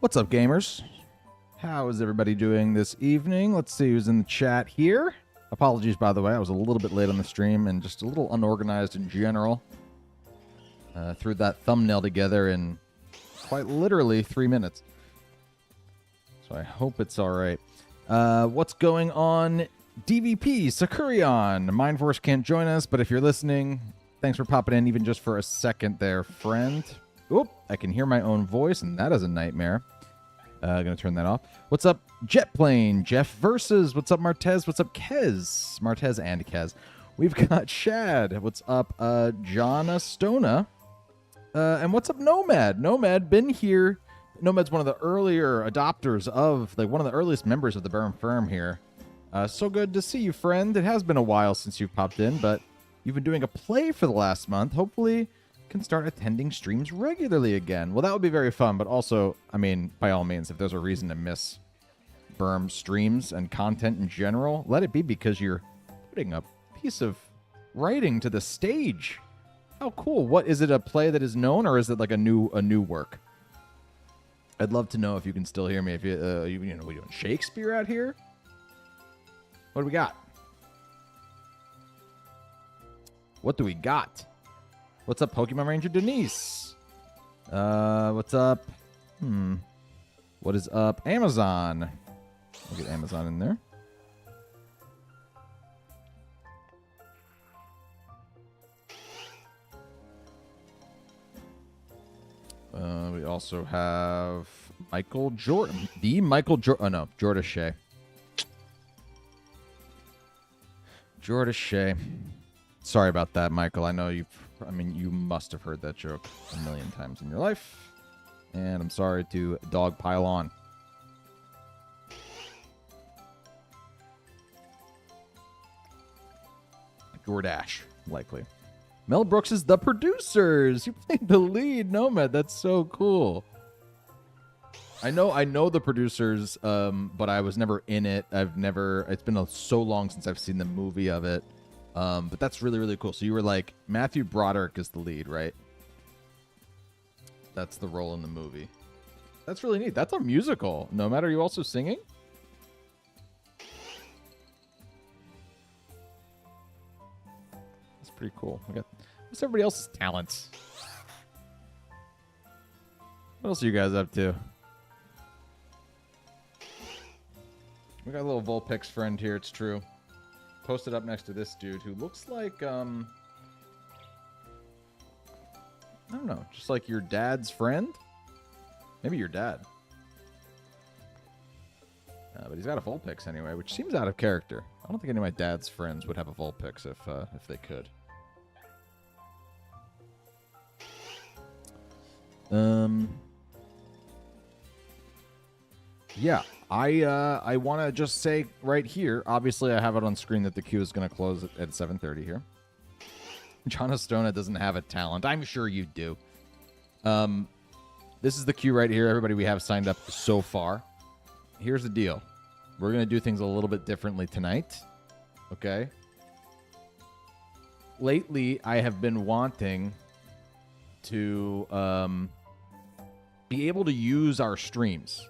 What's up, gamers? How is everybody doing this evening? Let's see who's in the chat here. Apologies, by the way. I was a little bit late on the stream and just a little unorganized in general. Threw that thumbnail together in quite literally 3 minutes. So I hope it's all right. What's going on? DVP, Sakurion. Mindforce can't join us, but if you're listening, thanks for popping in even just for a second there, friend. Oop, I can hear my own voice, and that is a nightmare. Gonna turn that off. What's up, Jetplane? Jeff Versus. What's up, Martez? What's up, Kez? Martez and Kez. We've got Shad. What's up, Jonna Stona? And what's up, Nomad? Nomad, been here Nomad's one of the earlier adopters of, like, one of the earliest members of the Burn Firm here. So good to see you, friend. It has been a while since you've popped in, but you've been doing a play for the last month. Hopefully can start attending streams regularly again. Well, that would be very fun, but also, I mean, by all means, if there's a reason to miss Burm streams and content in general, let it be because you're putting a piece of writing to the stage. How cool. What is it, a play that is known, or is it like a new work? I'd love to know if you can still hear me. If you know, we doing Shakespeare out here? What do we got? What do we got? What's up, Pokemon Ranger Denise? What's up? What is up, Amazon? We'll get Amazon in there. We also have Michael Jordan. The Michael Jordan. Oh, no. Jordan Shea. Jordan Shea. Sorry about that, Michael. I know you must have heard that joke a million times in your life. And I'm sorry to dog pile on. Jordash, likely. Mel Brooks is The Producers. You played the lead, Nomad. That's so cool. I know The Producers, but I was never in it. It's been so long since I've seen the movie of it. But that's really, really cool. So you were like, Matthew Broderick is the lead, right? That's the role in the movie. That's really neat. That's a musical. Nomad, are you also singing? Pretty cool. What's everybody else's talents? What else are you guys up to? We got a little Vulpix friend here, it's true. Posted up next to this dude who looks like, I don't know, just like your dad's friend? Maybe your dad. But he's got a Vulpix anyway, which seems out of character. I don't think any of my dad's friends would have a Vulpix if they could. Yeah, I want to just say right here, obviously I have it on screen that the queue is going to close at 7:30 here. Jonna Stona doesn't have a talent. I'm sure you do. This is the queue right here, everybody we have signed up so far. Here's the deal. We're going to do things a little bit differently tonight. Okay? Lately, I have been wanting to be able to use our streams.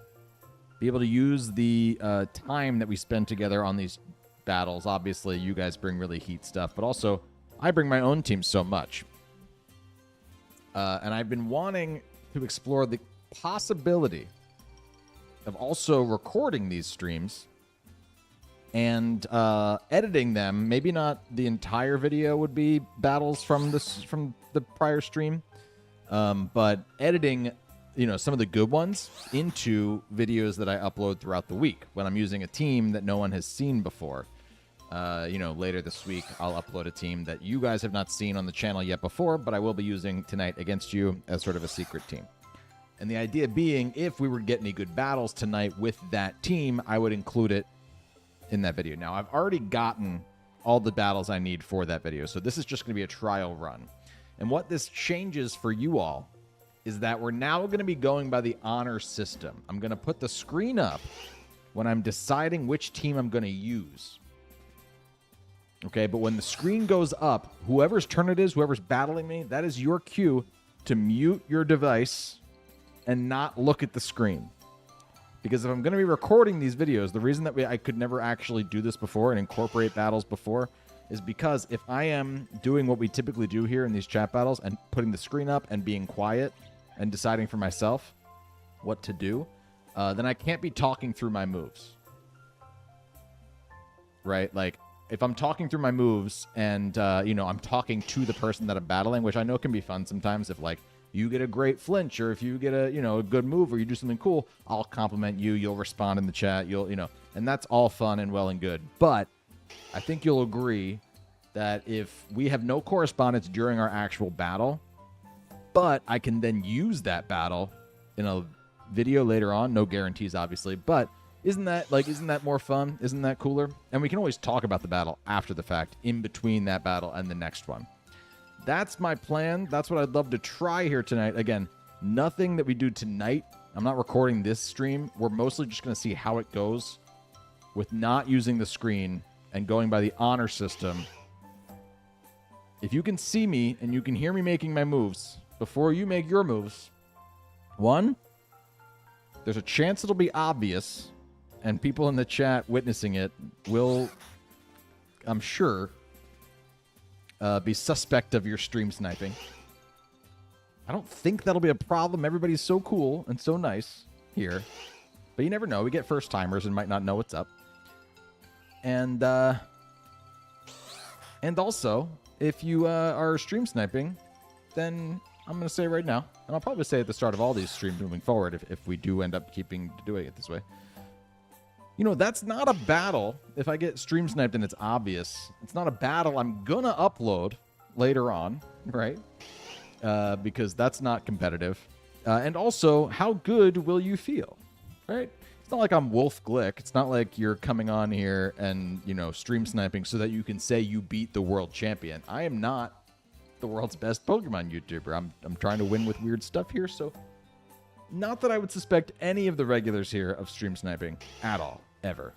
Be able to use the time that we spend together on these battles. Obviously, you guys bring really heat stuff, but also I bring my own team so much. And I've been wanting to explore the possibility of also recording these streams and editing them. Maybe not the entire video would be battles from the prior stream, but editing, some of the good ones into videos that I upload throughout the week when I'm using a team that no one has seen before. Later this week, I'll upload a team that you guys have not seen on the channel yet before, but I will be using tonight against you as sort of a secret team. And the idea being, if we were to get any good battles tonight with that team, I would include it in that video. Now, I've already gotten all the battles I need for that video, so this is just going to be a trial run. And what this changes for you all is that we're now going to be going by the honor system. I'm going to put the screen up when I'm deciding which team I'm going to use. Okay, but when the screen goes up, whoever's turn it is, whoever's battling me, that is your cue to mute your device and not look at the screen. Because if I'm going to be recording these videos, the reason that I could never actually do this before and incorporate battles before is because if I am doing what we typically do here in these chat battles and putting the screen up and being quiet and deciding for myself what to do, then I can't be talking through my moves. Right? Like, if I'm talking through my moves and, I'm talking to the person that I'm battling, which I know can be fun sometimes if, like, you get a great flinch or if you get a good move or you do something cool, I'll compliment you. You'll respond in the chat. And that's all fun and well and good. But I think you'll agree that if we have no correspondence during our actual battle, but I can then use that battle in a video later on. No guarantees, obviously, but isn't that more fun? Isn't that cooler? And we can always talk about the battle after the fact, in between that battle and the next one. That's my plan. That's what I'd love to try here tonight. Again, nothing that we do tonight. I'm not recording this stream. We're mostly just going to see how it goes with not using the screen and going by the honor system. If you can see me and you can hear me making my moves before you make your moves, one, there's a chance it'll be obvious, and people in the chat witnessing it will, I'm sure, be suspect of your stream sniping. I don't think that'll be a problem. Everybody's so cool and so nice here. But you never know. We get first-timers and might not know what's up. And also, if you are stream sniping, then I'm going to say right now, and I'll probably say at the start of all these streams moving forward, if we do end up doing it this way, you know, that's not a battle. If I get stream sniped and it's obvious, it's not a battle I'm going to upload later on, right? Because that's not competitive. And also, how good will you feel, right? It's not like I'm Wolf Glick. It's not like you're coming on here and, you know, stream sniping so that you can say you beat the world champion. I am not the world's best Pokemon YouTuber. I'm trying to win with weird stuff here, so not that I would suspect any of the regulars here of stream sniping at all, ever.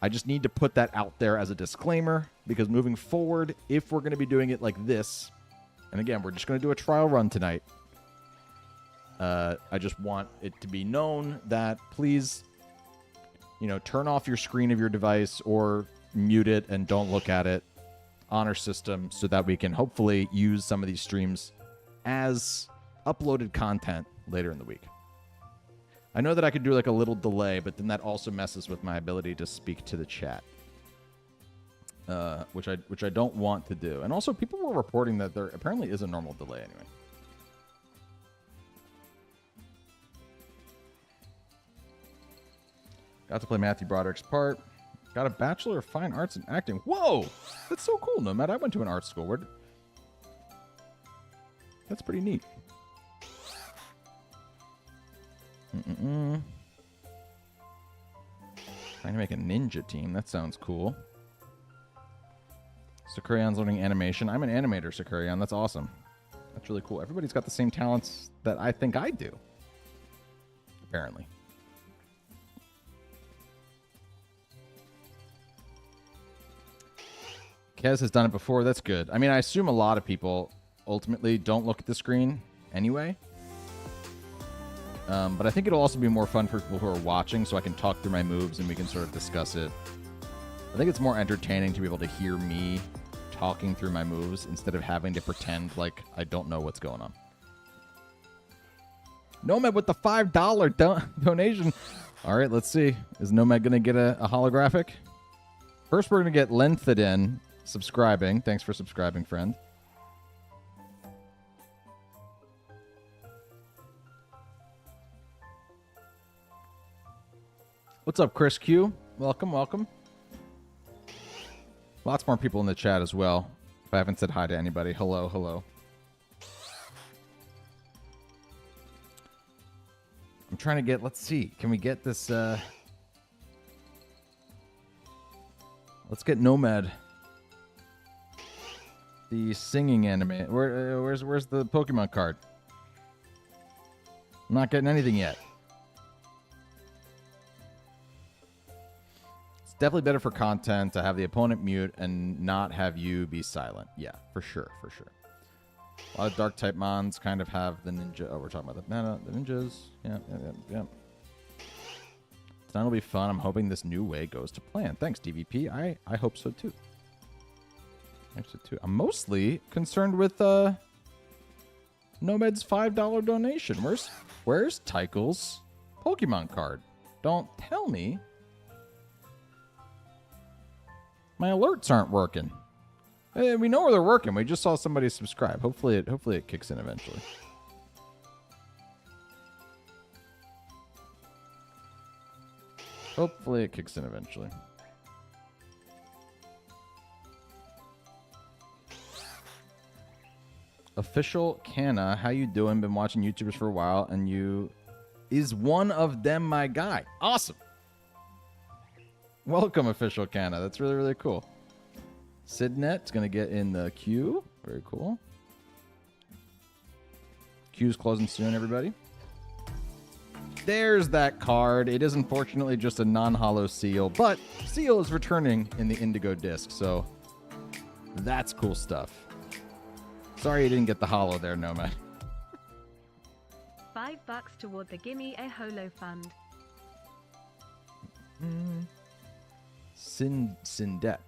I just need to put that out there as a disclaimer, because moving forward, if we're going to be doing it like this, and again, we're just going to do a trial run tonight, I just want it to be known that please, you know, turn off your screen of your device or mute it and don't look at it. Honor system, so that we can hopefully use some of these streams as uploaded content later in the week. I know that I could do like a little delay, but then that also messes with my ability to speak to the chat, which I don't want to do. And also, people were reporting that there apparently is a normal delay anyway. Got to play Matthew Broderick's part. Got a Bachelor of Fine Arts in Acting. Whoa! That's so cool, Nomad. I went to an art school. That's pretty neat. Trying to make a ninja team. That sounds cool. Sakurion's learning animation. I'm an animator, Sakurion. That's awesome. That's really cool. Everybody's got the same talents that I think I do. Apparently. Kez has done it before. That's good. I mean, I assume a lot of people ultimately don't look at the screen anyway. But I think it'll also be more fun for people who are watching, so I can talk through my moves and we can sort of discuss it. I think it's more entertaining to be able to hear me talking through my moves instead of having to pretend like I don't know what's going on. Nomad with the $5 donation. All right, let's see. Is Nomad going to get a holographic? First, we're going to get Lenthodin subscribing. Thanks for subscribing, friend. What's up, Chris Q? Welcome, welcome. Lots more people in the chat as well. If I haven't said hi to anybody, hello, hello. I'm trying to get, let's see. Can we get this, let's get Nomad. The singing anime. Where's the Pokemon card? I'm not getting anything yet. It's definitely better for content to have the opponent mute and not have you be silent. Yeah, for sure, for sure. A lot of dark type mons kind of have the ninja. Oh, we're talking about the ninjas. Yeah. Tonight will be fun. I'm hoping this new way goes to plan. Thanks, DVP. I hope so too. I'm mostly concerned with Nomad's $5 donation. Where's Tykel's Pokemon card? Don't tell me. My alerts aren't working. Hey, we know where they're working. We just saw somebody subscribe. Hopefully it kicks in eventually. Hopefully it kicks in eventually. Official Canna, how you doing? Been watching YouTubers for a while, and you Is one of them my guy? Awesome. Welcome, official Canna. That's really, really cool. CNET is going to get in the queue. Very cool. Queue's closing soon, everybody. There's that card. It is unfortunately just a non-holo seal, but seal is returning in the Indigo disc, so that's cool stuff. Sorry you didn't get the holo there, Nomad. $5 toward the Gimme a Holo fund. Sindet.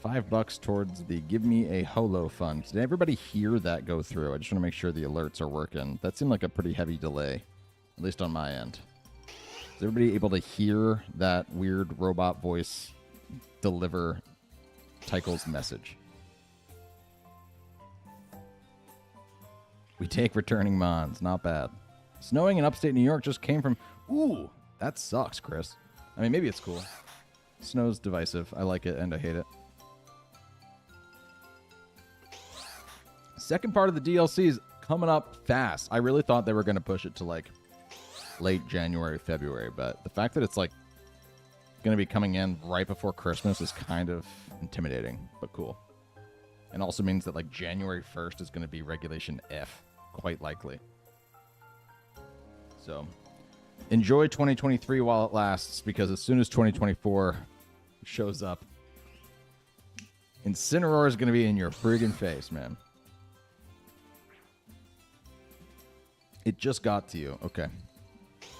$5 towards the Give Me a Holo fund. Did everybody hear that go through? I just want to make sure the alerts are working. That seemed like a pretty heavy delay, at least on my end. Is everybody able to hear that weird robot voice deliver Tycho's message? We take returning Mons. Not bad. Snowing in upstate New York just came from... Ooh, that sucks, Chris. I mean, maybe it's cool. Snow's divisive. I like it and I hate it. Second part of the DLC is coming up fast. I really thought they were going to push it to like late January, February, but the fact that it's like going to be coming in right before Christmas is kind of intimidating, but cool. And also means that like January 1st is going to be Regulation F, quite likely. So enjoy 2023 while it lasts, because as soon as 2024 shows up, Incineroar is going to be in your friggin' face, man. It just got to you. Okay.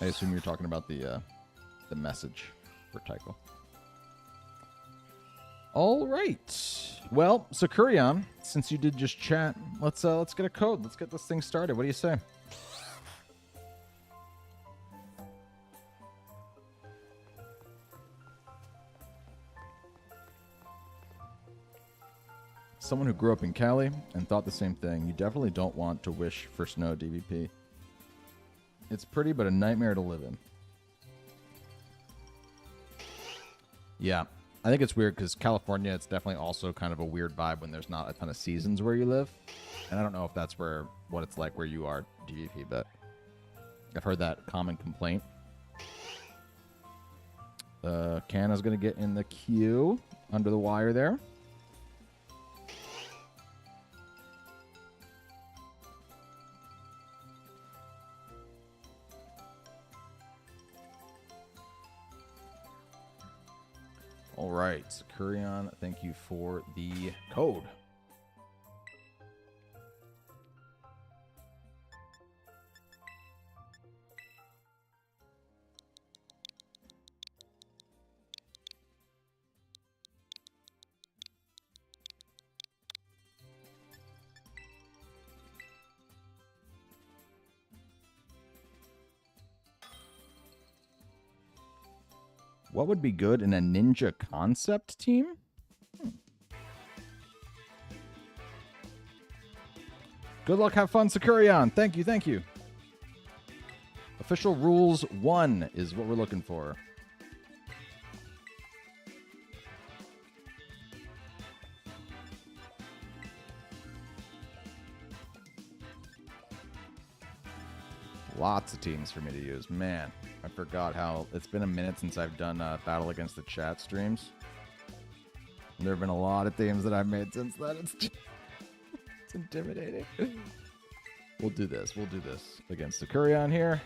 I assume you're talking about the message for Tycho. All right. Well, Sakurion, since you did just chat, let's get a code. Let's get this thing started. What do you say? Someone who grew up in Cali and thought the same thing. You definitely don't want to wish for snow, DVP. It's pretty, but a nightmare to live in. Yeah, I think it's weird because California, it's definitely also kind of a weird vibe when there's not a ton of seasons where you live. And I don't know if that's what it's like where you are, DVP, but I've heard that common complaint. Canna's going to get in the queue under the wire there. All right, Sakurion, thank you for the code. What would be good in a ninja concept team? Good luck, have fun, Sakurion. Thank you, thank you. Official rules 1 is what we're looking for. Lots of teams for me to use. Man, I forgot how it's been a minute since I've done Battle Against the Chat streams. And there have been a lot of teams that I've made since then. It's intimidating. We'll do this. We'll do this against Sakurion here.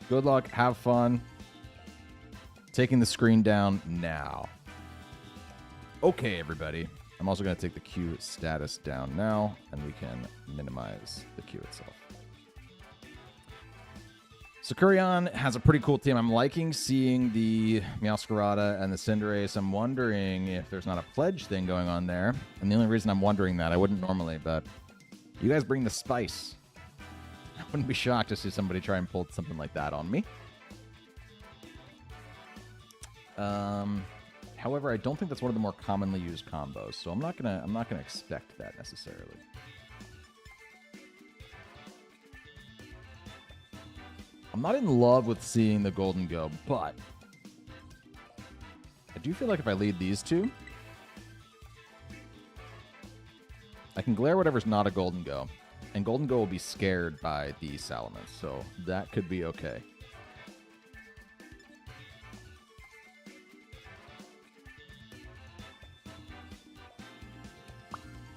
Good luck. Have fun. Taking the screen down now. Okay, everybody. I'm also going to take the queue status down now, and we can minimize the queue itself. Sakurion has a pretty cool team. I'm liking seeing the Meowscarada and the Cinderace. I'm wondering if there's not a pledge thing going on there. And the only reason I'm wondering that, I wouldn't normally, but you guys bring the spice. I wouldn't be shocked to see somebody try and pull something like that on me. However, I don't think that's one of the more commonly used combos, so I'm not gonna expect that necessarily. I'm not in love with seeing the Golden go, but I do feel like if I lead these two, I can glare whatever's not a Golden Go. And Golden Go will be scared by the Salamence, so that could be okay.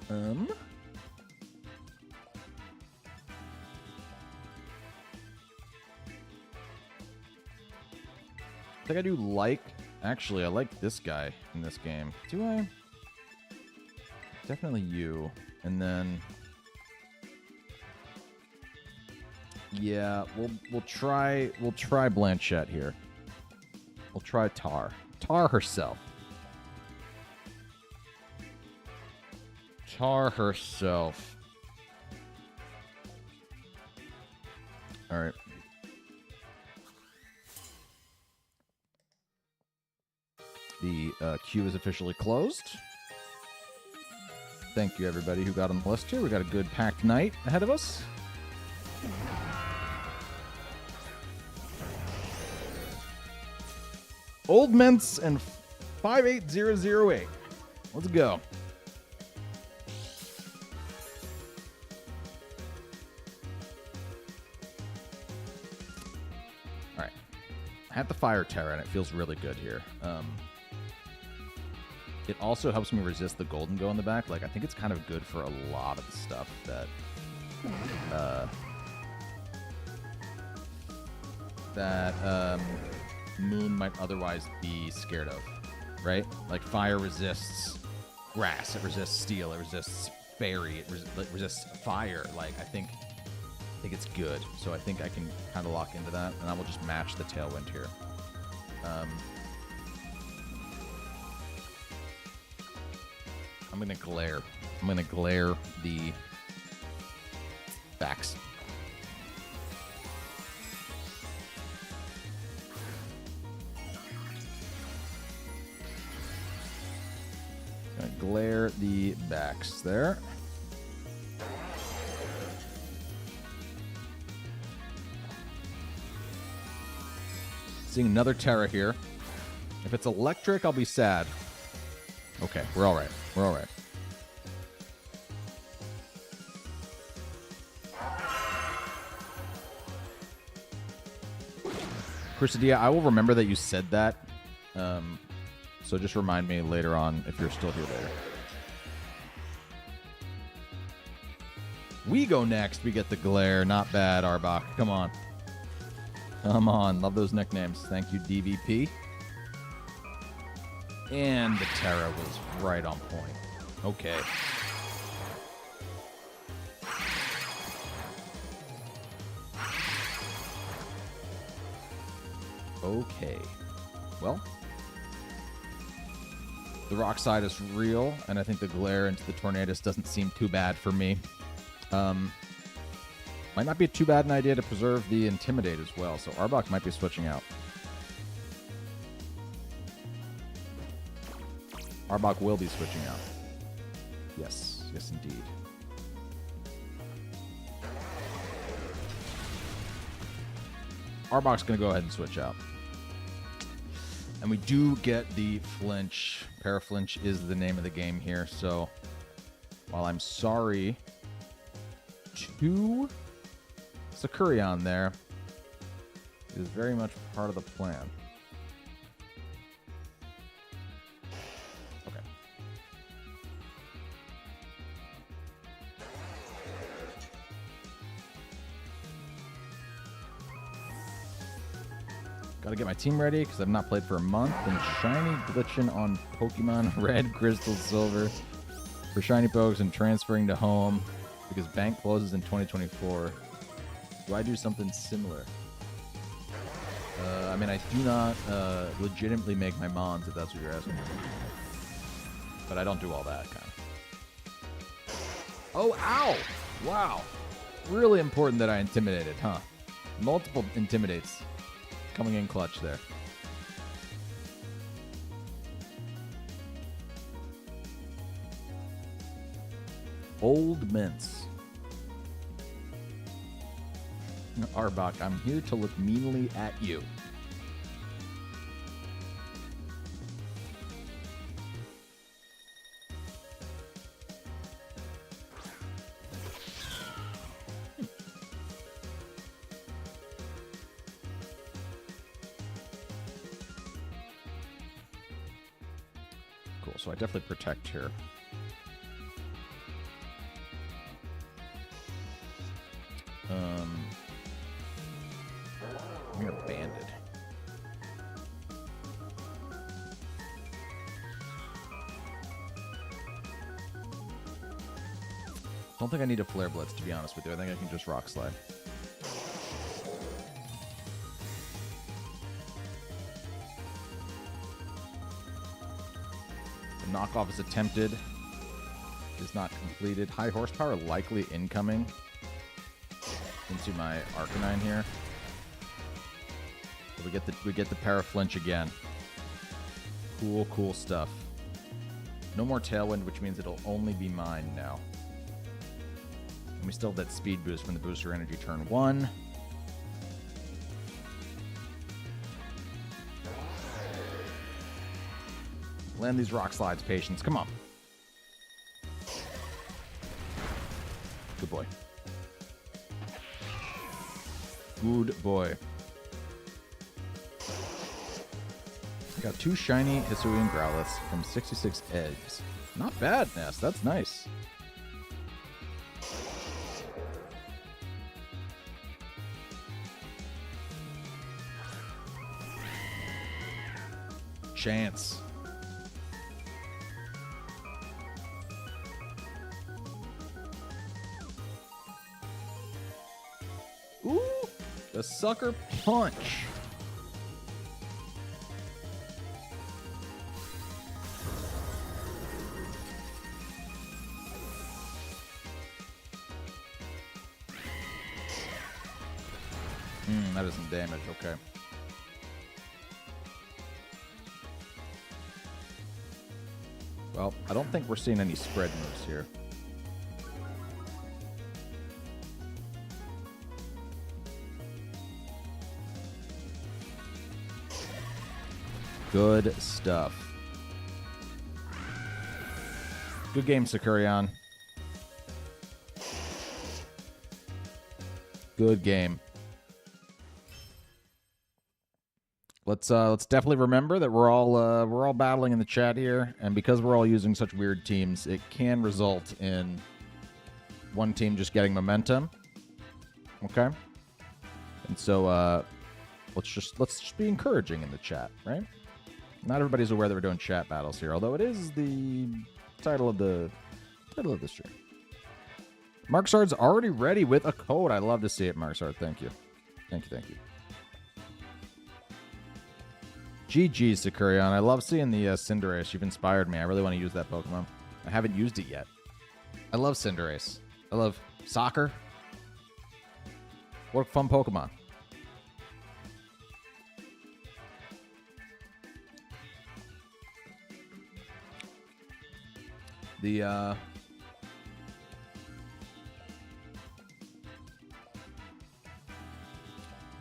I think I do like... Actually, I like this guy in this game. Do I? Definitely you. And then... Yeah, we'll try Blanchette here. We'll try Tar. Tar herself. Tar herself. All right. The queue is officially closed. Thank you, everybody who got on the list here. We got a good packed night ahead of us. Old Ments and 58008. Let's go. All right. I have the Fire Terra, and it feels really good here. It also helps me resist the Golden Go in the back. Like, I think it's kind of good for a lot of the stuff that Moon might otherwise be scared of, right? Like, fire resists grass, it resists steel, it resists fairy, it resists fire. Like, I think it's good. So I think I can kind of lock into that, and I will just match the Tailwind here. I'm going to glare. I'm going to glare the backs. Going to glare the backs there. Seeing another Terra here. If it's electric, I'll be sad. Okay, we're all right. We're all right. Chrysidia, I will remember that you said that. So just remind me later on if you're still here later. We go next. We get the glare. Not bad, Arbok. Come on. Come on. Love those nicknames. Thank you, DVP. And the Terra was right on point. Okay. Okay. Well, the rock side is real, and I think the glare into the Tornadus doesn't seem too bad for me. Might not be too bad an idea to preserve the Intimidate as well, so Arbok might be switching out. Arbok will be switching out. Yes. Yes, indeed. Arbok's going to go ahead and switch out. And we do get the flinch. Paraflinch is the name of the game here, so while I'm sorry to Sakurion there, it is very much part of the plan. Gotta get my team ready because I've not played for a month. And shiny glitching on Pokemon Red, Crystal, Silver for shiny pokes and transferring to home because bank closes in 2024. Do I do something similar? I mean, I do not legitimately make my mons if that's what you're asking. But I don't do all that kind of. Oh, ow! Wow. Really important that I intimidated, huh? Multiple intimidates. Coming in clutch there. Old Mints. Arbok, I'm here to look meanly at you. so I definitely protect here. I'm gonna Banded. Don't think I need a Flare Blitz, to be honest with you. I think I can just Rock Slide. The knockoff is attempted. Is not completed. High horsepower likely incoming into my Arcanine here. So we get the Paraflinch again. Cool stuff. No more Tailwind, which means it'll only be mine now. And we still have that speed boost from the booster energy turn 1. Land these Rock Slides, Patience. Come on. Good boy. Good boy. I got 2 shiny Hisuian Growliths from 66 eggs. Not bad, Ness. That's nice. Chance. Ooh, the Sucker Punch. That is some damage, okay. Well, I don't think we're seeing any spread moves here. Good stuff. Good game, Sakurion. Good game. Let's definitely remember that we're all battling in the chat here, and because we're all using such weird teams, it can result in one team just getting momentum. Okay, and so let's just be encouraging in the chat, right? Not everybody's aware that we're doing chat battles here, although it is the title of the stream. Marksard's already ready with a code. I love to see it, Marksard. Thank you. Thank you. GG, Sakurion. I love seeing the Cinderace. You've inspired me. I really want to use that Pokemon. I haven't used it yet. I love Cinderace. I love soccer. What a fun Pokemon.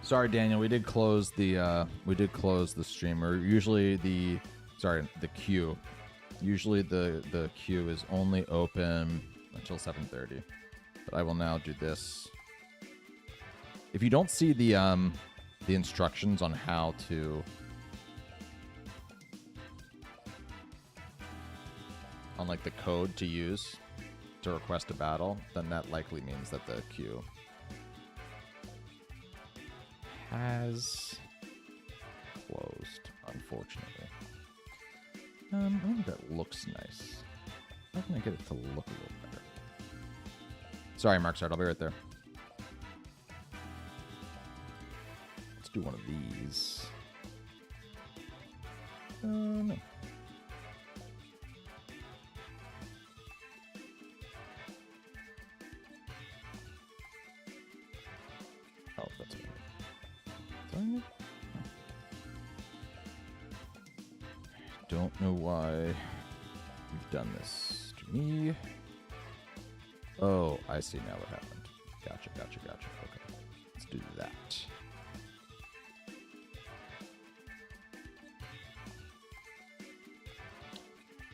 Sorry, Daniel. We did close the stream. Or usually the queue. Usually the queue is only open until 7:30. But I will now do this. If you don't see the instructions on how to on like the code to use to request a battle, then that likely means that the queue has closed, unfortunately. I think that looks nice. How can I get it to look a little better? Sorry, Marksard, I'll be right there. Let's do one of these. No. Oh, that's it. Don't know why you've done this to me. Oh, I see now what happened. Gotcha. Okay, let's do that.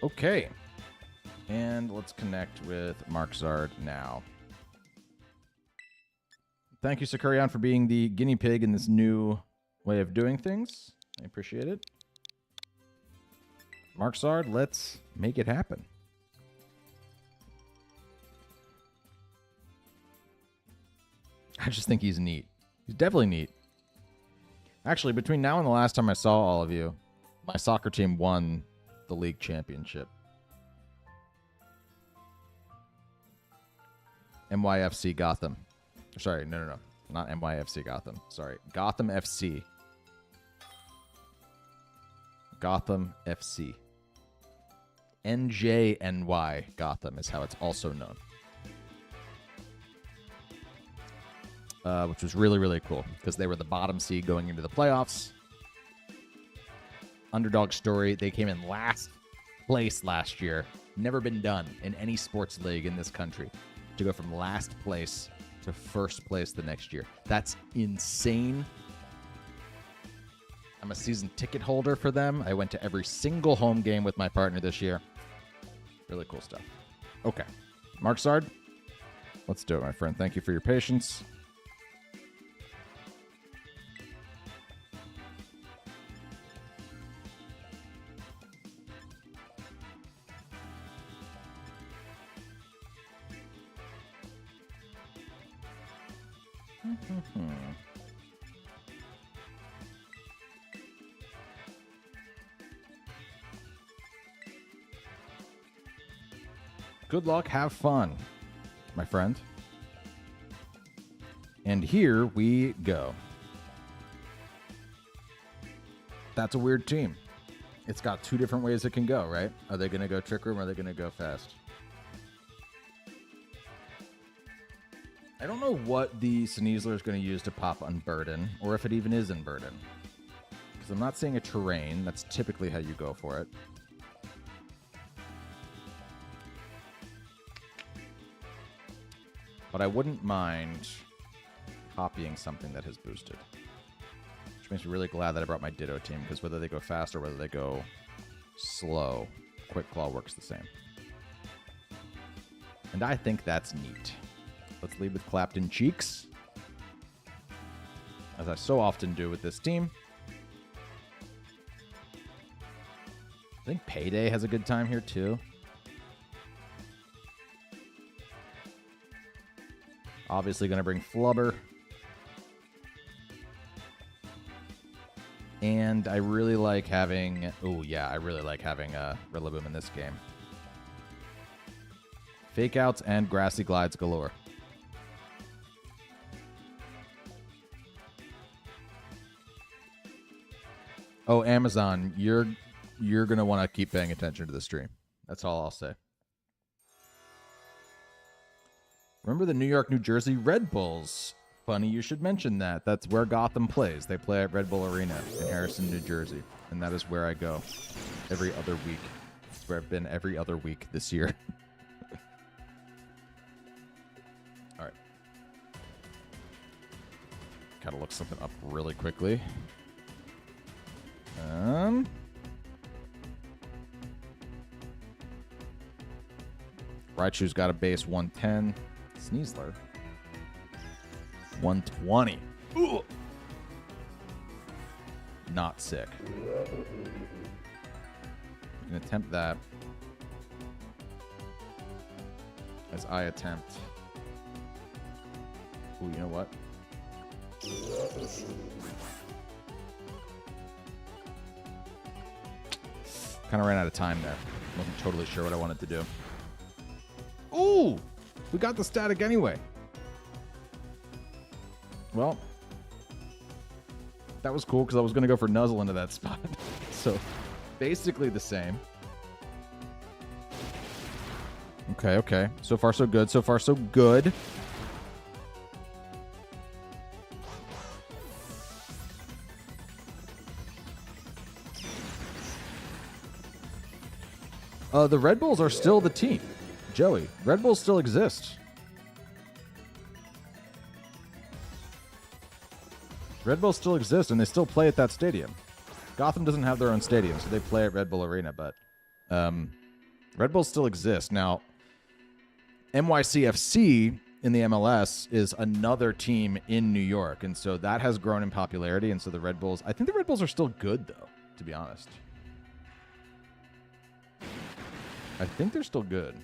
Okay, and let's connect with Markzard now. Thank you, Sakurion, for being the guinea pig in this new way of doing things. I appreciate it. Markard, let's make it happen. I just think he's neat. He's definitely neat. Actually, between now and the last time I saw all of you, my soccer team won the league championship. NYFC Gotham. Sorry, no. Not NYFC Gotham. Sorry. Gotham FC. Gotham FC. NJNY Gotham is how it's also known. Which was really, really cool because they were the bottom seed going into the playoffs. Underdog story. They came in last place last year. Never been done in any sports league in this country to go from last place to first place the next year. That's insane. I'm a season ticket holder for them. I went to every single home game with my partner this year. Really cool stuff. Okay. Markard, let's do it, my friend. Thank you for your patience. Good luck, have fun, my friend. And here we go. That's a weird team. It's got two different ways it can go, right? Are they going to go Trick Room or are they going to go Fast? I don't know what the Sneasler is going to use to pop Unburden, or if it even is Unburden. Because I'm not seeing a terrain. That's typically how you go for it. But I wouldn't mind copying something that has boosted. Which makes me really glad that I brought my Ditto team, because whether they go fast or whether they go slow, Quick Claw works the same. And I think that's neat. Let's lead with Clapton Cheeks, as I so often do with this team. I think Payday has a good time here, too. Obviously going to bring Flubber. And I really like having... Oh, yeah, I really like having Rillaboom in this game. Fake Outs and Grassy Glides galore. Oh, Amazon, you're going to want to keep paying attention to the stream. That's all I'll say. Remember the New York, New Jersey Red Bulls? Funny you should mention that. That's where Gotham plays. They play at Red Bull Arena in Harrison, New Jersey. And that is where I go every other week. It's where I've been every other week this year. All right. Gotta look something up really quickly. Raichu's got a base 110. Sneasler 120. Ooh. Not sick. You can attempt that as I attempt. Ooh, you know what? Kind of ran out of time there. Wasn't totally sure what I wanted to do. Ooh! We got the static anyway. Well, that was cool because I was going to go for Nuzzle into that spot. So, basically the same. Okay. So far, so good. So far, so good. The Red Bulls are still the team. Joey, Red Bulls still exist. Red Bulls still exist, and they still play at that stadium. Gotham doesn't have their own stadium, so they play at Red Bull Arena, but Red Bulls still exist. Now, NYCFC in the MLS is another team in New York, and so that has grown in popularity, and so the Red Bulls... I think the Red Bulls are still good, though, to be honest. I think they're still good.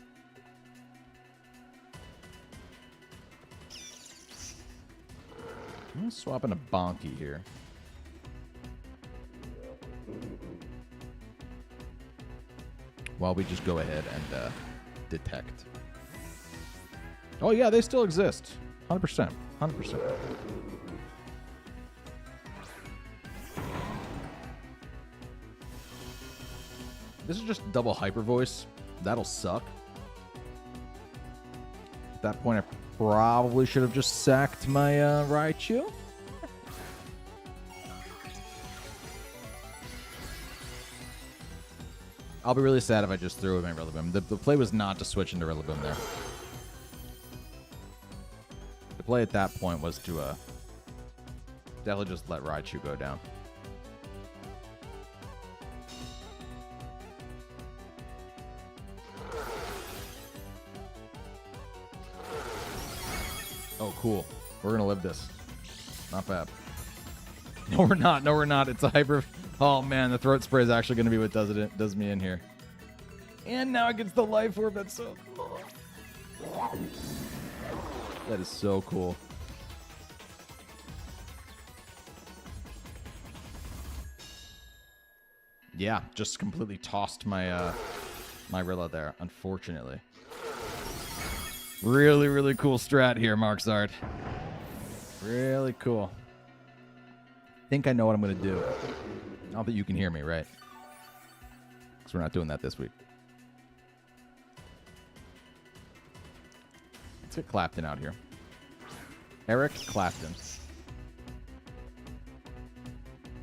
I'm going to swap in a Bonky here. While we just go ahead and detect. Oh, yeah, they still exist. 100%. 100%. This is just double hyper voice. That'll suck. At that point, I probably should have just sacked my Raichu. I'll be really sad if I just threw away my Rillaboom. The play was not to switch into Rillaboom there. The play at that point was to definitely just let Raichu go down. Oh, cool. We're going to live this. Not bad. No, we're not. No, we're not. It's a hyper... Oh, man, the throat spray is actually going to be what does me in here. And now it gets the life orb. That's so cool. That is so cool. Yeah, just completely tossed my my Rilla there, unfortunately. Really, really cool strat here, Markard. Really cool. I think I know what I'm going to do. Not that you can hear me, right? Because we're not doing that this week. Let's get Clapton out here. Eric Clapton.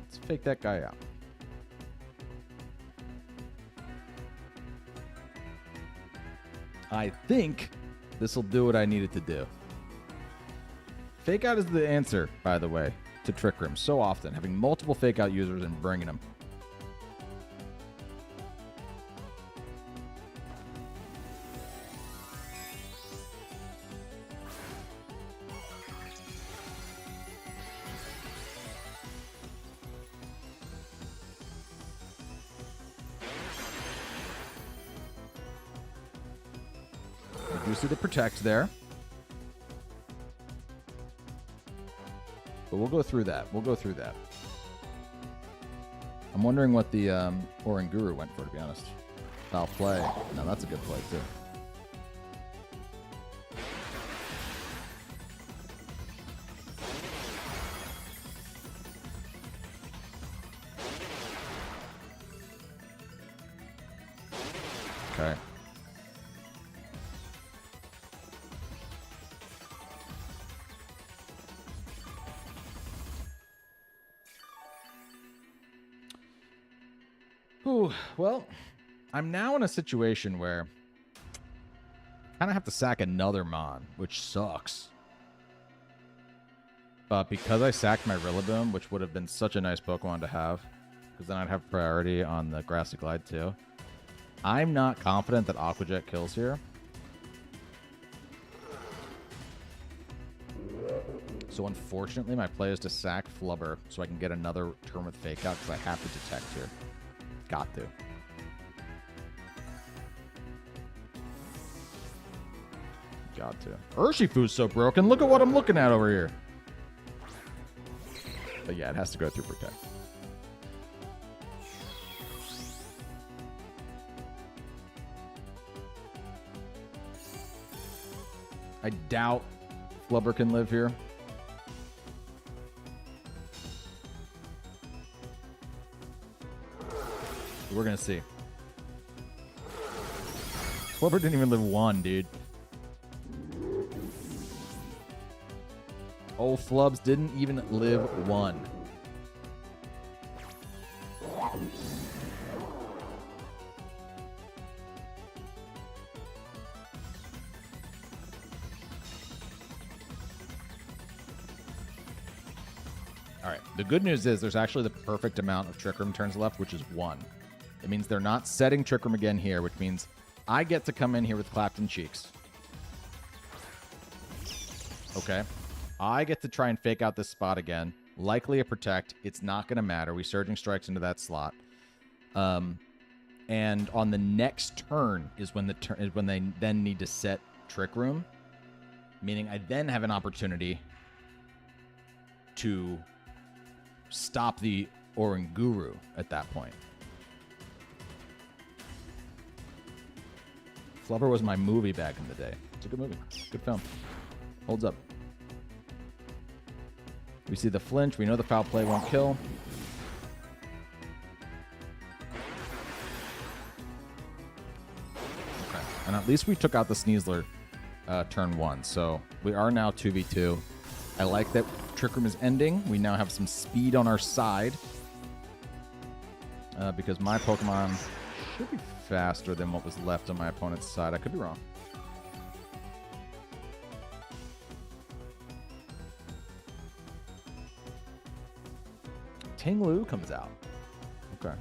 Let's fake that guy out. I think this will do what I needed to do. Fake out is the answer, by the way, to Trick Room so often. Having multiple fake out users and bringing them. I do see the protect there. But we'll go through that. We'll go through that. I'm wondering what the Oranguru went for, to be honest. Foul play. No, that's a good play, too. Okay. Ooh, well, I'm now in a situation where I kind of have to sack another Mon, which sucks. But because I sacked my Rillaboom, which would have been such a nice Pokemon to have, because then I'd have priority on the Grassy Glide too, I'm not confident that Aqua Jet kills here. So unfortunately, my play is to sack Flubber so I can get another turn with Fake Out because I have to detect here. Got to. Got to. Urshifu's so broken. Look at what I'm looking at over here. But yeah, it has to go through Protect. I doubt Flubber can live here. We're going to see. Flubber didn't even live one, dude. Oh, Flubs didn't even live one. All right. The good news is there's actually the perfect amount of Trick Room turns left, which is 1. It means they're not setting Trick Room again here, which means I get to come in here with Clapton Cheeks. Okay. I get to try and fake out this spot again. Likely a Protect. It's not going to matter. We Surging Strikes into that slot. And on the next turn is when they then need to set Trick Room, meaning I then have an opportunity to stop the Oranguru at that point. Flubber was my movie back in the day. It's a good movie. Good film. Holds up. We see the flinch. We know the foul play won't kill. Okay. And at least we took out the Sneasler turn 1. So we are now 2v2. I like that Trick Room is ending. We now have some speed on our side. Because my Pokemon should be faster than what was left on my opponent's side. I could be wrong. Tinglu comes out. Okay.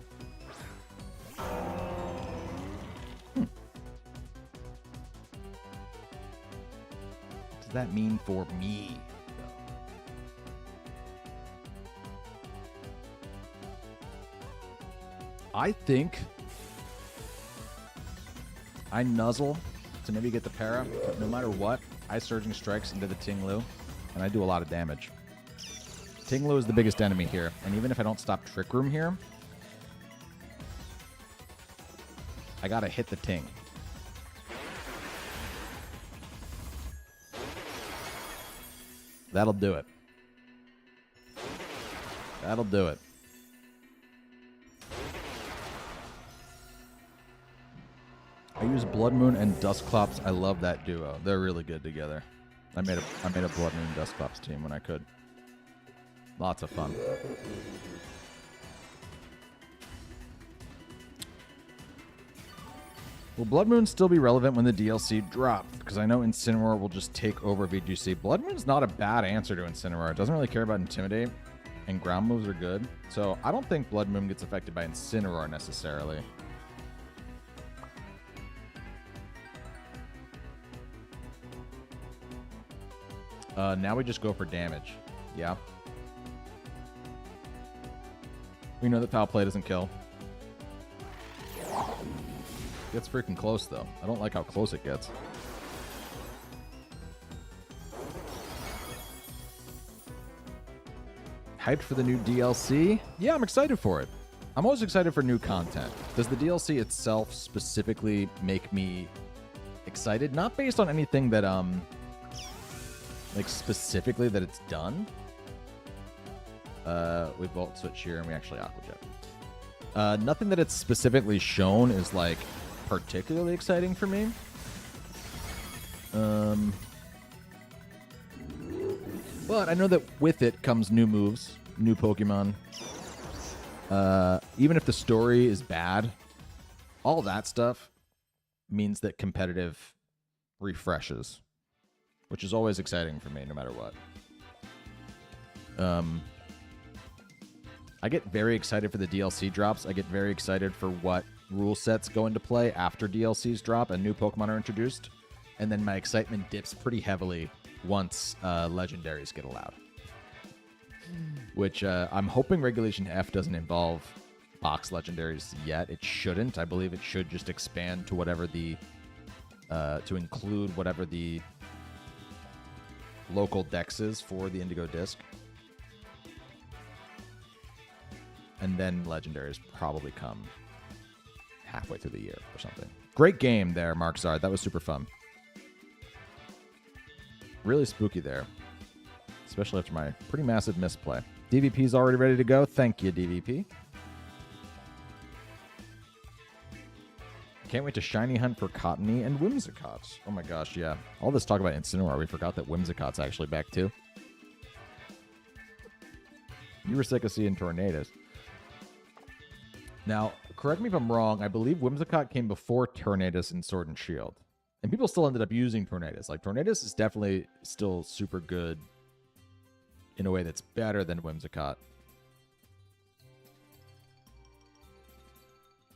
What does that mean for me? I think I nuzzle to maybe get the para, but no matter what, I Surging Strikes into the Tinglu, and I do a lot of damage. Tinglu is the biggest enemy here, and even if I don't stop Trick Room here, I gotta hit the Ting. That'll do it. That'll do it. I use Blood Moon and Dusclops. I love that duo. They're really good together. I made a Blood Moon Dusclops team when I could. Lots of fun. Will Blood Moon still be relevant when the DLC drops? Because I know Incineroar will just take over VGC. Blood Moon's not a bad answer to Incineroar. It doesn't really care about Intimidate, and ground moves are good. So I don't think Blood Moon gets affected by Incineroar necessarily. Now we just go for damage. Yeah. We know that foul play doesn't kill. Gets freaking close, though. I don't like how close it gets. Hyped for the new DLC? Yeah, I'm excited for it. I'm always excited for new content. Does the DLC itself specifically make me excited? Not based on anything that, like, specifically that it's done. We Volt Switch here, and we actually Aqua Jet. Nothing that it's specifically shown is, like, particularly exciting for me. But I know that with it comes new moves, new Pokemon. Even if the story is bad, all that stuff means that competitive refreshes, which is always exciting for me, no matter what. I get very excited for the DLC drops. I get very excited for what rule sets go into play after DLCs drop and new Pokemon are introduced. And then my excitement dips pretty heavily once legendaries get allowed. Which I'm hoping Regulation F doesn't involve box legendaries yet. It shouldn't. I believe it should just expand to whatever the... to include whatever the local dex is for the Indigo Disc. And then legendaries probably come halfway through the year or something. Great game there, Markard. That was super fun. Really spooky there. Especially after my pretty massive misplay. DVP's already ready to go. Thank you, DVP. Can't wait to shiny hunt for Cottony and Whimsicott. Oh my gosh, yeah. All this talk about Incineroar, we forgot that Whimsicott's actually back too. You were sick of seeing Tornadoes. Now, correct me if I'm wrong, I believe Whimsicott came before Tornadus in Sword and Shield. And people still ended up using Tornadus. Like, Tornadus is definitely still super good in a way that's better than Whimsicott.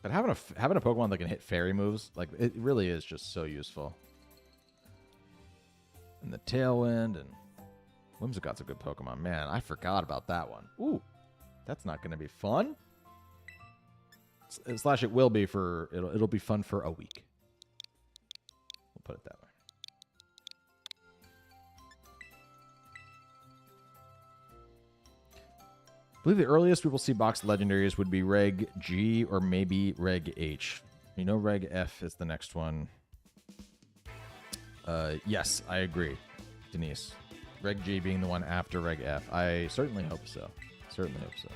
But having a Pokemon that can hit fairy moves, like, it really is just so useful. And the Tailwind, and Whimsicott's a good Pokemon. Man, I forgot about that one. Ooh, that's not going to be fun. Slash it will be for... It'll be fun for a week. We'll put it that way. I believe the earliest we will see boxed legendaries would be Reg G or maybe Reg H. You know Reg F is the next one. Yes, I agree, Denise. Reg G being the one after Reg F. I certainly hope so. Certainly hope so.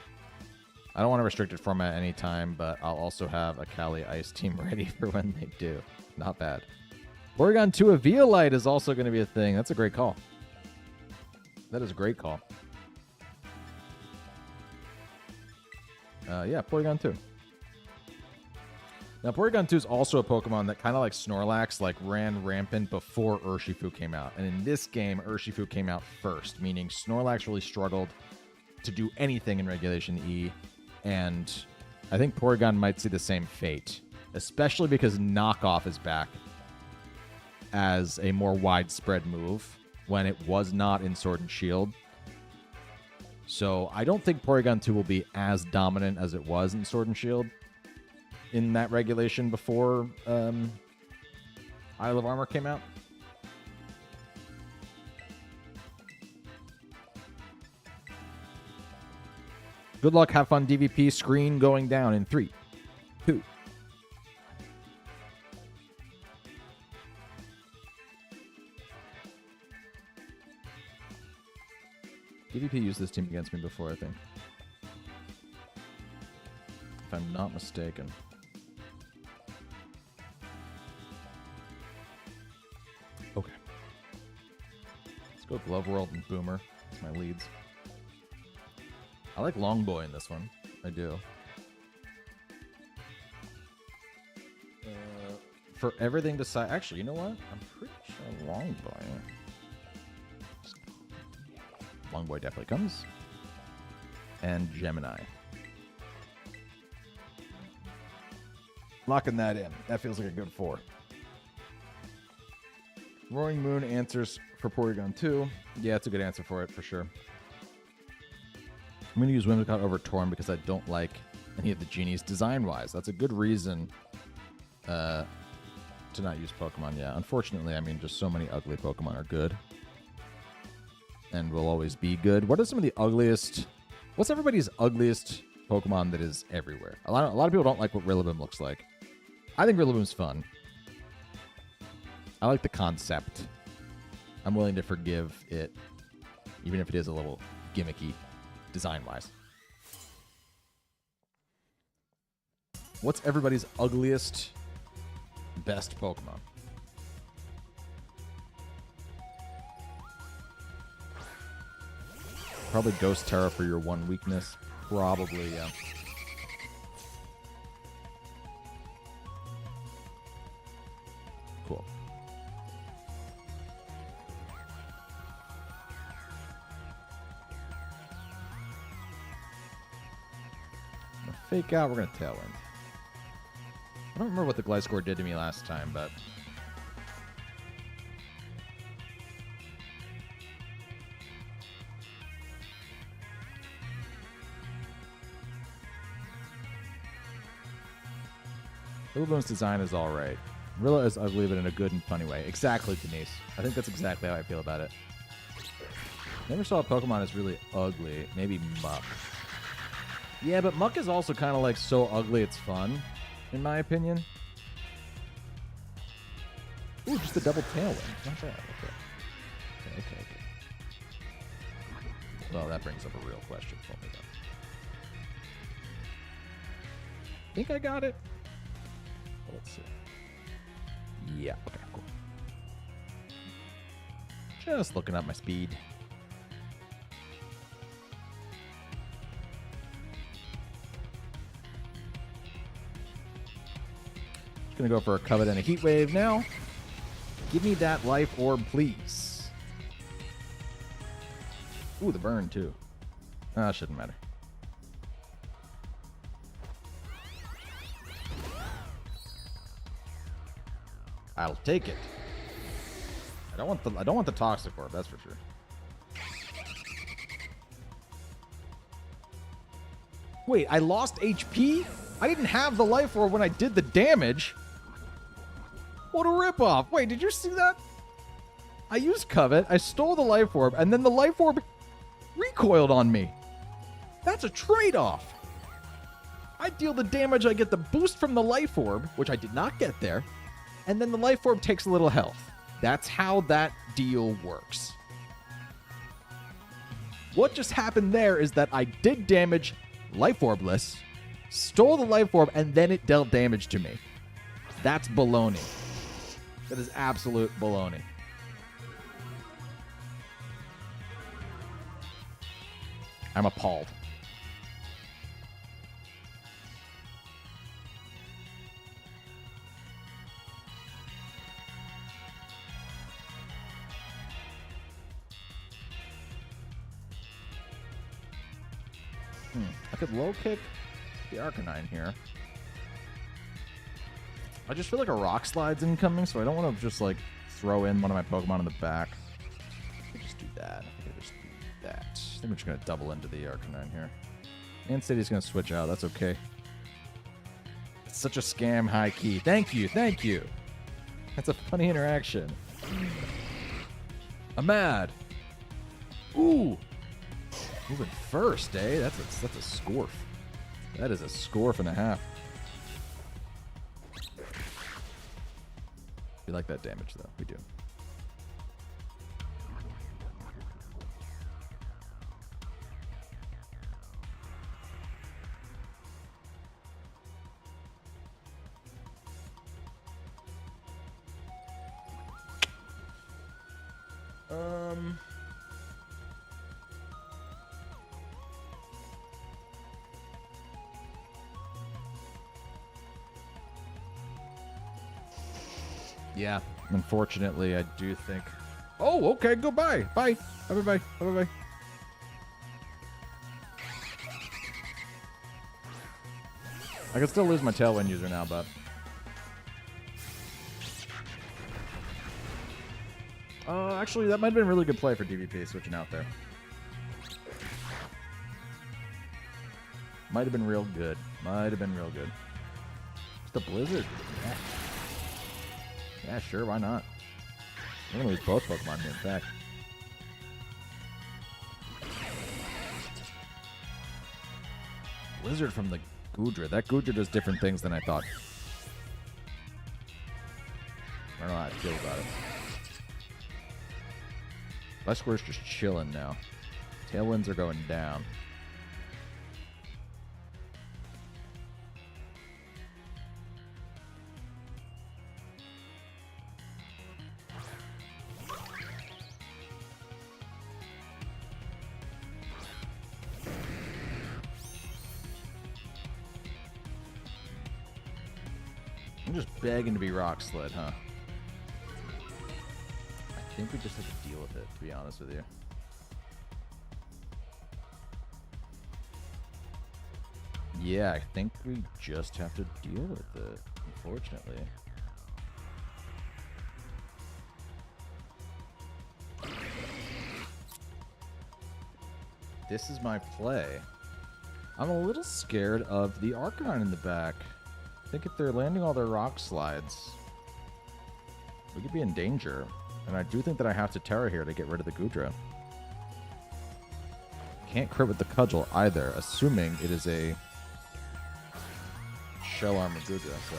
I don't want a restricted format anytime, but I'll also have a Kali Ice team ready for when they do. Not bad. Porygon 2 Eviolite is also going to be a thing. That's a great call. That is a great call. Yeah, Porygon 2. Now, Porygon 2 is also a Pokemon that kind of like Snorlax, like ran rampant before Urshifu came out. And in this game, Urshifu came out first, meaning Snorlax really struggled to do anything in Regulation E. And I think Porygon might see the same fate, especially because Knockoff is back as a more widespread move when it was not in Sword and Shield. So I don't think Porygon 2 will be as dominant as it was in Sword and Shield in that regulation before Isle of Armor came out. Good luck, have fun, DVP. Screen going down in 3, 2. DVP used this team against me before, I think. If I'm not mistaken. Okay. Let's go Glove World and Boomer. That's my leads. I like Long Boy in this one. I do. For everything to side... Actually, you know what? I'm pretty sure Long Boy... Long Boy definitely comes. And Gemini. Locking that in. That feels like a good 4. Roaring Moon answers for Porygon 2. Yeah, it's a good answer for it, for sure. I'm going to use Whimsicott over Torn because I don't like any of the genies design-wise. That's a good reason to not use Pokemon. Yeah, unfortunately, I mean, just so many ugly Pokemon are good. And will always be good. What are some of the ugliest... What's everybody's ugliest Pokemon that is everywhere? A lot of people don't like what Rillaboom looks like. I think Rillaboom's fun. I like the concept. I'm willing to forgive it, even if it is a little gimmicky, design-wise. What's everybody's ugliest, best Pokemon? Probably Ghost Terra for your one weakness. Probably, yeah. Cool. I'm gonna fake out. We're gonna Tailwind. I don't remember what the Gliscor did to me last time, but... Rillaboom's design is alright. Rilla is ugly, but in a good and funny way. Exactly, Denise. I think that's exactly how I feel about it. Never saw a Pokemon that's really ugly. Maybe Muck. Yeah, but Muck is also kind of like so ugly it's fun, in my opinion. Ooh, just a double Tailwind. Not bad. Okay. Well, that brings up a real question for me, though. Think I got it? Let's see. Yeah, okay, cool. Just looking up my speed. Just gonna go for a Covet and a Heat Wave now. Give me that Life Orb, please. Ooh, the burn, too. Ah, shouldn't matter. I'll take it. I don't want the Toxic Orb, that's for sure. Wait, I lost HP? I didn't have the life orb when I did the damage. What a ripoff. Wait, did you see that? I used Covet, I stole the life orb, and then the life orb recoiled on me. That's a trade-off. I deal the damage, I get the boost from the life orb, which I did not get there, and then the life orb takes a little health. That's how that deal works. What just happened there is that I did damage life orbless, stole the life orb, and then it dealt damage to me. That's baloney. That is absolute baloney. I'm appalled. I could low kick the Arcanine here. I just feel like a rock slide's incoming, so I don't want to just like throw in one of my Pokemon in the back. I just do that. I think I just do that. I think we're just going to double into the Arcanine here. And City's going to switch out. That's okay. It's such a scam high key. Thank you. Thank you. That's a funny interaction. I'm mad. Ooh. Moving first, eh? That's a scorf. That is a scorf and a half. We like that damage, though. We do. Yeah, unfortunately, I do think... Oh, okay, goodbye. Bye. Bye-bye. Bye-bye. I can still lose my Tailwind user now, but... actually, that might have been a really good play for DVP, switching out there. Might have been real good. Might have been real good. Just a Blizzard. Yeah. Yeah, sure, why not? I'm gonna lose both Pokemon here, in fact. Blizzard from the Goodra. That Goodra does different things than I thought. I don't know how I feel about it. My score's just chilling now. Tailwinds are going down. I'm just begging to be Rock Sled, huh? I think we just have to deal with it, to be honest with you. Yeah, I think we just have to deal with it, unfortunately. This is my play. I'm a little scared of the Arcanine in the back. I think if they're landing all their rock slides, we could be in danger. And I do think that I have to Terra here to get rid of the Goodra. Can't crit with the Cudgel either, assuming it is a Shell Armor Goodra. So.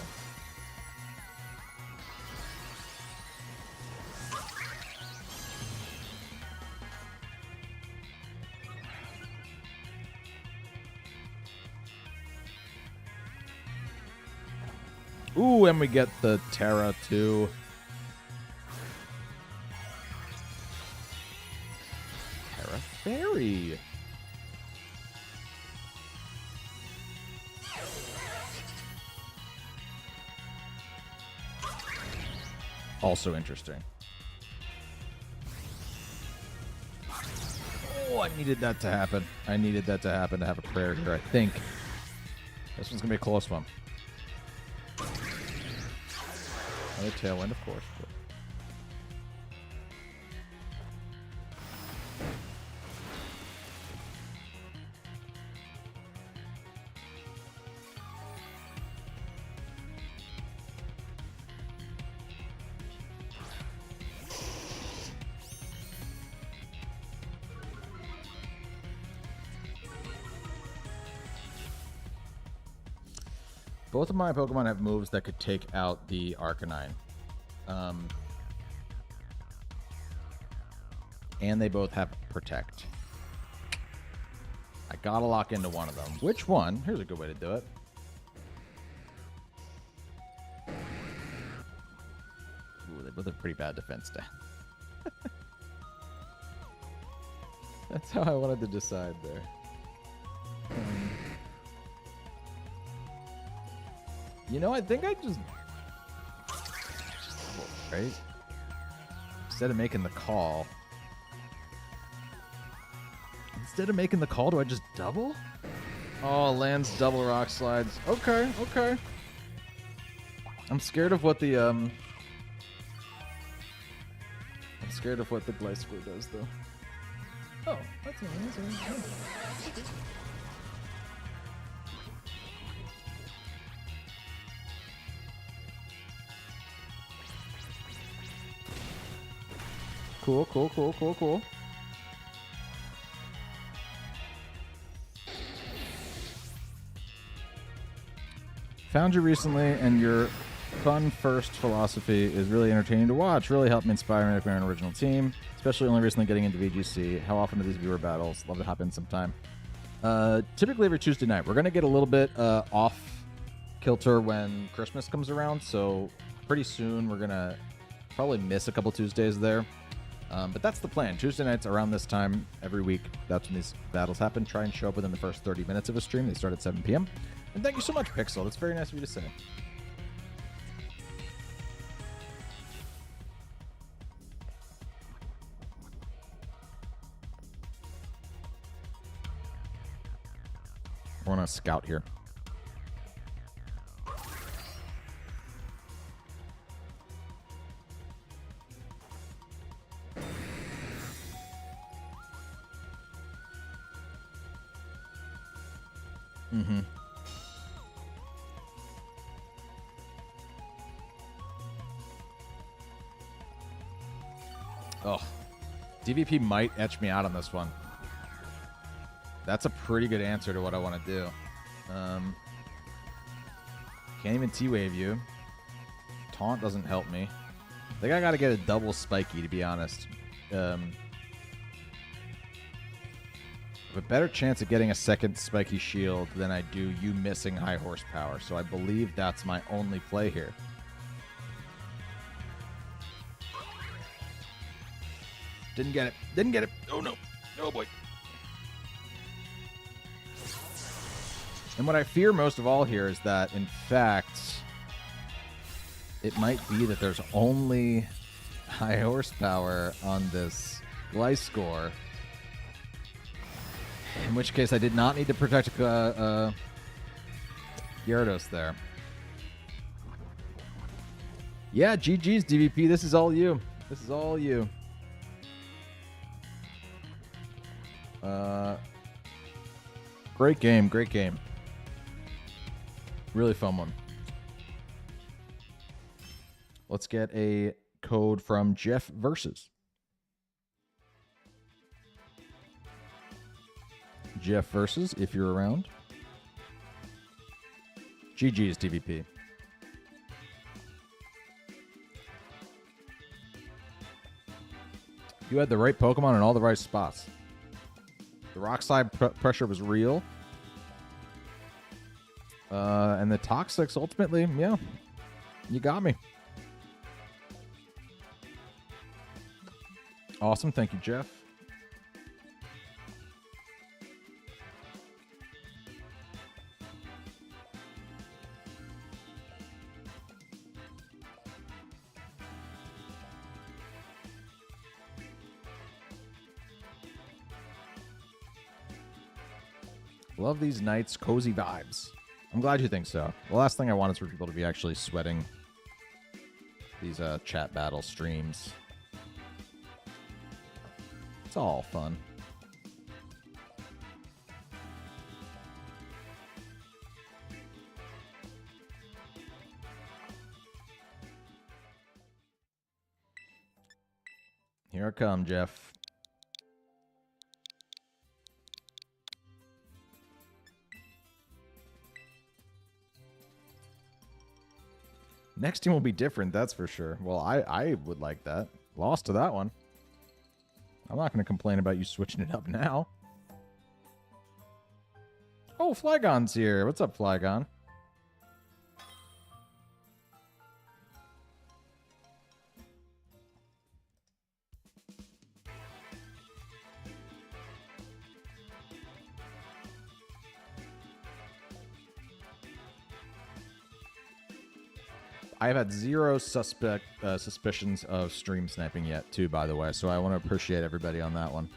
Ooh, and we get the Terra too. Terra Fairy. Also interesting. Oh, I needed that to happen. I needed that to happen to have a prayer here, I think. This one's going to be a close one. Another Tailwind, of course. Both of my Pokemon have moves that could take out the Arcanine. And they both have Protect. I gotta lock into one of them. Which one? Here's a good way to do it. Ooh, they both have pretty bad defense stat. That's how I wanted to decide there. You know, I think I just double, right? Instead of making the call. Do I just double? Oh, lands double rock slides. Okay, okay. I'm scared of what the Gliscor does, though. Oh, that's amazing. Cool, cool, cool, cool, cool. Found you recently, and your fun first philosophy is really entertaining to watch. Really helped me inspire me to make my own original team, especially only recently getting into VGC. How often are these viewer battles? Love to hop in sometime. Typically every Tuesday night. We're going to get a little bit off kilter when Christmas comes around, so pretty soon we're going to probably miss a couple Tuesdays there. But that's the plan. Tuesday nights around this time every week. That's when these battles happen. Try and show up within the first 30 minutes of a stream. They start at 7 p.m. And thank you so much, Pixel. That's very nice of you to say. We're on a scout here. Mm-hmm. Oh, DVP might etch me out on this one. That's a pretty good answer to what I want to do. Can't even T-Wave you. Taunt doesn't help me. I think I got to get a double spiky, to be honest. I have a better chance of getting a second spiky shield than I do you missing high horsepower. So I believe that's my only play here. Didn't get it. Didn't get it. Oh, no. Oh, boy. And what I fear most of all here is that, in fact, it might be that there's only high horsepower on this Gliscor. In which case, I did not need to protect Gyarados there. Yeah, GG's, DVP. This is all you. This is all you. Great game. Great game. Really fun one. Let's get a code from Jeff Versus. Jeff Versus, if you're around. GG's, DVP. You had the right Pokemon in all the right spots. The rock slide pressure was real. And the Toxics, ultimately, yeah. You got me. Awesome. Thank you, Jeff. Love these nights, cozy vibes. I'm glad you think so. The last thing I want is for people to be actually sweating these chat battle streams. It's all fun. Here I come, Jeff. Next team will be different, that's for sure. Well, I would like that. Lost to that one. I'm not going to complain about you switching it up now. Oh, Flygon's here. What's up, Flygon? I've had zero suspicions of stream sniping yet, too, by the way, so I want to appreciate everybody on that one.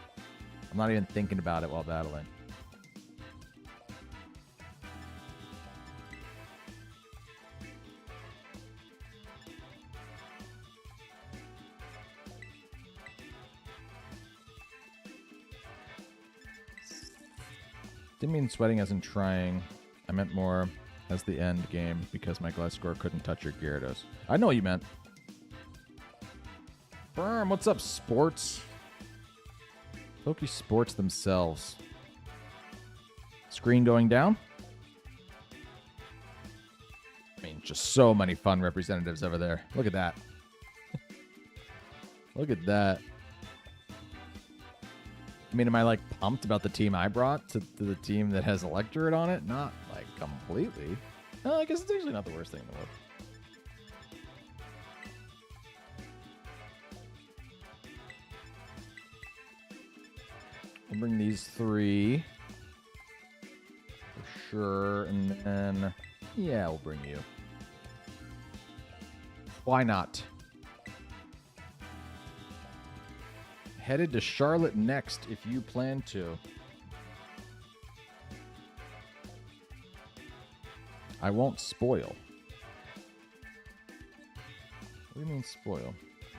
I'm not even thinking about it while battling. Didn't mean sweating as in trying. I meant more as the end game because my glass score couldn't touch your Gyarados. I know what you meant. Berm, what's up, sports? Poke Sports themselves. Screen going down? I mean, just so many fun representatives over there. Look at that. Look at that. I mean, am I, like, pumped about the team I brought to the team that has Electorate on it? Not, like, completely. I guess it's actually not the worst thing in the world. We'll bring these 3. For sure. And then, yeah, we'll bring you. Why not? Headed to Charlotte next if you plan to. I won't spoil. What do you mean spoil?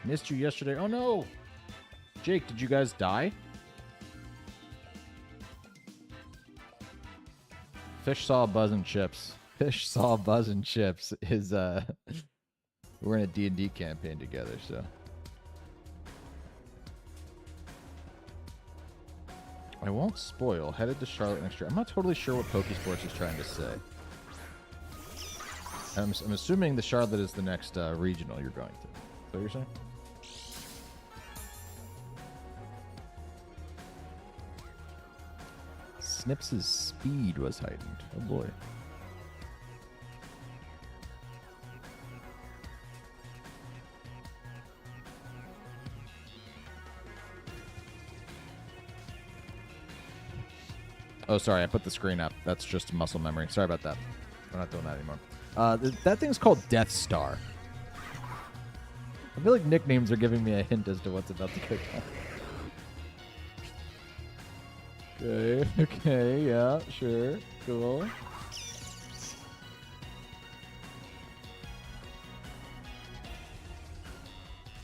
Missed you yesterday. Oh no! Jake, did you guys die? Fish saw buzz and chips. Fish saw buzz and chips is we're in a D&D campaign together, so. I won't spoil. Headed to Charlotte next year. I'm not totally sure what Pokesports is trying to say. I'm assuming the Charlotte is the next regional you're going to. Is that what you're saying? Snips' speed was heightened. Oh boy. Oh, sorry, I put the screen up. That's just muscle memory. Sorry about that. We're not doing that anymore. That thing's called Death Star. I feel like nicknames are giving me a hint as to what's about to go down. Okay, yeah, sure, cool.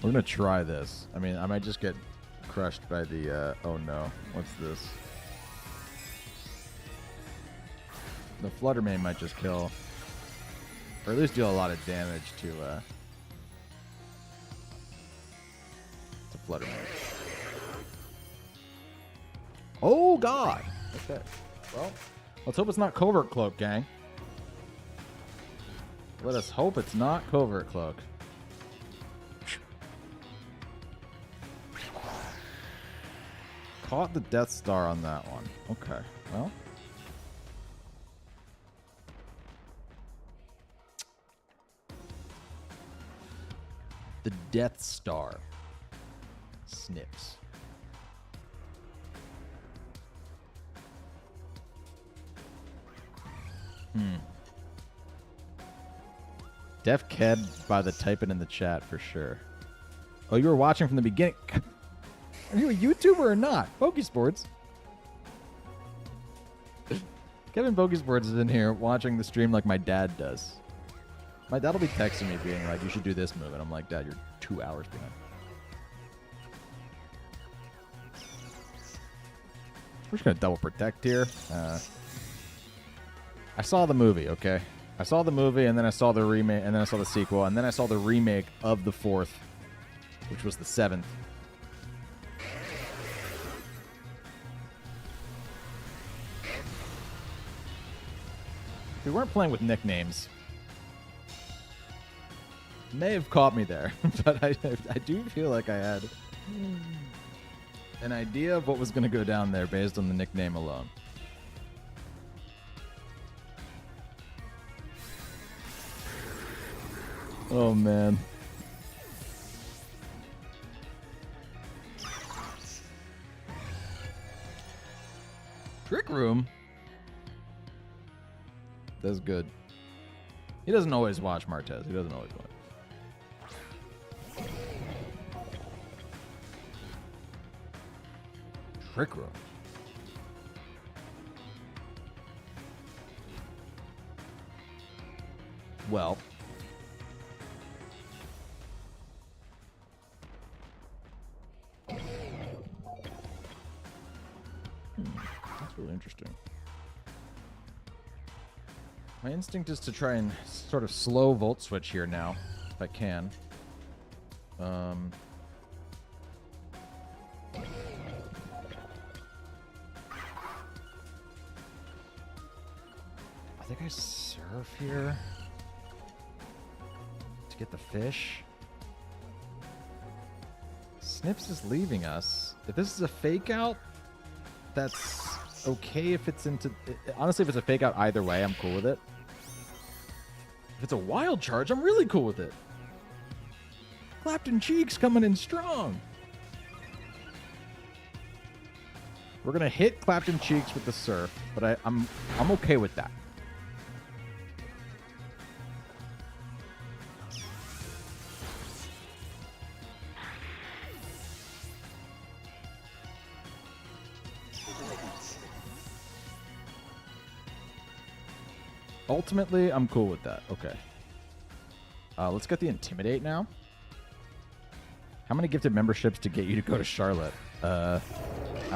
We're gonna try this. I mean, I might just get crushed by the, oh no, what's this? The Flutter Mane might just kill, or at least deal a lot of damage to Flutter Mane. Oh god! Okay. Well, let's hope it's not Covert Cloak, gang. Let us hope it's not Covert Cloak. Caught the Death Star on that one. Okay, well. The Death Star. Snips. Def Ked by the typing in the chat for sure. Oh, you were watching from the beginning. Are you a YouTuber or not? Pokesports. Kevin Pokesports is in here watching the stream like my dad does. My dad will be texting me being like, you should do this move. And I'm like, Dad, you're 2 hours behind. We're just going to double protect here. I saw the movie, okay? I saw the movie, and then I saw the remake, and then I saw the sequel, and then I saw the remake of the 4th, which was the 7th. We weren't playing with nicknames. May have caught me there, but I do feel like I had an idea of what was going to go down there based on the nickname alone. Oh, man. Trick Room? That's good. He doesn't always watch Martez. He doesn't always watch. Trick Room. Well. That's really interesting. My instinct is to try and sort of slow Volt Switch here now, if I can. I think I surf here to get the fish. Snips is leaving us. If this is a fake out, that's okay if it's into... Honestly, if it's a fake out either way, I'm cool with it. If it's a wild charge, I'm really cool with it. Clapton Cheeks coming in strong. We're going to hit Clapton Cheeks with the surf, but I'm okay with that. Ultimately, I'm cool with that. Okay. Let's get the Intimidate now. How many gifted memberships to get you to go to Charlotte? How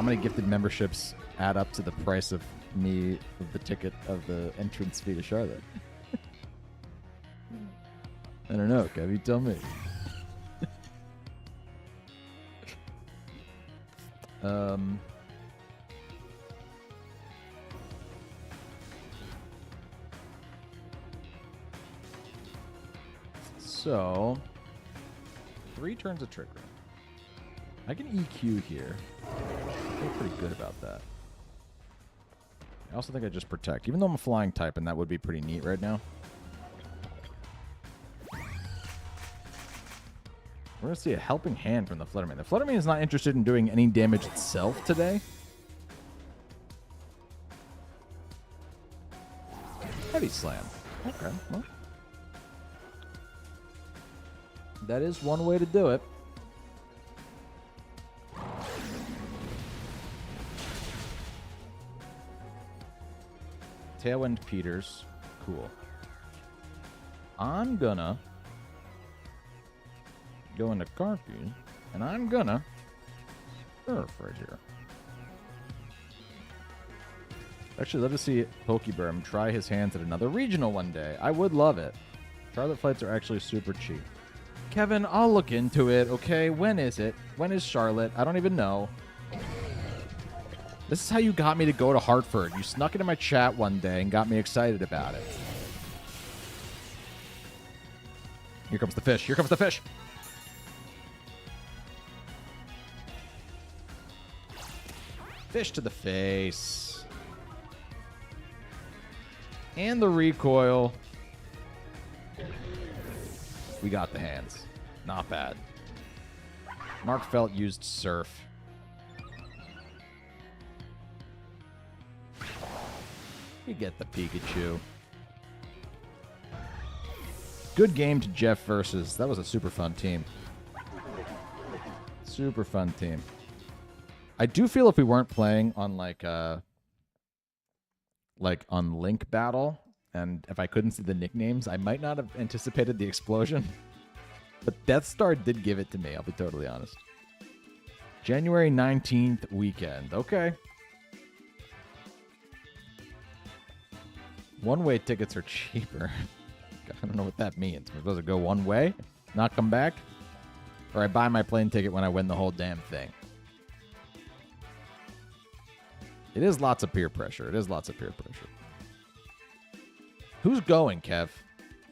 many gifted memberships add up to the price of me, of the ticket, of the entrance fee to Charlotte? I don't know, Kev. You tell me. So, 3 turns of Trick Room. I can EQ here. I feel pretty good about that. I also think I just Protect. Even though I'm a flying type, and that would be pretty neat right now. We're going to see a Helping Hand from the Fluttermane. The Fluttermane is not interested in doing any damage itself today. Heavy Slam. Okay, well. That is one way to do it. Tailwind Peters. Cool. I'm gonna go into Carpy, and I'm gonna surf right here. Actually, love to see Pokeburm try his hands at another regional one day. I would love it. Charlotte flights are actually super cheap. Kevin, I'll look into it, okay? When is it? When is Charlotte? I don't even know. This is how you got me to go to Hartford. You snuck into my chat one day and got me excited about it. Here comes the fish. Here comes the fish. Fish to the face. And the recoil. We got the hands. Not bad. Mark Felt used Surf. We get the Pikachu. Good game to Jeff versus. That was a super fun team. Super fun team. I do feel if we weren't playing on like on Link Battle, and if I couldn't see the nicknames, I might not have anticipated the explosion. But Death Star did give it to me, I'll be totally honest. January 19th weekend. Okay. One-way tickets are cheaper. I don't know what that means. We're supposed to go one way, not come back? Or I buy my plane ticket when I win the whole damn thing. It is lots of peer pressure. It is lots of peer pressure. Who's going, Kev?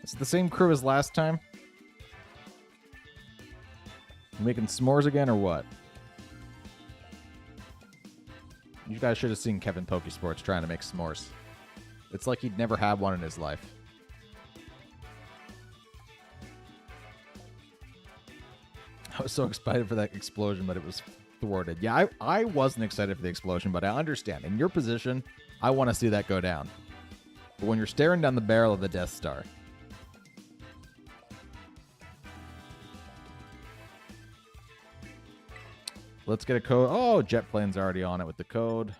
Is it the same crew as last time? You making s'mores again or what? You guys should have seen Kevin Pokesports trying to make s'mores. It's like he'd never had one in his life. I was so excited for that explosion, but it was thwarted. Yeah, I wasn't excited for the explosion, but I understand. In your position, I want to see that go down. But when you're staring down the barrel of the Death Star... Let's get a code. Oh, jet plane's already on it with the code.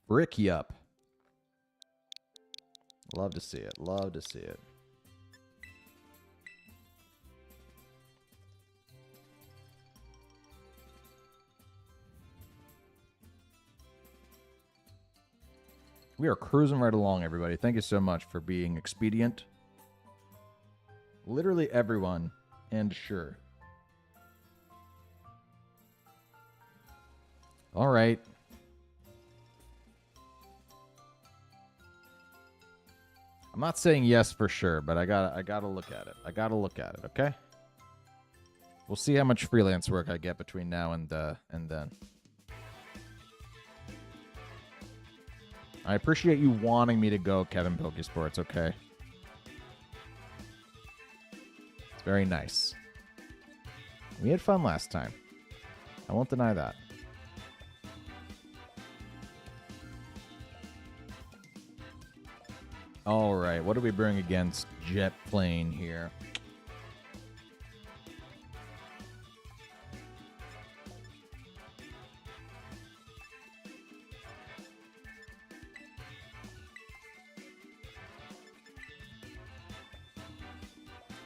Brick yup. Love to see it. Love to see it. We are cruising right along, everybody. Thank you so much for being expedient. Literally everyone, and sure. All right. I'm not saying yes for sure, but I gotta look at it. I gotta look at it, okay? We'll see how much freelance work I get between now and then. I appreciate you wanting me to go, Kevin Pokesports, okay? It's very nice. We had fun last time. I won't deny that. All right, what do we bring against Jet Plane here?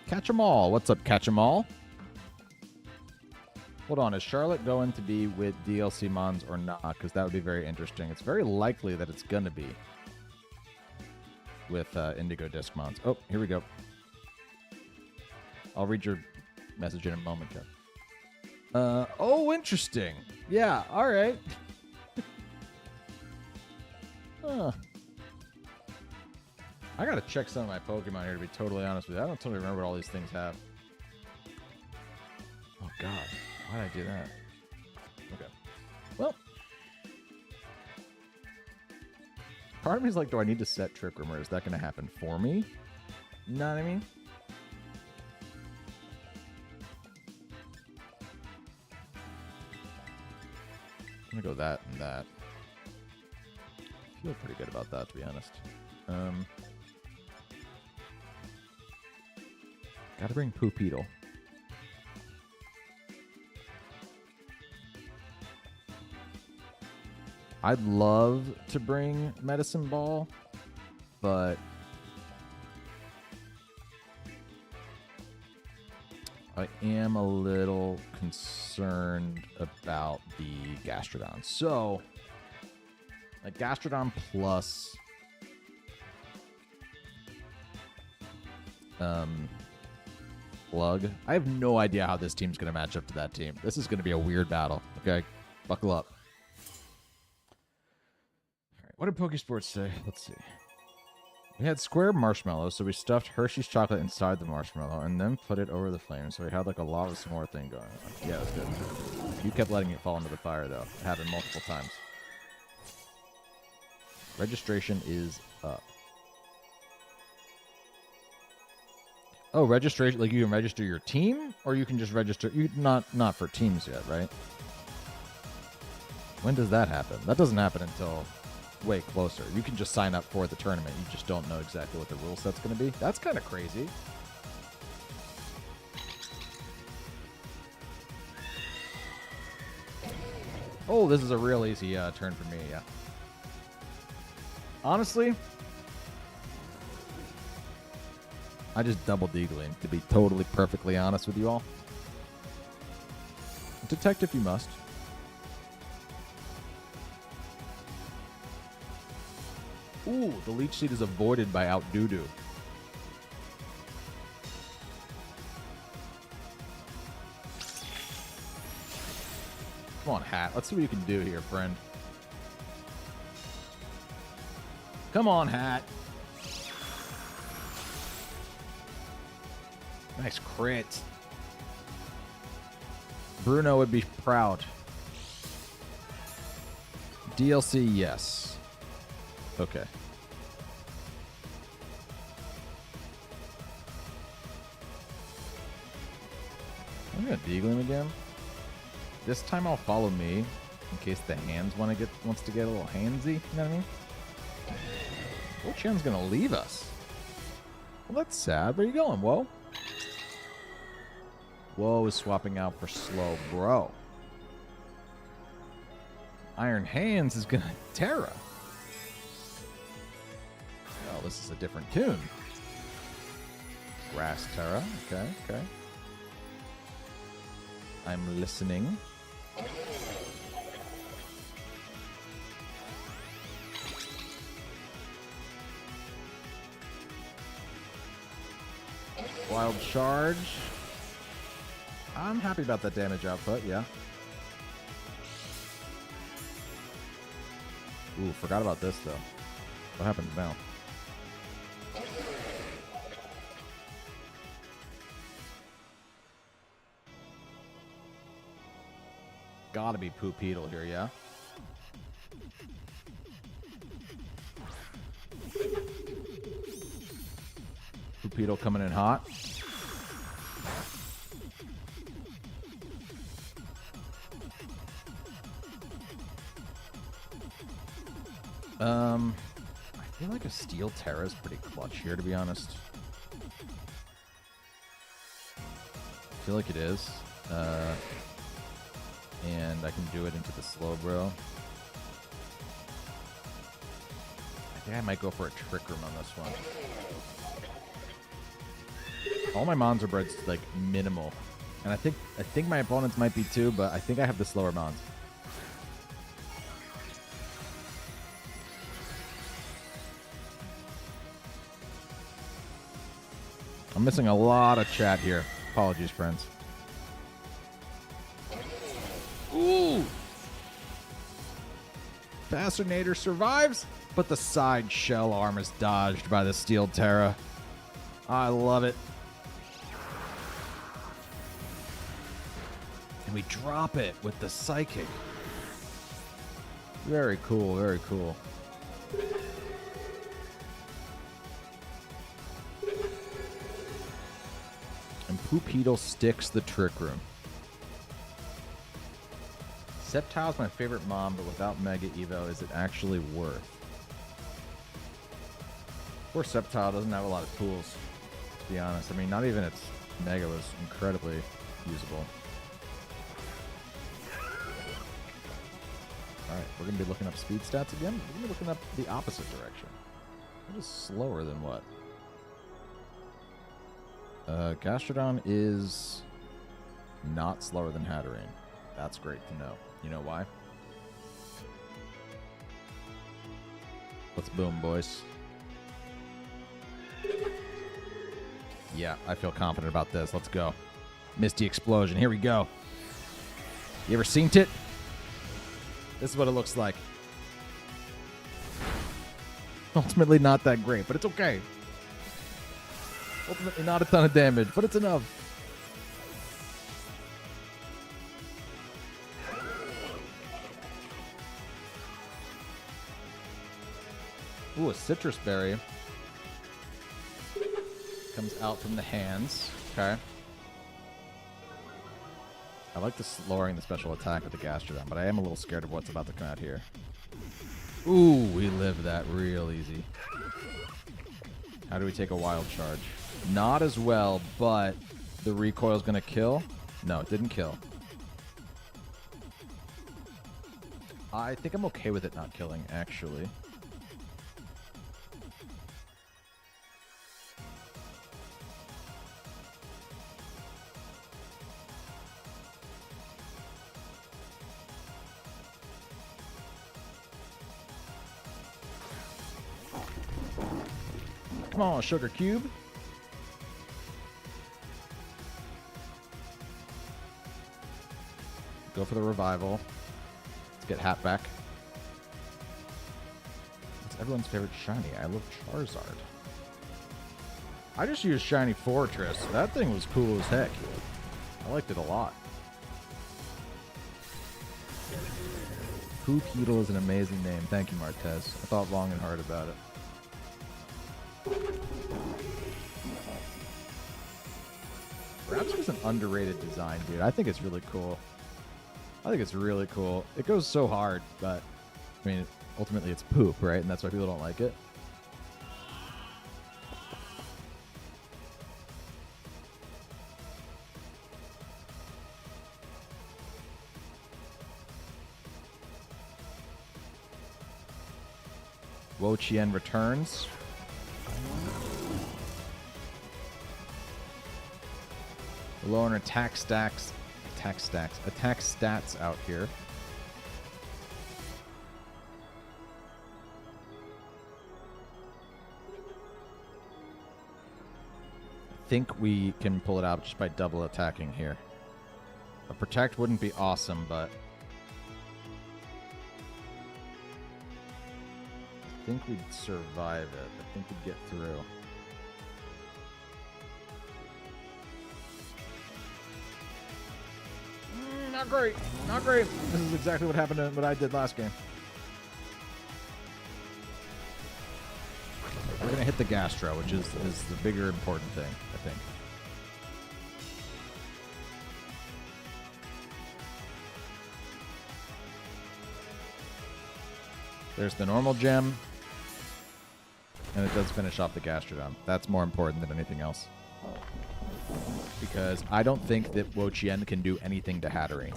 Catch 'em all. What's up, Catch 'em all? Hold on, is Charlotte going to be with DLC Mons or not? Because that would be very interesting. It's very likely that it's going to be with Indigo Disc Mons. Oh, here we go. I'll read your message in a moment, Kev. Oh, interesting. Yeah, all right. Huh. I gotta check some of my Pokemon here, to be totally honest with you. I don't totally remember what all these things have. Oh, God. Why did I do that? Okay. Well. Part of me is like, do I need to set Trick Room, or is that going to happen for me? You know what I mean? I'm going to go that and that. I feel pretty good about that, to be honest. Gotta bring Poopeedle. I'd love to bring Medicine Ball, but I am a little concerned about the Gastrodon. So, like Gastrodon plus Plug. I have no idea how this team's going to match up to that team. This is going to be a weird battle. Okay, buckle up. All right, what did Pokesports say? Let's see. We had square marshmallows, so we stuffed Hershey's chocolate inside the marshmallow and then put it over the flame, so we had like a lava s'more thing going on. Yeah, it was good. You kept letting it fall into the fire, though. It happened multiple times. Registration is up. Oh, registration, like you can register your team, or you can just register, not for teams yet, right? When does that happen? That doesn't happen until way closer. You can just sign up for the tournament. You just don't know exactly what the rule set's going to be. That's kind of crazy. Oh, this is a real easy turn for me, yeah. Honestly, I just double deagling, to be totally perfectly honest with you all. Detect if you must. Ooh, the Leech Seed is avoided by Outdoodoo. Come on, Hat. Let's see what you can do here, friend. Come on, Hat. Nice crit. Bruno would be proud. DLC, yes. Okay. I'm gonna deagle him again. This time I'll follow me in case the hands wants to get a little handsy. You know what I mean? Oh, Chen's gonna leave us. Well, that's sad. Where you going, Whoa? Whoa is swapping out for slow, bro. Iron Hands is gonna Terra. Oh, this is a different tune. Grass Terra. Okay, okay. I'm listening. Wild Charge. I'm happy about that damage output, yeah. Ooh, forgot about this, though. What happens now? Gotta be Poop-Beetle here, yeah? Poop-Beetle coming in hot. I feel like a Steel Terra is pretty clutch here, to be honest. I feel like it is. And I can do it into the slow, bro. I think I might go for a Trick Room on this one. All my mons are bred like minimal, and I think my opponents might be too, but I think I have the slower mons. I'm missing a lot of chat here. Apologies, friends. Ooh! Fascinator survives, but the side shell arm is dodged by the Steel Terra. I love it. And we drop it with the Psychic. Very cool, very cool. And Poop-Beetle sticks the Trick Room. Sceptile's my favorite mom, but without Mega Evo, is it actually worth? Poor Sceptile doesn't have a lot of tools, to be honest. I mean, not even its Mega was incredibly usable. Alright, we're going to be looking up speed stats again. We're going to be looking up the opposite direction. What is slower than what? Gastrodon is not slower than Hatterene. That's great to know. You know why? Let's boom, boys. Yeah, I feel confident about this. Let's go. Misty Explosion. Here we go. You ever seen it? This is what it looks like. Ultimately not that great, but it's okay. Ultimately not a ton of damage, but it's enough. Ooh, a Citrus Berry. Comes out from the hands. Okay. I like the lowering the special attack with the Gastrodon, but I am a little scared of what's about to come out here. Ooh, we lived that real easy. How do we take a Wild Charge? Not as well, but the recoil's gonna kill. No, it didn't kill. I think I'm okay with it not killing, actually. Come on, Sugar Cube. Go for the revival. Let's get Hat back. It's everyone's favorite shiny. I love Charizard. I just used Shiny Fortress. That thing was cool as heck. I liked it a lot. Poop-Heedle is an amazing name. Thank you, Martez. I thought long and hard about it. Perhaps it's an underrated design, dude. I think it's really cool. I think it's really cool. It goes so hard, but I mean, ultimately it's poop, right? And that's why people don't like it. Wo Chien returns. We're lowering attack stats out here. I think we can pull it out just by double attacking here. A protect wouldn't be awesome, but I think we'd survive it. I think we'd get through. Not great. Not great. This is exactly what happened to what I did last game. We're going to hit the Gastro, which is the bigger important thing, I think. There's the normal gem. And it does finish off the Gastrodon. That's more important than anything else. Because I don't think that Wo Chien can do anything to Hatterene.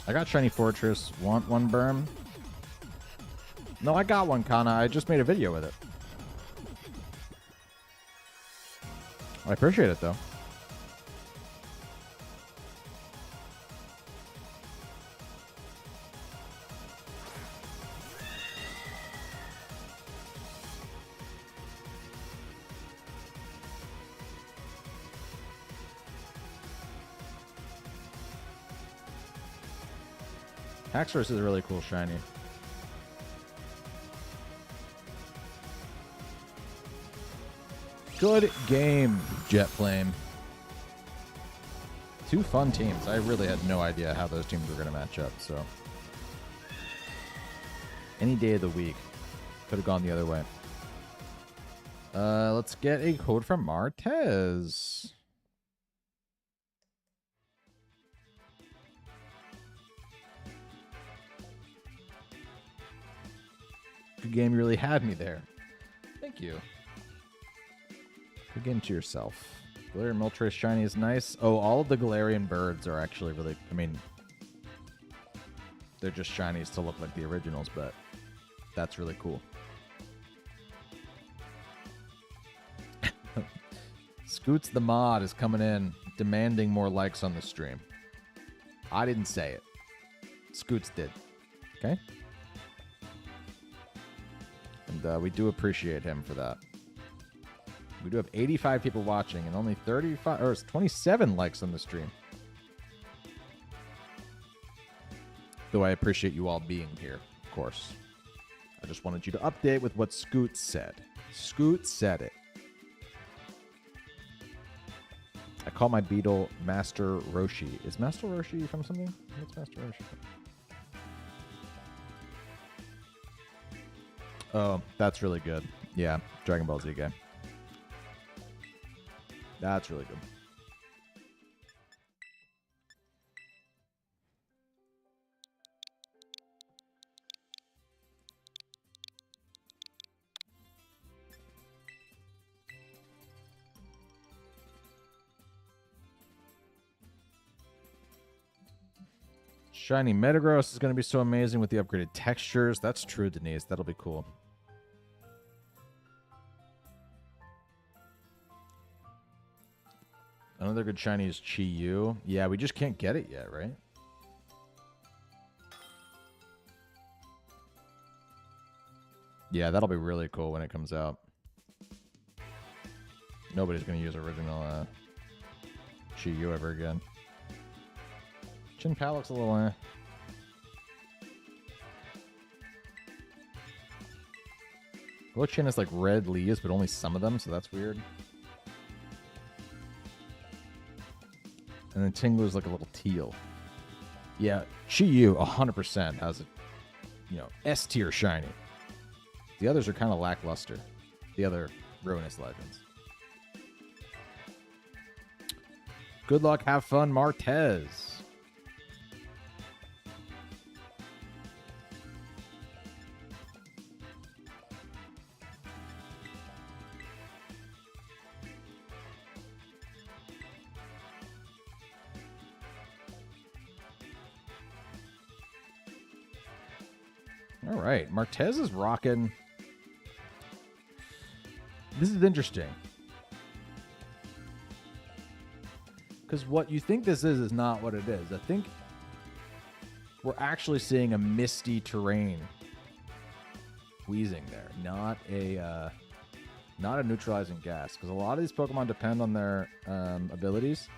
I got Shiny Fortress. Want one, Berm? No, I got one, Kana. I just made a video with it. I appreciate it, though. Haxorus is a really cool shiny. Good game, Jet Flame. Two fun teams. I really had no idea how those teams were going to match up, so. Any day of the week. Could have gone the other way. Let's get a code from Martez. Good game. You really had me there. Thank you. Good game to yourself. Galarian Moltres shiny is nice. Oh, all of the Galarian birds are actually really... I mean, they're just shinies to look like the originals, but that's really cool. Scoots the Mod is coming in, demanding more likes on the stream. I didn't say it. Scoots did. Okay? And we do appreciate him for that. We do have 85 people watching and only 35 or 27 likes on the stream. Though I appreciate you all being here, of course. I just wanted you to update with what Scoot said. Scoot said it. I call my beetle Master Roshi. Is Master Roshi from something? What's Master Roshi from? Oh, that's really good. Yeah, Dragon Ball Z guy. That's really good. Shiny Metagross is going to be so amazing with the upgraded textures. That's true, Denise. That'll be cool. Another good shiny is Chi-Yu. Yeah, we just can't get it yet, right? Yeah, that'll be really cool when it comes out. Nobody's going to use original Chi-Yu ever again. Chin-Pal looks a little... Glowchin has like red leaves, but only some of them, so that's weird. And then Tingler's like a little teal. Yeah, Chi-Yu 100% has a, S tier shiny. The others are kind of lackluster. The other Ruinous Legends. Good luck, have fun, Martez. All right, Martez is rocking. This is interesting. Because what you think this is not what it is. I think we're actually seeing a misty terrain wheezing there, not a neutralizing gas. Because a lot of these Pokemon depend on their abilities.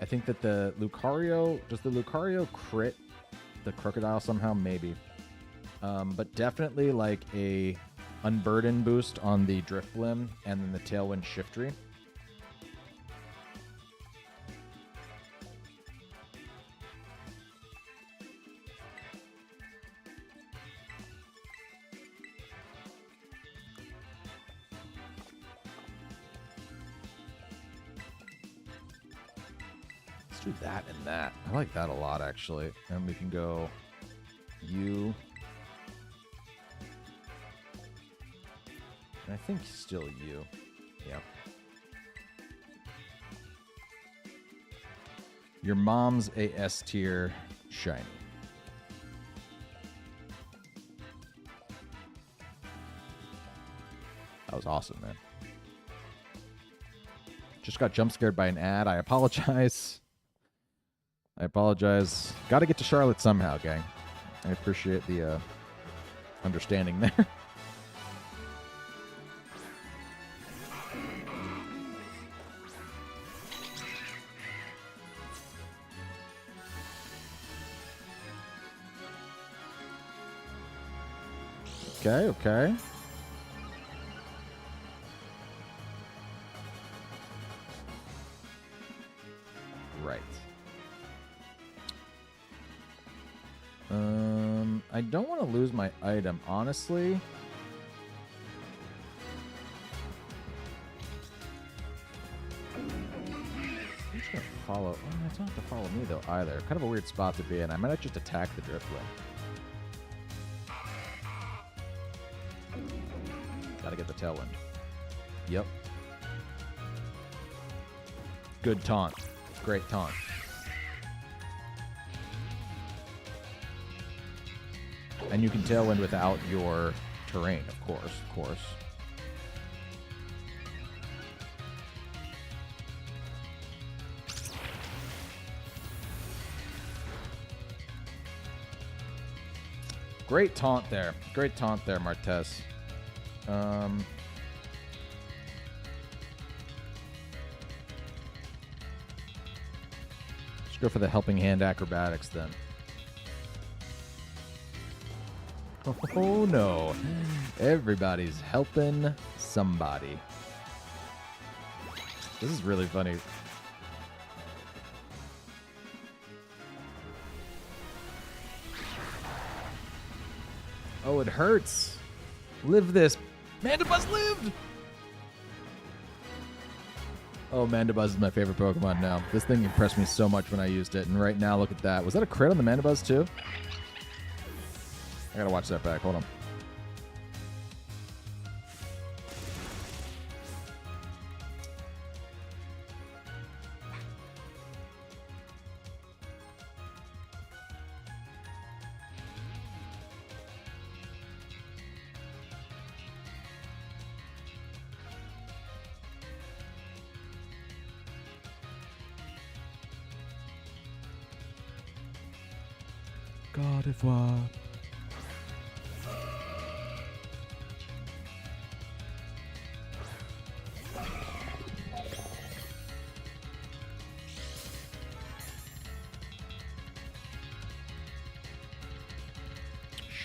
I think that does the Lucario crit the Crocodile somehow? Maybe. But definitely like a Unburden boost on the Drifblim and then the Tailwind Shiftry. Let's do that and that. I like that a lot, actually. And we can go U. I think still you. Yeah. Your mom's a S tier shiny. That was awesome, man. Just got jump scared by an ad. I apologize. Got to get to Charlotte somehow, gang. I appreciate the understanding there. Okay. Right. I don't want to lose my item, honestly. I'm just gonna follow. Oh, I don't have to follow me though either. Kind of a weird spot to be in. I might just attack the Driftwing. Gotta get the Tailwind. Yep. Good taunt. Great taunt. And you can Tailwind without your terrain, of course. Great taunt there. Martez. Let's go for the Helping Hand acrobatics then. Oh no. Everybody's helping somebody. This is really funny. Oh, it hurts. Live this. Mandibuzz lived! Oh, Mandibuzz is my favorite Pokemon now. This thing impressed me so much when I used it, and right now, look at that. Was that a crit on the Mandibuzz, too? I gotta watch that back. Hold on. God of War.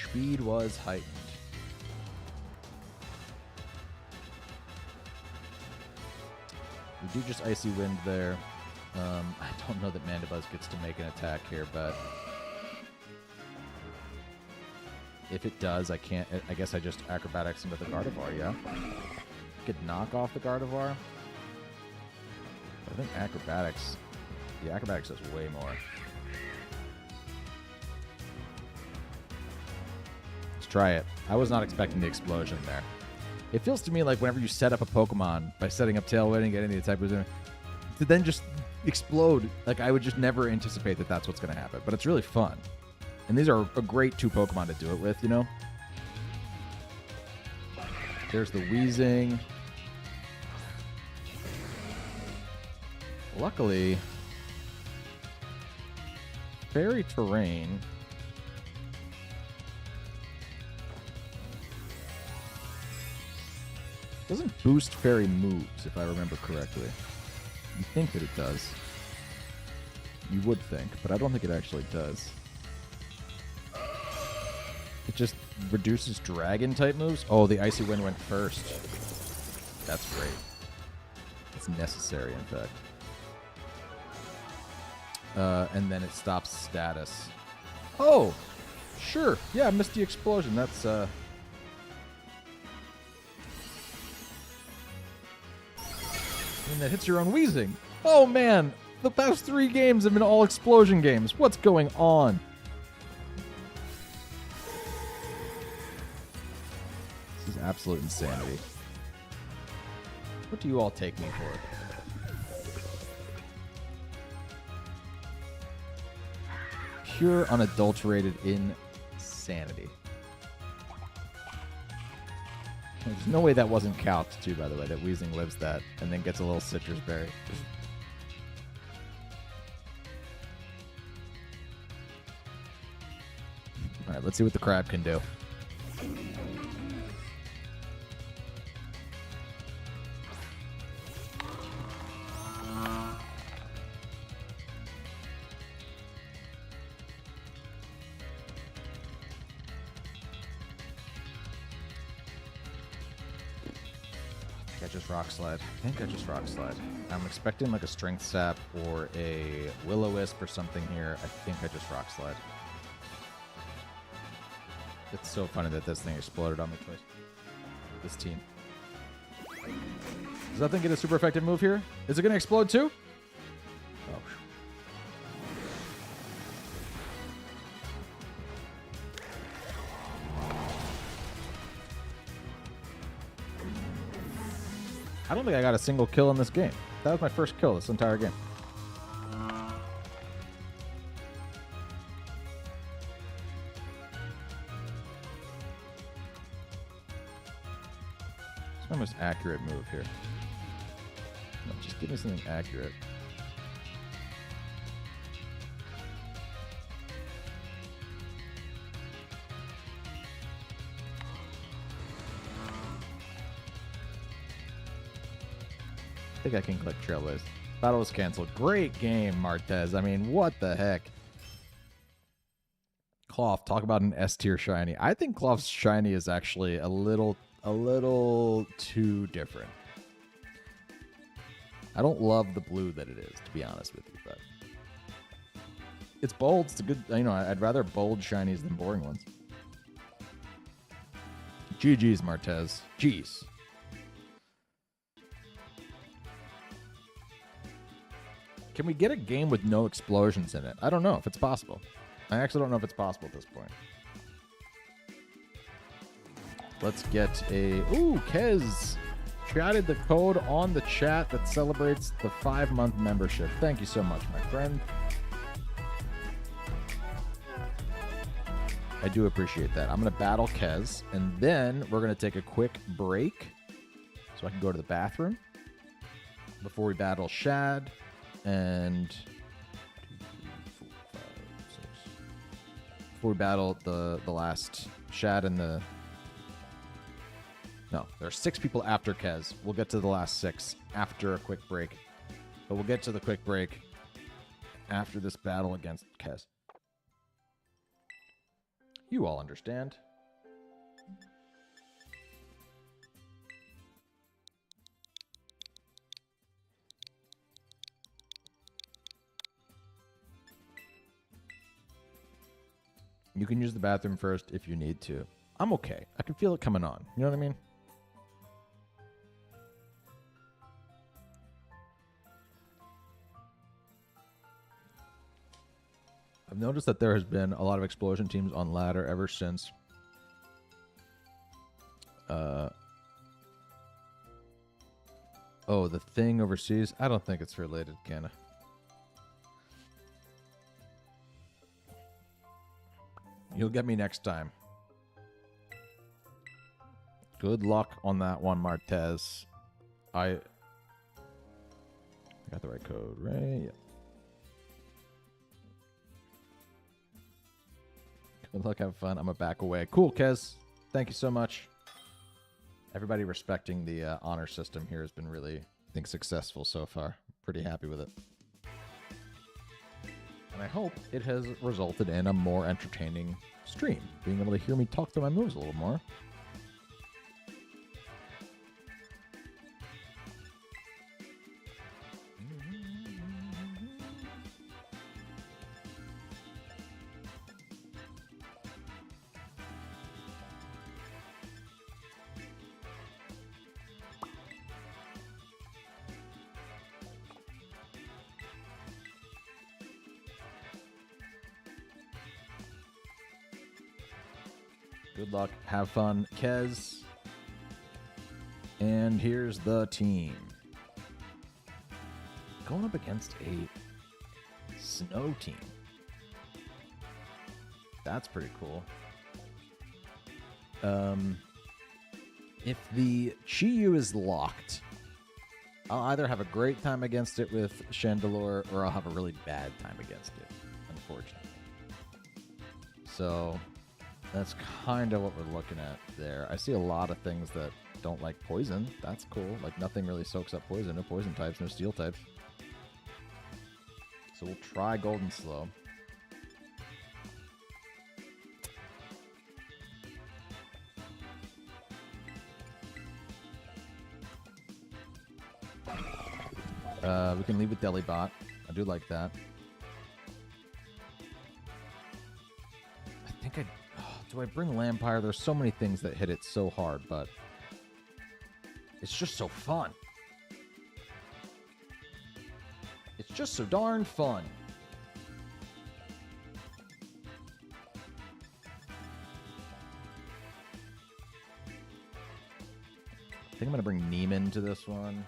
Speed was heightened. We do just Icy Wind there. I don't know that Mandibuzz gets to make an attack here, but if it does, I can't. I guess I just Acrobatics into the Gardevoir, yeah? Could knock off the Gardevoir. I think Acrobatics... Yeah, Acrobatics does way more. Let's try it. I was not expecting the explosion there. It feels to me like whenever you set up a Pokemon by setting up Tailwind and getting the attack boost, to then just explode, like I would just never anticipate that that's what's going to happen. But it's really fun. And these are a great 2 Pokemon to do it with, you know? There's the Weezing. Luckily, Fairy Terrain doesn't boost Fairy moves, if I remember correctly. You think that it does. You would think, but I don't think it actually does. It just reduces Dragon-type moves? Oh, the Icy Wind went first. That's great. It's necessary, in fact. And then it stops status. Oh! Sure. Yeah, I missed the explosion. That's, And that hits your own Weezing. Oh, man! The past 3 games have been all explosion games. What's going on? This is absolute insanity. What do you all take me for? Pure, unadulterated insanity. There's no way that wasn't calced, too, by the way, that Weezing lives that and then gets a little citrus berry. Alright, let's see what the crab can do. Rock Slide. I think I just Rock Slide. I'm expecting like a Strength Sap or a Will-O-Wisp or something here. I think I just Rock Slide. It's so funny that this thing exploded on me twice. This team. Does that thing get a super effective move here? Is it going to explode too? Oh. I don't think I got a single kill in this game. That was my first kill this entire game. It's my most accurate move here. No, just give me something accurate. I think I can click Trailblaze. Battle was canceled. Great game, Martez. I mean, what the heck? Cloth, talk about an S tier shiny. I think Cloth's shiny is actually a little too different. I don't love the blue that it is, to be honest with you, but it's bold. It's a good, you know, I'd rather bold shinies than boring ones. GG's, Martez. Jeez. Can we get a game with no explosions in it? I don't know if it's possible. I actually don't know if it's possible at this point. Let's get a... Ooh, Kez chatted the code on the chat that celebrates the 5-month membership. Thank you so much, my friend. I do appreciate that. I'm going to battle Kez, and then we're going to take a quick break so I can go to the bathroom before we battle Shad. And 2, 3, 4, 5, 6. Before we battle the last Shad and the... No, there are 6 people after Kez. We'll get to the last 6 after a quick break. But we'll get to the quick break after this battle against Kez. You all understand. You can use the bathroom first if you need to. I'm okay. I can feel it coming on. You know what I mean? I've noticed that there has been a lot of explosion teams on ladder ever since oh, the thing overseas? I don't think it's related, Canna. You'll get me next time. Good luck on that one, Martez. I got the right code, right? Yeah. Good luck, have fun. I'm a back away. Cool, Kez. Thank you so much. Everybody respecting the honor system here has been really, I think, successful so far. Pretty happy with it. And I hope it has resulted in a more entertaining stream. Being able to hear me talk through my moves a little more. Good luck. Have fun, Kez. And here's the team. Going up against a snow team. That's pretty cool. If the Chi-Yu is locked, I'll either have a great time against it with Chandelure or I'll have a really bad time against it, unfortunately. So that's kind of what we're looking at there. I see a lot of things that don't like poison. That's cool. Like, nothing really soaks up poison. No poison types, no steel types. So we'll try Golden Slow. We can leave with Delibot. I do like that. I think do I bring Lampire? There's so many things that hit it so hard, but it's just so fun. It's just so darn fun. I think I'm going to bring Neiman to this one.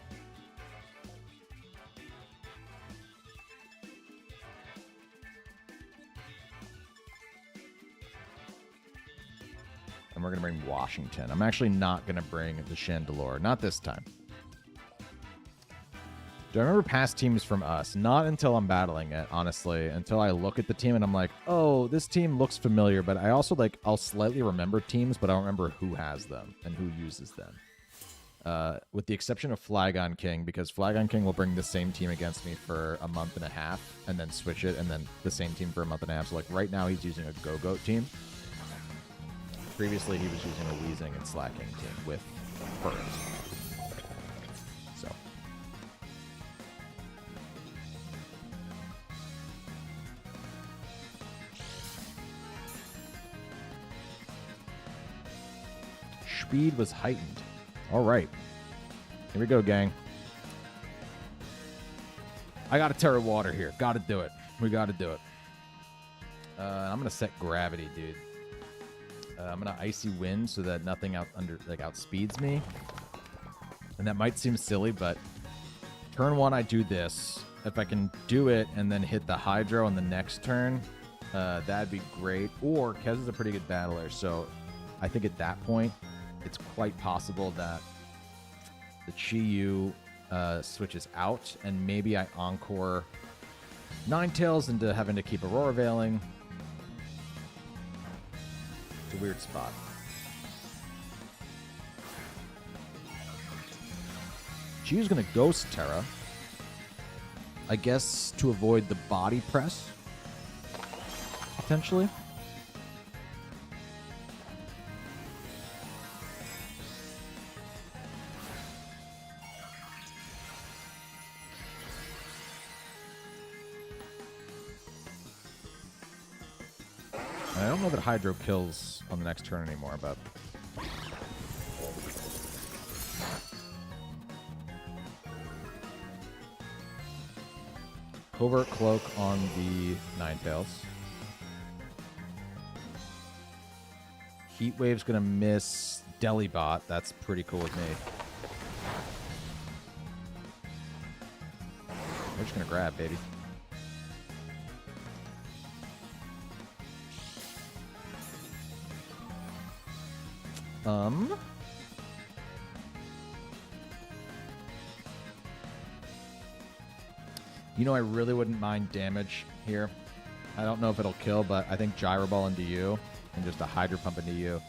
And we're going to bring Washington. I'm actually not going to bring the Chandelure. Not this time. Do I remember past teams from us? Not until I'm battling it, honestly. Until I look at the team and I'm like, oh, this team looks familiar. But I also, like, I'll slightly remember teams, but I don't remember who has them and who uses them. With the exception of Flagon King, because Flagon King will bring the same team against me for a month and a half and then switch it, and then the same team for a month and a half. So, like, right now he's using a Go-Goat team. Previously, he was using a Weezing and Slacking team with Birds. So. Speed was heightened. All right. Here we go, gang. I got to Terra Water here. Got to do it. We got to do it. I'm going to set Gravity, dude. I'm going to Icy Wind so that nothing outspeeds me. And that might seem silly, but turn one, I do this. If I can do it and then hit the Hydro on the next turn, that'd be great. Or Kez is a pretty good battler, so I think at that point, it's quite possible that the Chi-Yu switches out, and maybe I Encore Ninetales into having to keep Aurora Veiling. It's a weird spot. Chi-Yu's going to Ghost Terra, I guess, to avoid the body press, potentially. Well, don't know that Hydro kills on the next turn anymore, but... Covert Cloak on the Ninetales. Heat Wave's gonna miss Delibot. That's pretty cool with me. We're just gonna grab, baby. You know, I really wouldn't mind damage here. I don't know if it'll kill, but I think Gyro Ball into you and just a Hydro Pump into you.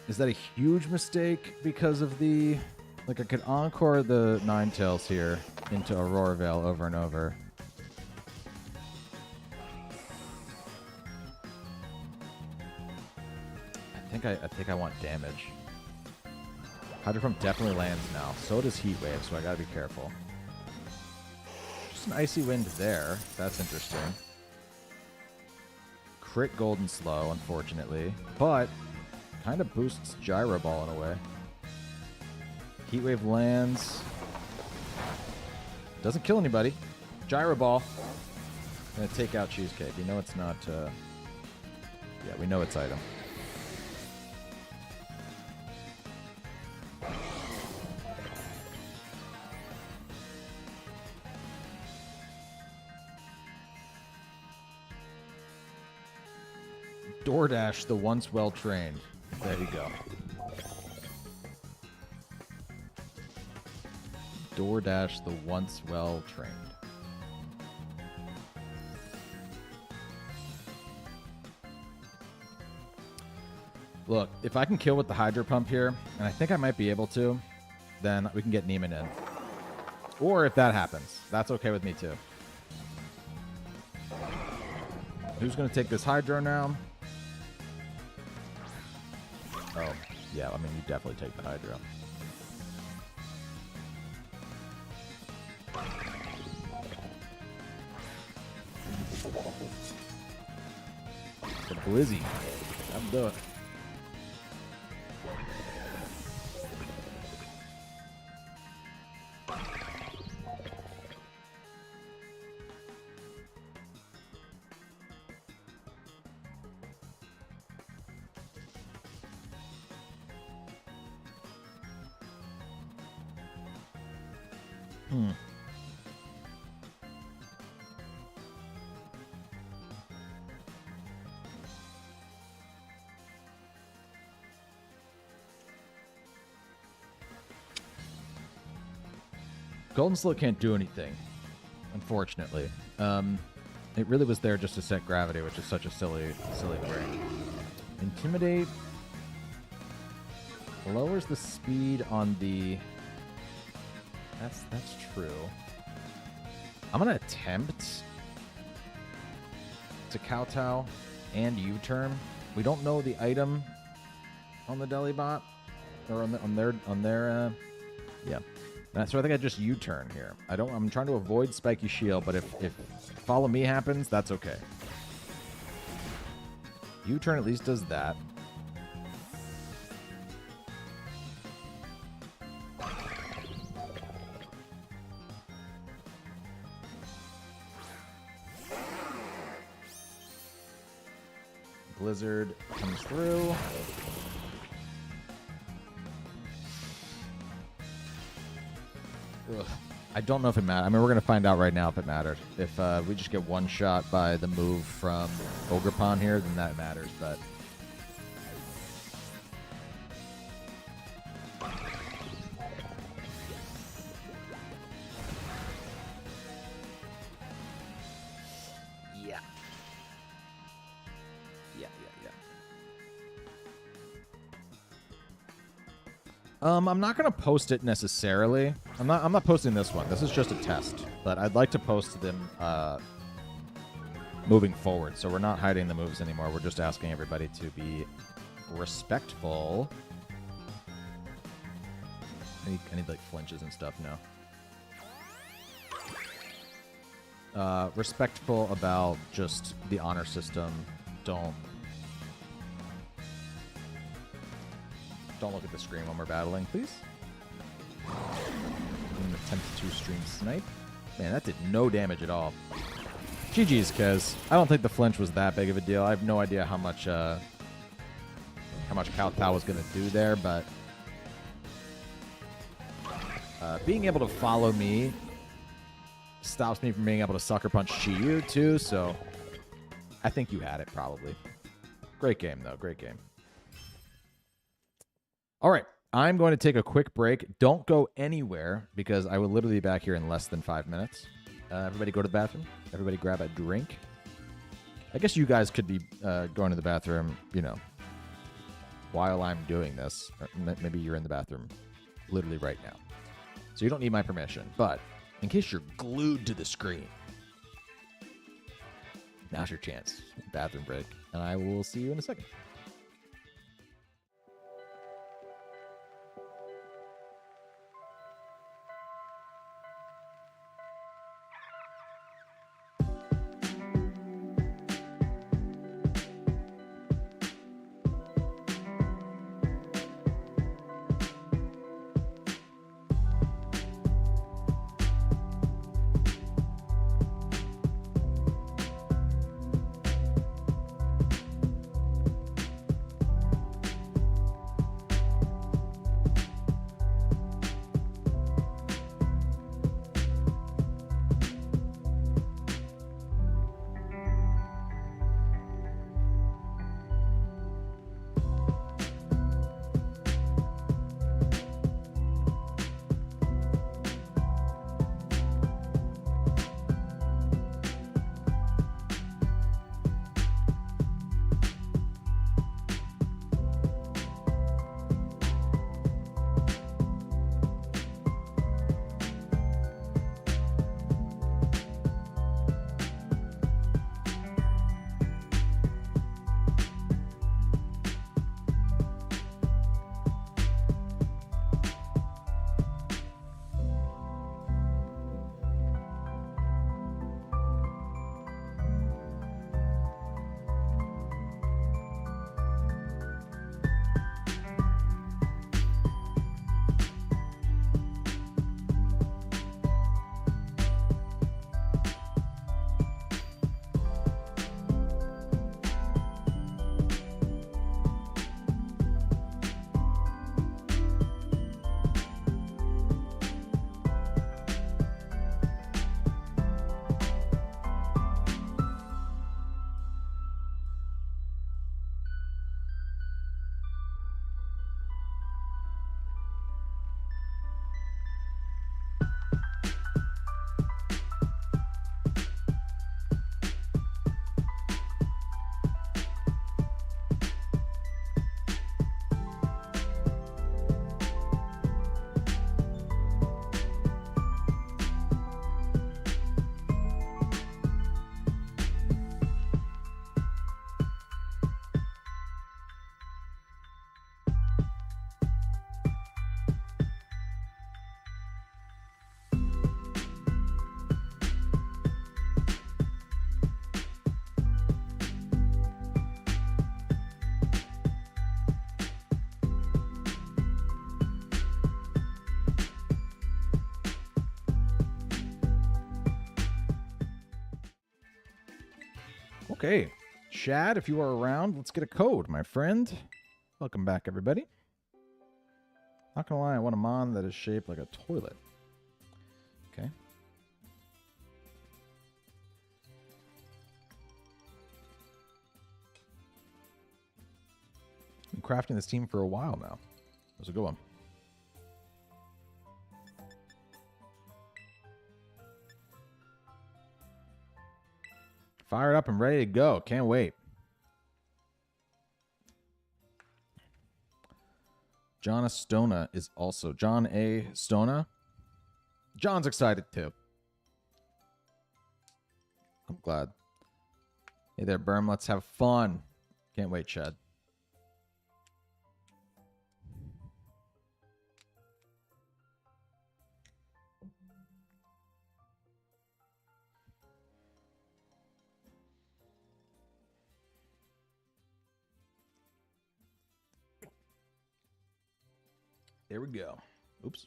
Is that a huge mistake because of the... Like, I could Encore the Ninetales here into Aurora Veil over and over. I think I want damage. Hydro Pump definitely lands now. So does Heat Wave, so I gotta be careful. Just an Icy Wind there. That's interesting. Crit Golden Slow, unfortunately. But kind of boosts Gyro Ball in a way. Heat Wave lands. Doesn't kill anybody. Gyro Ball. Gonna take out Cheesecake. You know it's not... Yeah, we know it's item. DoorDash, the once well-trained. There you go. DoorDash, the once well-trained. Look, if I can kill with the Hydro Pump here, and I think I might be able to, then we can get Neiman in. Or if that happens, that's okay with me too. Who's going to take this Hydro now? Oh, yeah, I mean, you definitely take the Hydro. The Blizzy. I'm doing. Golden Slow can't do anything, unfortunately. It really was there just to set gravity, which is such a silly thing. Intimidate lowers the speed on the... That's true. I'm gonna attempt to kowtow and U-turn. We don't know the item on the Delibot or on their yeah. So I think I just U-turn here. I'm trying to avoid Spiky Shield, but if Follow Me happens, that's okay. U-turn at least does that. Blizzard comes through. Ugh. I don't know if it matters. I mean, we're going to find out right now if it mattered. If we just get one shot by the move from Ogerpon here, then that matters, but... I'm not going to post it necessarily. I'm not posting this one. This is just a test. But I'd like to post them moving forward. So we're not hiding the moves anymore. We're just asking everybody to be respectful. I need like flinches and stuff now. Respectful about just the honor system. Don't look at the screen when we're battling, please. An attempt to stream snipe. Man, that did no damage at all. GG's, Kez. I don't think the flinch was that big of a deal. I have no idea how much Kowtow was going to do there, but being able to follow me stops me from being able to sucker punch Chi-Yu too, so I think you had it probably. Great game, though. Great game. All right. I'm going to take a quick break. Don't go anywhere because I will literally be back here in less than 5 minutes. Everybody go to the bathroom. Everybody grab a drink. I guess you guys could be going to the bathroom, you know, while I'm doing this. Or maybe you're in the bathroom literally right now. So you don't need my permission. But in case you're glued to the screen, now's your chance. Bathroom break. And I will see you in a second. Okay. Shad, if you are around, let's get a code, my friend. Welcome back, everybody. Not gonna lie, I want a mon that is shaped like a toilet. Okay. Been crafting this team for a while now. That was a good one. Fired up and ready to go. Can't wait. Jonna Stona is also. John A. Stona. John's excited too. I'm glad. Hey there, Berm. Let's have fun. Can't wait, Shad. There we go. Oops.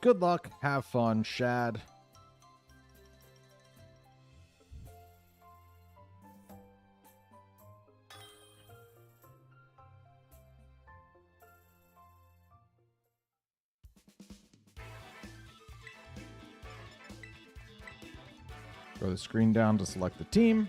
Good luck. Have fun, Shad. Throw the screen down to select the team.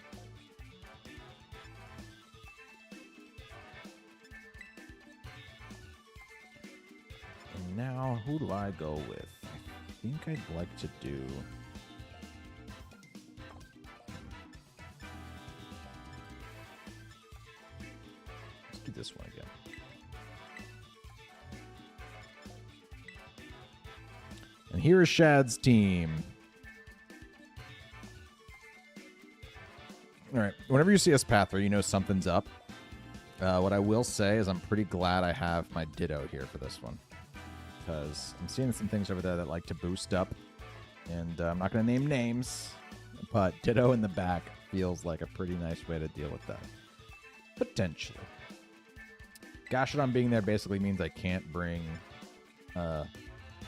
And now, who do I go with? I think I'd like to do... Let's do this one again. And here is Shad's team. All right. Whenever you see a Pathway, you know something's up. What I will say is I'm pretty glad I have my Ditto here for this one. Because I'm seeing some things over there that like to boost up. And I'm not going to name names. But Ditto in the back feels like a pretty nice way to deal with that. Potentially. Gashadon being there basically means I can't bring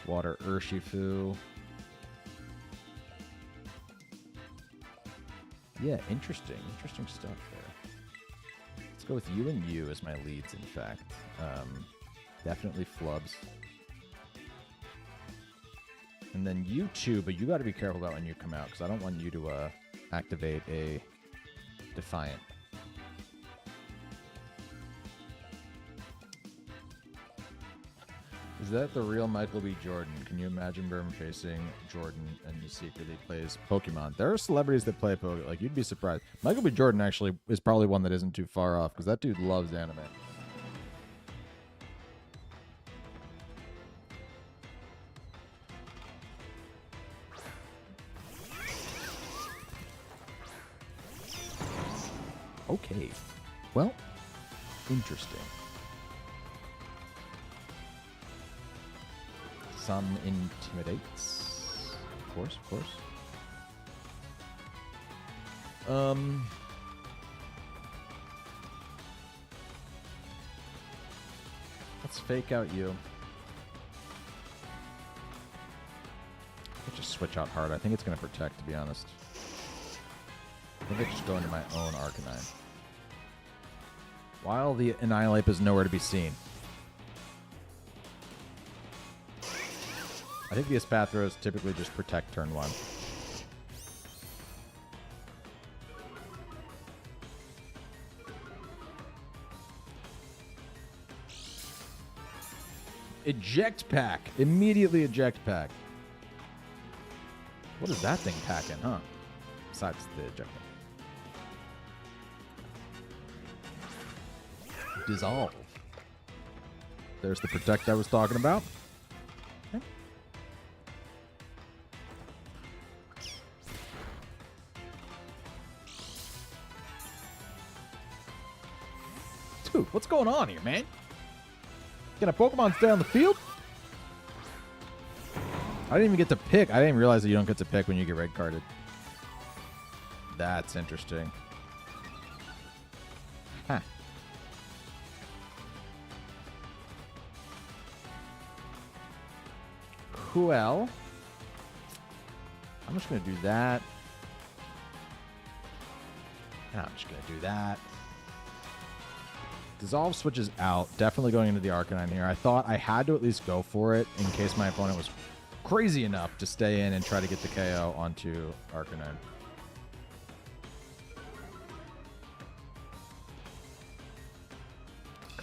Water Urshifu. Yeah, interesting. Interesting stuff there. Let's go with you and you as my leads, in fact. Definitely Flubs. And then you two, but you got to be careful about when you come out, because I don't want you to activate a Defiant. Is that the real Michael B. Jordan? Can you imagine Burm facing Jordan and he secretly plays Pokemon? There are celebrities that play Pokemon. Like, you'd be surprised. Michael B. Jordan actually is probably one that isn't too far off because that dude loves anime. Okay. Well, interesting. Some intimidates. Of course, of course. Let's fake out you. I just switch out hard. I think it's going to protect, to be honest. I think I just go into my own Arcanine. While the Annihilate is nowhere to be seen. I think the Espathros typically just protect turn one. Eject pack. Immediately eject pack. What is that thing packing, huh? Besides the ejecting. Dissolve. There's the protect I was talking about. Okay. Dude, what's going on here, man? Can a Pokemon stay on the field? I didn't even get to pick. I didn't even realize that you don't get to pick when you get red carded. That's interesting. Huh. Well, I'm just going to do that. And I'm just going to do that. Dissolve switches out. Definitely going into the Arcanine here. I thought I had to at least go for it in case my opponent was crazy enough to stay in and try to get the KO onto Arcanine.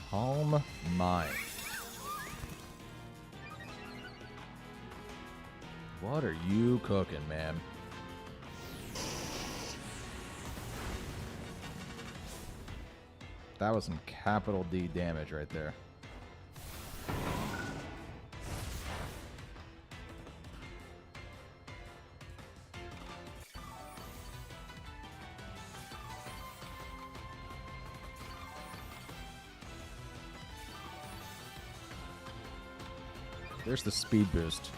Calm mind. What are you cooking, man? That was some capital D damage right there. There's the speed boost.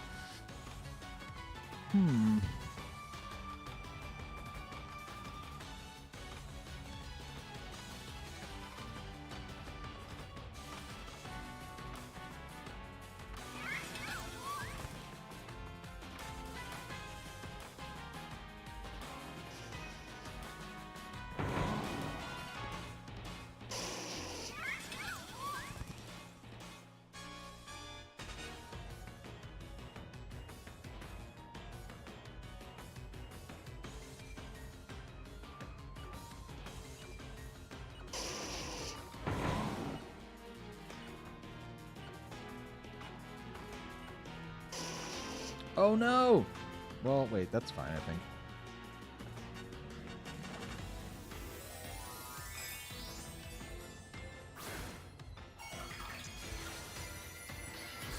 Oh no! Well, wait, that's fine, I think.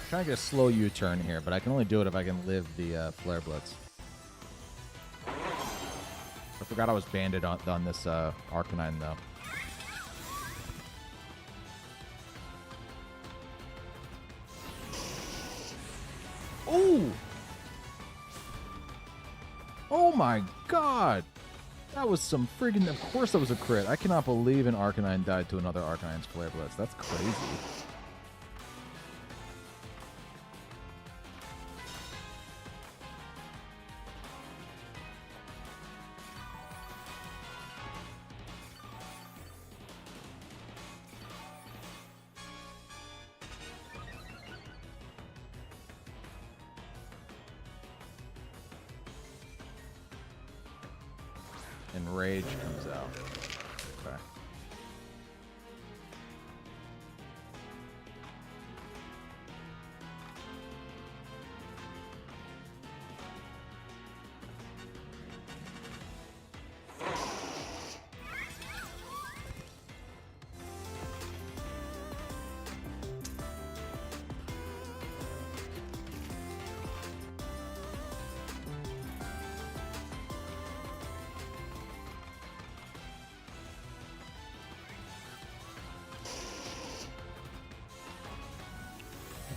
Trying to get a slow U-turn here, but I can only do it if I can live the Flare Blitz. I forgot I was banded on this Arcanine, though. Ooh! Oh my god! That was some friggin'... Of course that was a crit. I cannot believe an Arcanine died to another Arcanine's Flare Blitz. That's crazy. And Rage comes out. Okay.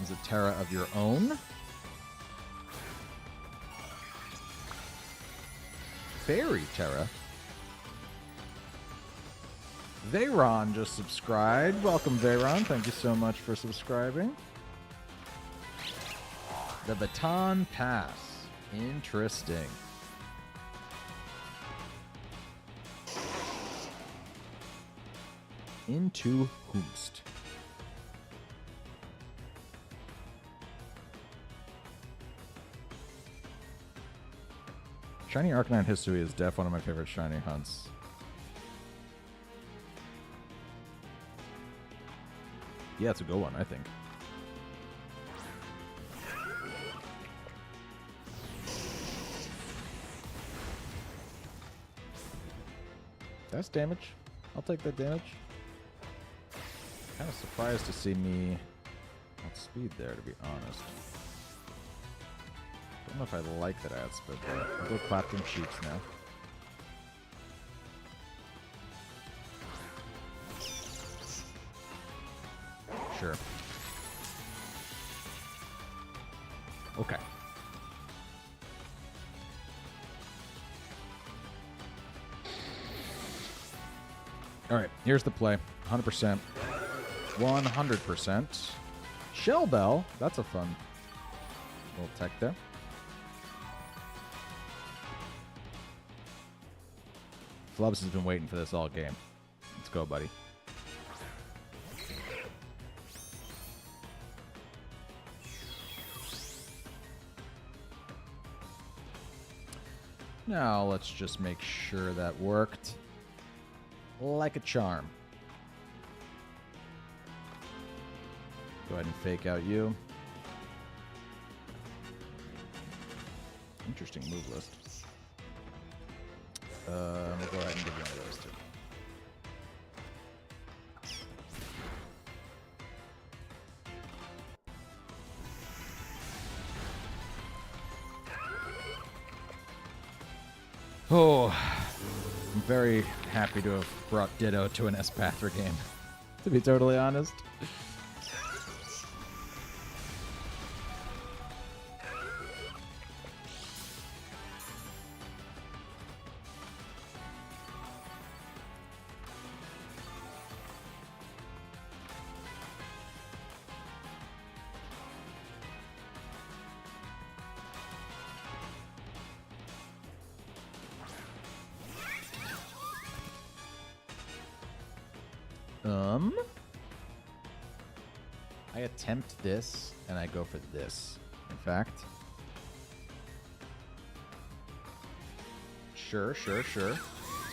Is a Terra of your own. Fairy Terra. Veyron just subscribed. Welcome, Veyron. Thank you so much for subscribing. The Baton Pass. Interesting. Into Hoomst. Shiny Arcanine History is def one of my favorite shiny hunts. Yeah, it's a good one, I think. That's damage. I'll take that damage. Kind of surprised to see me at speed there, to be honest. I don't know if I like that ad spit, but I'll go clap them cheeks now. Sure. Okay. Alright, here's the play. 100%. 100%. Shell Bell. That's a fun little tech there. Flubs has been waiting for this all game. Let's go, buddy. Now let's just make sure that worked like a charm. Go ahead and fake out you. Interesting move list. We'll go ahead and give you one of those two. Oh, I'm very happy to have brought Ditto to an S-Pathra game, to be totally honest. I attempt this, and I go for this, in fact. Sure. It's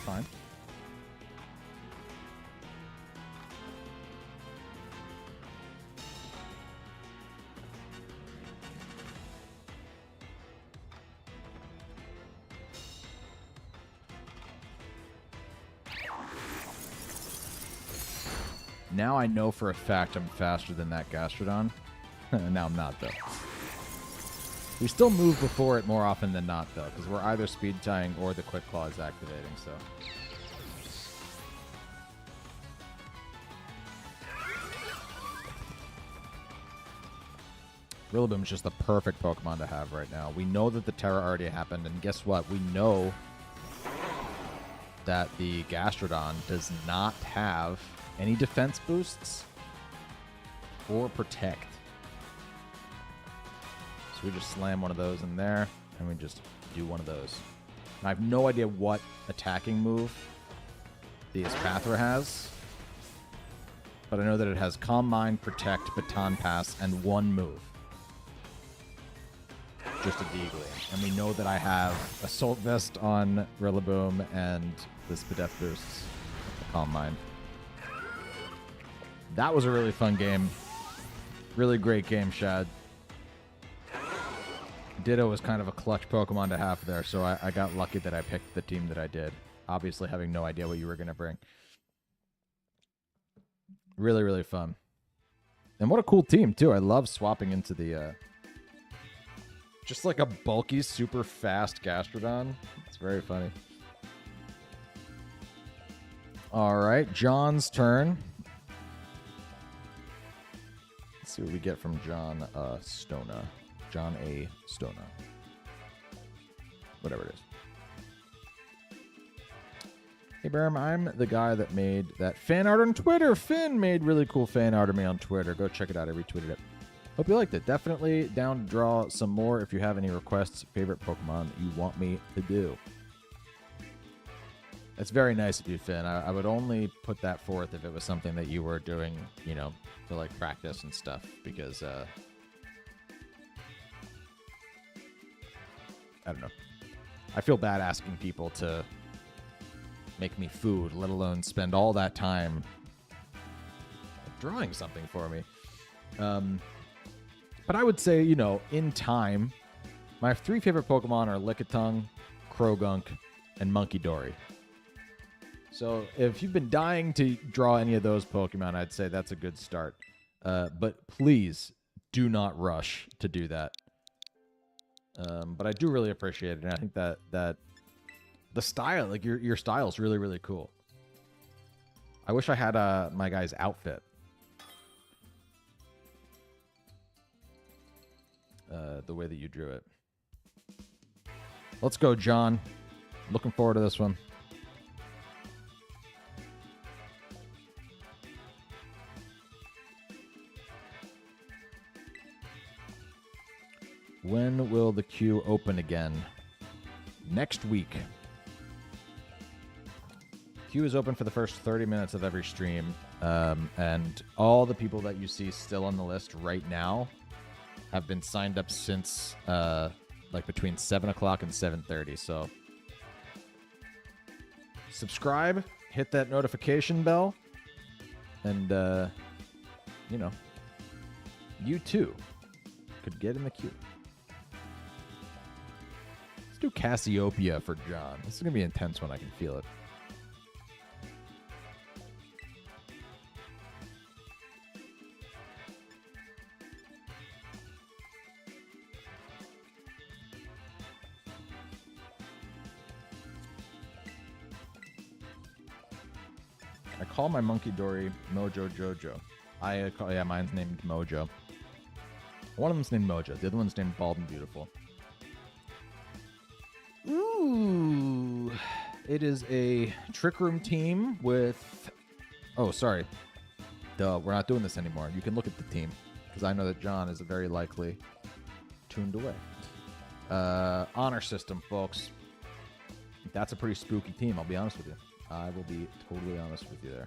fine. Now I know for a fact I'm faster than that Gastrodon. Now I'm not, though. We still move before it more often than not, though, because we're either speed tying or the Quick Claw is activating, so. Rillaboom's just the perfect Pokemon to have right now. We know that the Terra already happened, and guess what? We know that the Gastrodon does not have any defense boosts or protect. So we just slam one of those in there, and we just do one of those. And I have no idea what attacking move the Espathra has, but I know that it has Calm Mind, Protect, Baton Pass, and one move. Just a Deagly. And we know that I have Assault Vest on Rillaboom and the Spadef boosts Calm Mind. That was a really fun game. Really great game, Shad. Ditto was kind of a clutch Pokemon to have there, so I got lucky that I picked the team that I did. Obviously having no idea what you were going to bring. Really, really fun. And what a cool team, too. I love swapping into the... just like a bulky, super fast Gastrodon. It's very funny. All right, John's turn. Let's see what we get from Jonna Stona. John A. Stona. Whatever it is. Hey, Barum, I'm the guy that made that fan art on Twitter. Finn made really cool fan art of me on Twitter. Go check it out. I retweeted it. Hope you liked it. Definitely down to draw some more if you have any requests, favorite Pokemon that you want me to do. That's very nice of you, Finn. I would only put that forth if it was something that you were doing, you know, for like practice and stuff, because I don't know. I feel bad asking people to make me food, let alone spend all that time drawing something for me. But I would say, you know, in time, my three favorite Pokemon are Lickitung, Krogunk, and Munkidori. So if you've been dying to draw any of those Pokemon, I'd say that's a good start. But please do not rush to do that. But I do really appreciate it, and I think that the style, like your style, is really, really cool. I wish I had my guy's outfit. The way that you drew it. Let's go, John. Looking forward to this one. When will the queue open again? Next week. Queue is open for the first 30 minutes of every stream. And all the people that you see still on the list right now have been signed up since like between 7 o'clock and 7:30. So subscribe, hit that notification bell, and you know, you too could get in the queue. Let's do Cassiopeia for John. This is gonna be an intense one. I can feel it. I call my Munkidori Mojo Jojo. Yeah, mine's named Mojo. One of them's named Mojo. The other one's named Bald and Beautiful. Ooh. It is a Trick Room team with... Oh, sorry. Duh, we're not doing this anymore. You can look at the team, because I know that John is very likely tuned away. Honor system, folks. That's a pretty spooky team, I'll be honest with you. I will be totally honest with you there.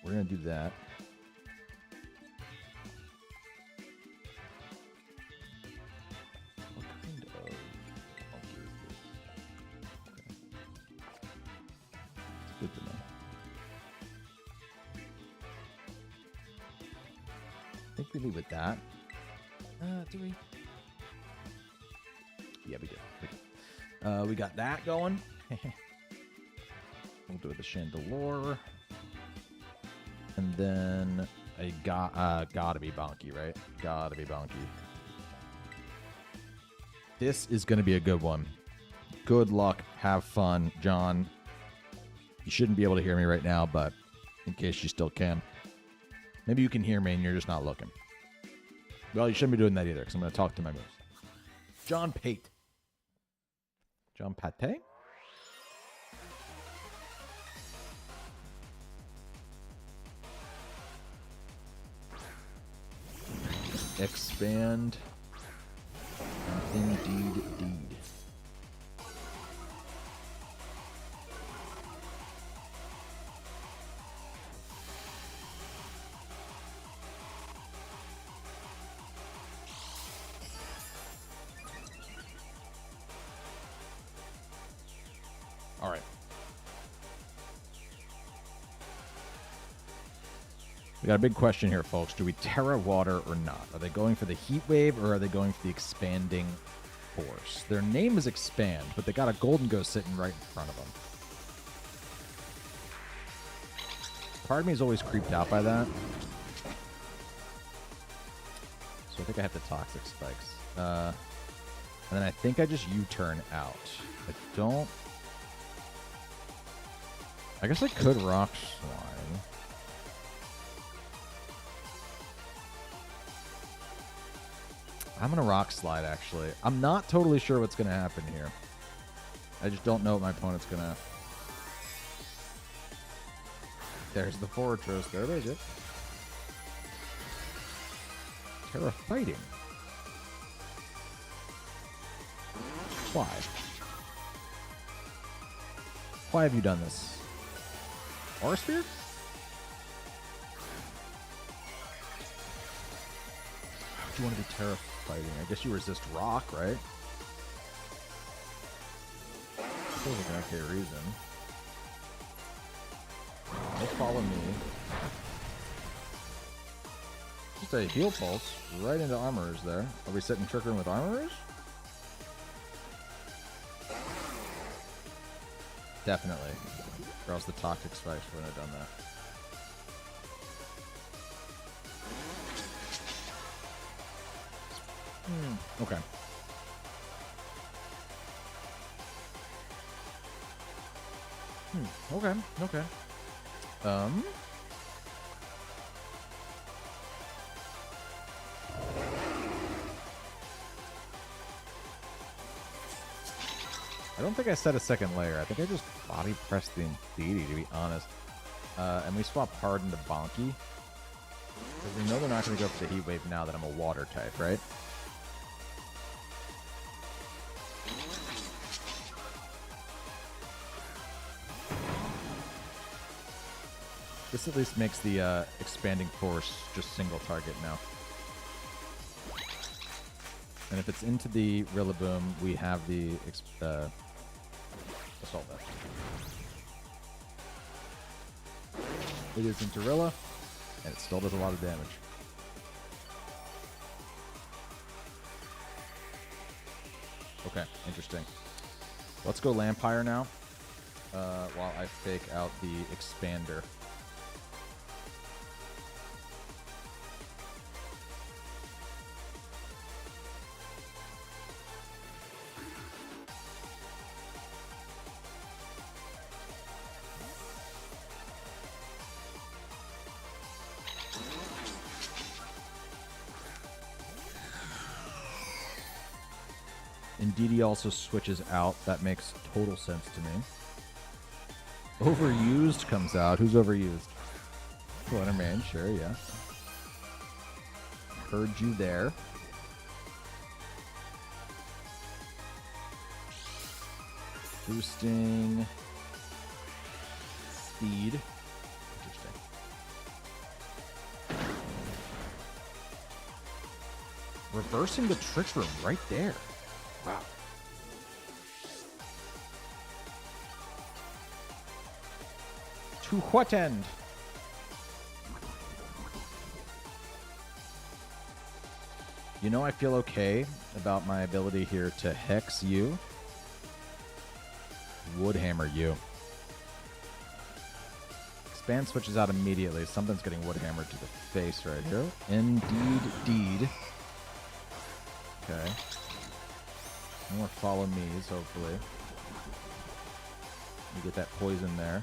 we're going to do that. What kind of monkey is this? Okay. It's good to know. I think we leave with that. Do we? Yeah, we do. We got that going. We'll do the Chandelure. And then I gotta be Bonky, right? Gotta be Bonky. This is going to be a good one. Good luck. Have fun, John. You shouldn't be able to hear me right now, but in case you still can. Maybe you can hear me and you're just not looking. Well, you shouldn't be doing that either because I'm going to talk to my moves. John Pate. John Pate? Expand. Indeed. All right. We got a big question here, folks. Do we Terra Water or not? Are they going for the Heat Wave or are they going for the Expanding Force? Their name is Expand, but they got a Golden Ghost sitting right in front of them. Part of me is always creeped out by that. So I think I have the Toxic Spikes. And then I think I just U-turn out. I don't... I guess I could Rock Slide. I'm going to Rock Slide, actually. I'm not totally sure what's going to happen here. I just don't know what my opponent's going to... There's the Fortress. There it is. Terra Fighting. Why? Why have you done this? Aura Sphere? Why would you want to be Terra Fighting? I guess you resist Rock, right? Feels like an okay reason. Don't follow me. Just a Heal Pulse right into Armorers there. Are we sitting Trickering with Armorers? Definitely. Or else the Toxic Spikes wouldn't have done that. Okay. Okay. I don't think I set a second layer. I think I just body pressed the Infinity, to be honest. And we swap Hard into Bonky. Because we know they're not going to go for the Heat Wave now that I'm a Water type, right? This at least makes the Expanding Force just single target now. And if it's into the Rillaboom, we have the Assault Vest. It is into Rilla, and it still does a lot of damage. Okay, interesting. Let's go Lampire now, while I fake out the Expander. Indeedee also switches out. That makes total sense to me. Overused comes out. Who's overused? Flutterman, sure, yeah. Heard you there. Boosting speed. Interesting. Reversing the Trick Room right there. Wow. To what end? You know, I feel okay about my ability here to hex you. Woodhammer you. Expand switches out immediately. Something's getting Woodhammered to the face right here. Indeed. Okay. No more follow me's, hopefully. You get that poison there.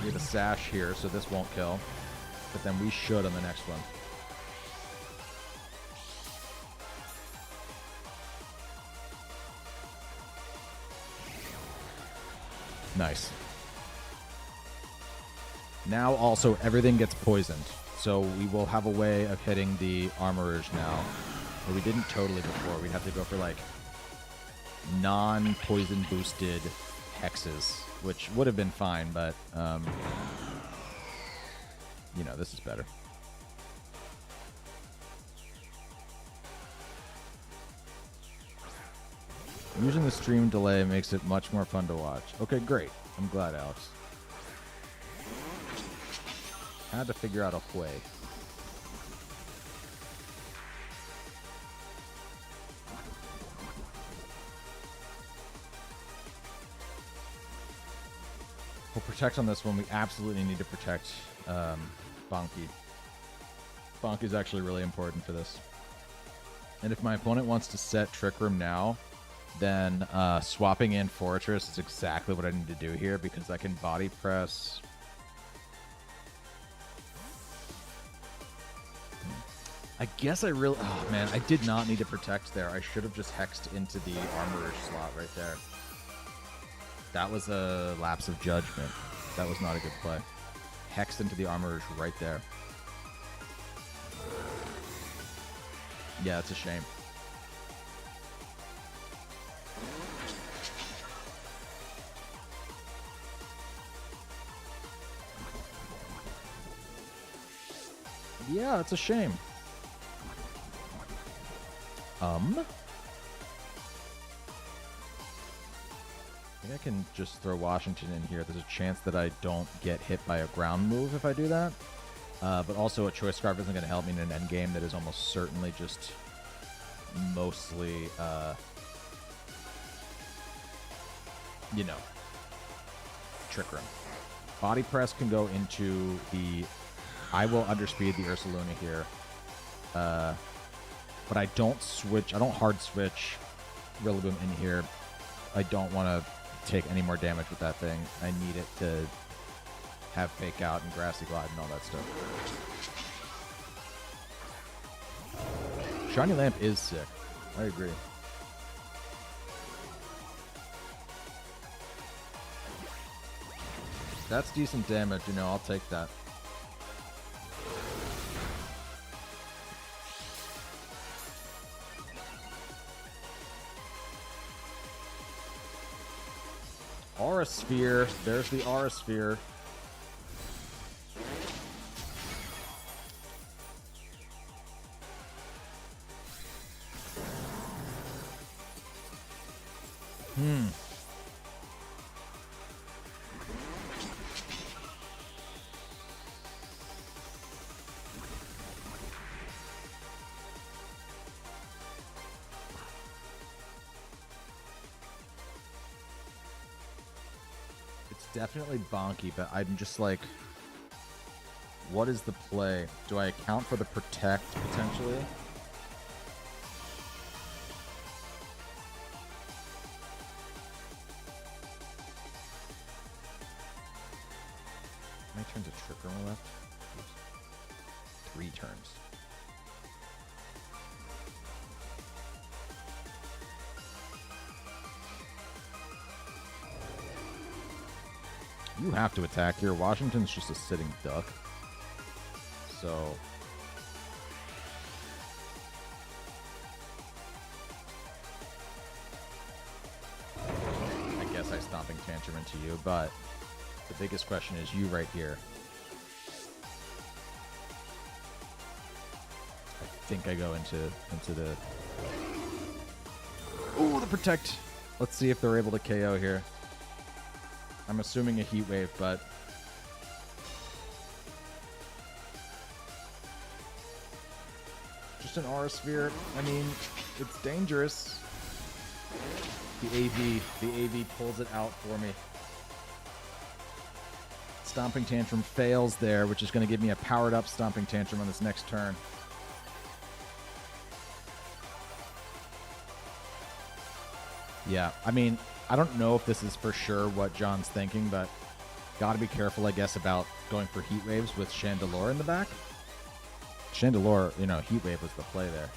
We have a sash here, so this won't kill. But then we should on the next one. Nice. Now also everything gets poisoned. So we will have a way of hitting the armorers now. But we didn't totally before. We'd have to go for like non-poison boosted hexes, which would have been fine, but you know, this is better. Using the stream delay makes it much more fun to watch. Okay, great. I'm glad, Alex. Had to figure out a way. We'll protect on this one. We absolutely need to protect Bonky. Bonky is actually really important for this. And if my opponent wants to set Trick Room now, then swapping in Fortress is exactly what I need to do here, because I can body press. I guess I really... Oh, man, I did not need to protect there. I should have just hexed into the armorer's slot right there. That was a lapse of judgment. That was not a good play. Hexed into the armorer's right there. Yeah, it's a shame. Yeah, it's a shame. I think I can just throw Washington in here. There's a chance that I don't get hit by a ground move if I do that. But also a Choice Scarf isn't going to help me in an endgame that is almost certainly just mostly, you know, Trick Room. Body Press can go into the... I will underspeed the Ursaluna here. But I don't switch. I don't hard switch Rillaboom in here. I don't want to take any more damage with that thing. I need it to have Fake Out and Grassy Glide and all that stuff. Shiny Lamp is sick. I agree. That's decent damage, you know, I'll take that. Aura Sphere. There's the Aura Sphere. Definitely bonky, but I'm just like, what is the play? Do I account for the protect potentially? How many turns of Trick Room left? 3 turns. You have to attack here. Washington's just a sitting duck. So... I guess I Stomping Tantrum into you, but The biggest question is you right here. I think I go into the... Ooh, the protect. Let's see if they're able to KO here. I'm assuming a heat wave, but... Just an aura sphere. I mean, it's dangerous. The AV pulls it out for me. Stomping Tantrum fails there, which is going to give me a powered up Stomping Tantrum on this next turn. Yeah, I mean, I don't know if this is for sure what John's thinking, but gotta be careful, I guess, about going for heat waves with Chandelure in the back. Chandelure, you know, heat wave was the play there.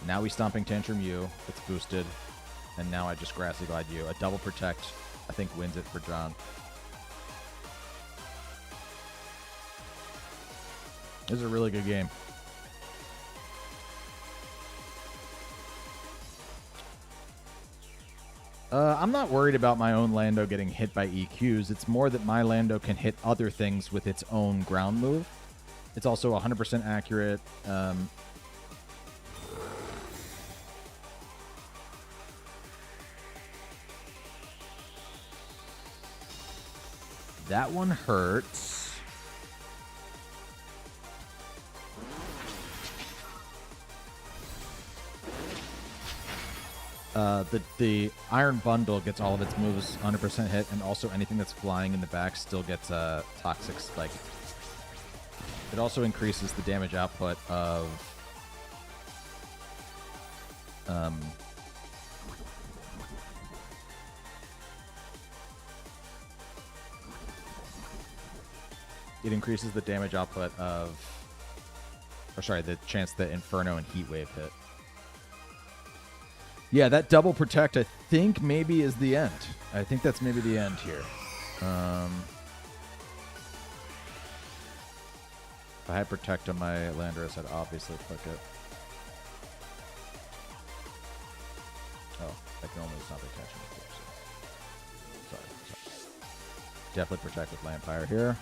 Now we Stomping Tantrum you. It's boosted. And now I just Grassy Glide you. A double protect, I think, wins it for John. This is a really good game. I'm not worried about my own Lando getting hit by EQs. It's more that my Lando can hit other things with its own ground move. It's also 100% accurate. That one hurts. The Iron Bundle gets all of its moves 100% hit, and also anything that's flying in the back still gets a Toxic Spike. It also increases the damage output of it increases the damage output of, or sorry, the chance that Inferno and Heat Wave hit. Yeah, that double protect, I think, maybe is the end. I think that's maybe the end here. If I had protect on my Landorus, I'd obviously click it. Oh, I can only stop attaching before, so. Sorry. Definitely protect with Lampire here.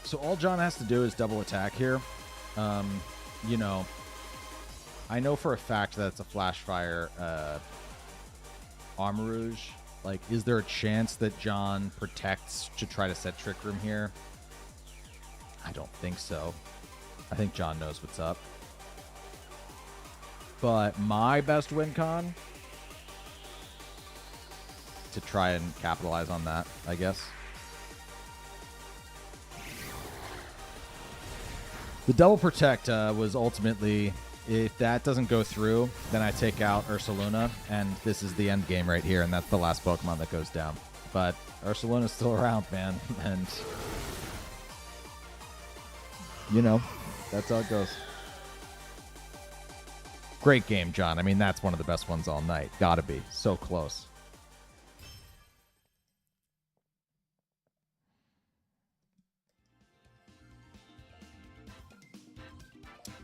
So all John has to do is double attack here. You know, I know for a fact that it's a Flash Fire Armarouge. Like, is there a chance that John protects to try to set Trick Room here? I don't think so. I think John knows what's up. But my best win con, to try and capitalize on that, I guess. The double protect was ultimately, if that doesn't go through, then I take out Ursaluna, and this is the end game right here, and that's the last Pokemon that goes down. But Ursaluna's still around, man, and, you know, that's how it goes. Great game, John. I mean, that's one of the best ones all night. Gotta be. So close.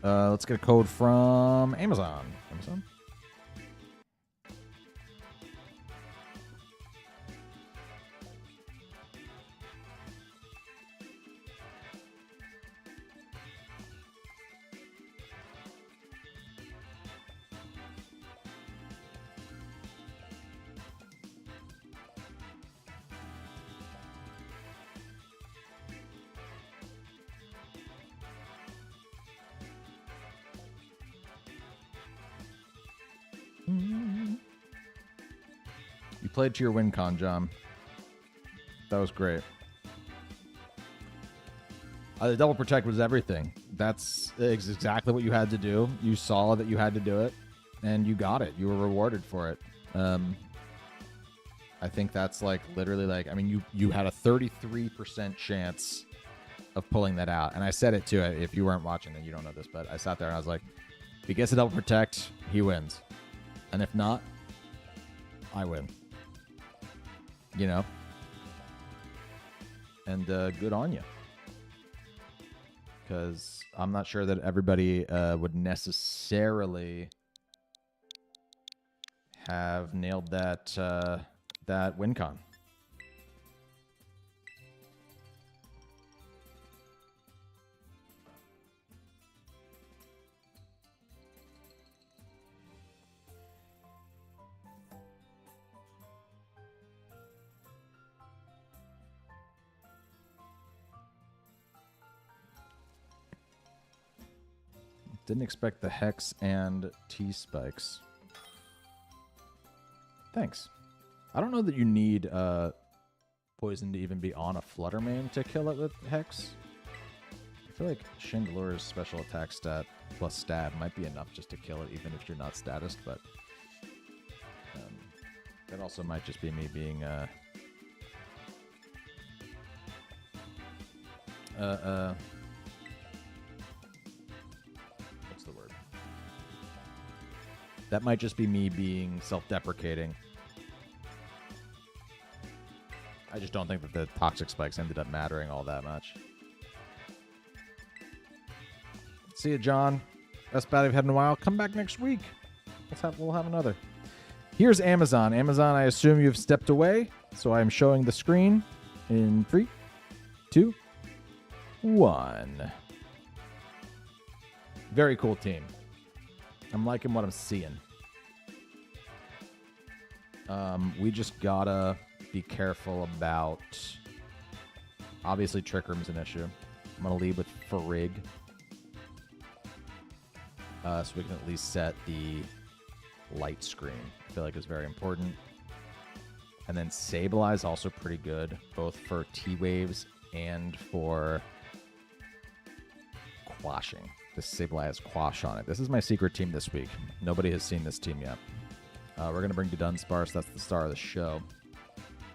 Let's get a code from Amazon. Amazon? You played to your win con, John. That was great. The double protect was everything. That's exactly what you had to do. You saw that you had to do it, and you got it. You were rewarded for it. I think that's like literally like, I mean, you had a 33% chance of pulling that out. And I said it too. If you weren't watching, then you don't know this, but I sat there and I was like, if he gets a double protect, he wins. And if not, I win. You know? And good on you. Because I'm not sure that everybody would necessarily have nailed that that win con. Didn't expect the Hex and T-Spikes. Thanks. I don't know that you need Poison to even be on a Flutter main to kill it with Hex. I feel like Chandelure's special attack stat plus stab might be enough just to kill it even if you're not statused, but that also might just be me being what's the word? That might just be me being self-deprecating. I just don't think that the toxic spikes ended up mattering all that much. See you, John. Best bat I've had in a while. Come back next week. We'll have another. Here's Amazon. Amazon, I assume you've stepped away, so I'm showing the screen in 3, 2, 1. Very cool team. I'm liking what I'm seeing. We just gotta be careful about... Obviously, Trick Room's an issue. I'm gonna lead with Frigg. So we can at least set the light screen. I feel like it's very important. And then Sableye also pretty good, both for T-Waves and for quashing. This Sableye has Quash on it. This is my secret team this week. Nobody has seen this team yet. We're going to bring Dunsparce. That's the star of the show.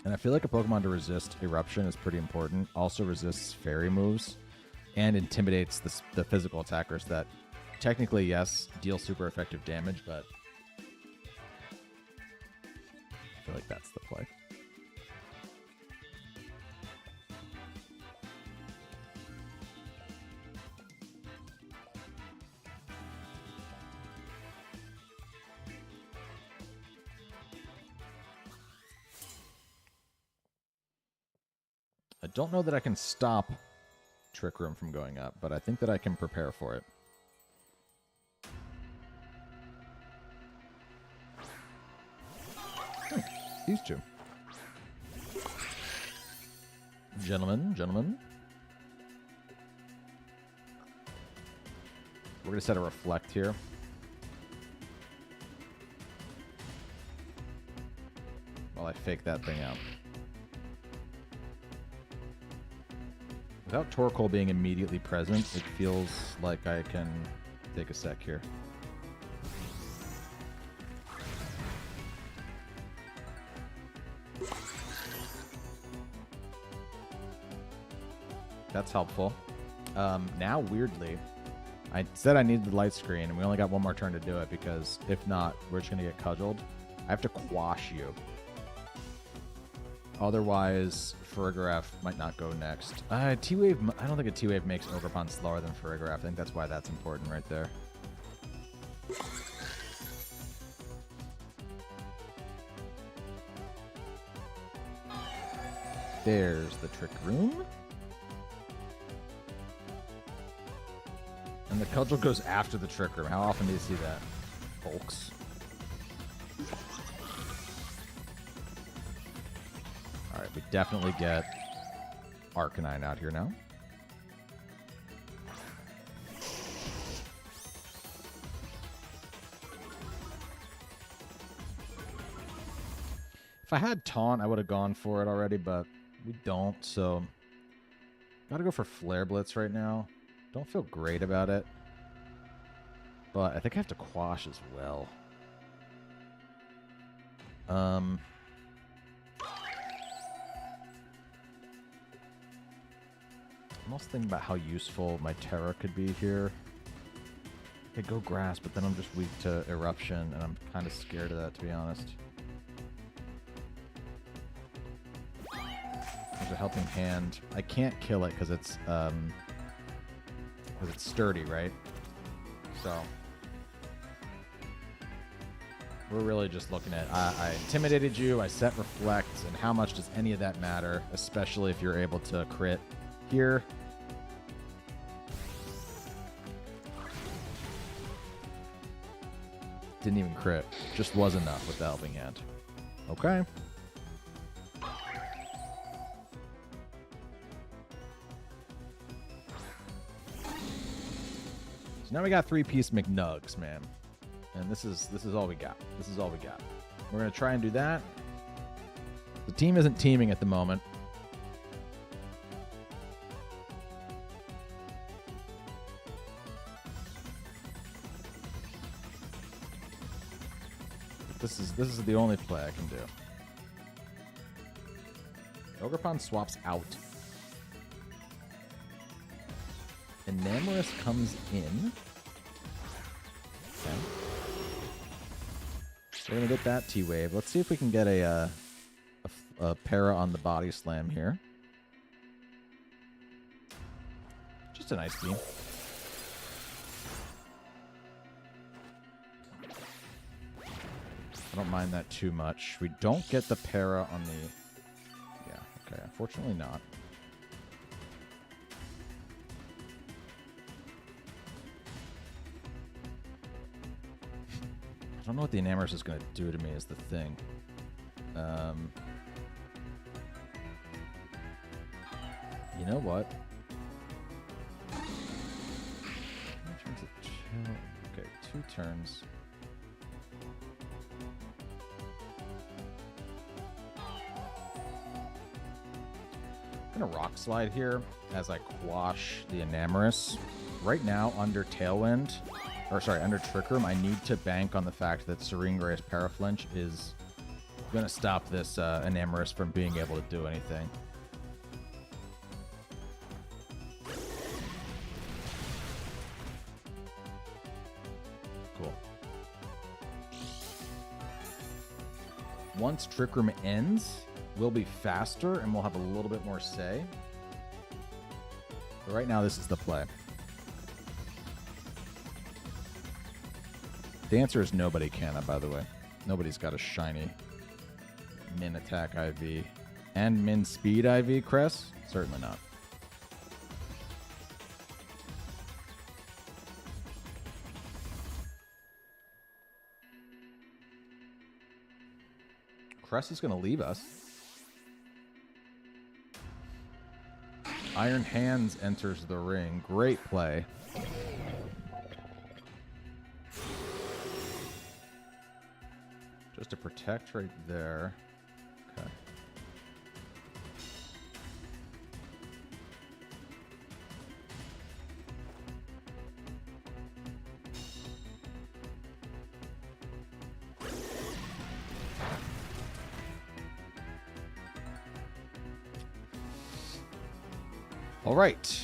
And I feel like a Pokemon to resist Eruption is pretty important. Also resists Fairy moves and intimidates the physical attackers that technically, yes, deal super effective damage, but I feel like that's the play. I don't know that I can stop Trick Room from going up, but I think that I can prepare for it. These two. Gentlemen. We're going to set a Reflect here. While I fake that thing out. Without Torkoal being immediately present, it feels like I can take a sec here. That's helpful. Now, weirdly, I said I needed the light screen, and we only got one more turn to do it, because if not, we're just going to get cudgeled. I have to quash you. Otherwise, Farigiraf might not go next. T-Wave, I don't think a T-Wave makes Ogerpon slower than Farigiraf. I think that's why that's important right there. There's the Trick Room. And the Cudgel goes after the Trick Room. How often do you see that, folks? Alright, we definitely get Arcanine out here now. If I had Taunt, I would have gone for it already, but we don't, so... Gotta go for Flare Blitz right now. Don't feel great about it. But I think I have to Quash as well. I'm also thinking about how useful my Terra could be here. I could go Grass, but then I'm just weak to Eruption, and I'm kind of scared of that, to be honest. There's a Helping Hand. I can't kill it because it's sturdy, right? So we're really just looking at I intimidated you, I set Reflect, and how much does any of that matter, especially if you're able to crit here. Didn't even crit. Just was enough with the Helping Hand. Okay. So now we got 3-piece McNugs, man. And this is all we got. This is all we got. We're going to try and do that. The team isn't teaming at the moment. This is the only play I can do. Ogerpon swaps out. Enamorous comes in. Okay. We're going to get that T-Wave. Let's see if we can get a para on the Body Slam here. Just a nice beam. I don't mind that too much. We don't get the para on the... Yeah, okay. Unfortunately not. I don't know what the Enamorous is going to do to me is the thing. You know what? Okay, 2 turns. I'm going to Rock Slide here as I quash the Enamorous. Right now, under Tailwind... Or, sorry, under Trick Room, I need to bank on the fact that Serene Grace Paraflinch is going to stop this Enamorous from being able to do anything. Cool. Once Trick Room ends, we'll be faster and we'll have a little bit more say. But right now, this is the play. The answer is nobody can, by the way. Nobody's got a shiny min attack IV and min speed IV, Cress? Certainly not. Cress is going to leave us. Iron Hands enters the ring. Great play. Just to protect right there. Okay. All right.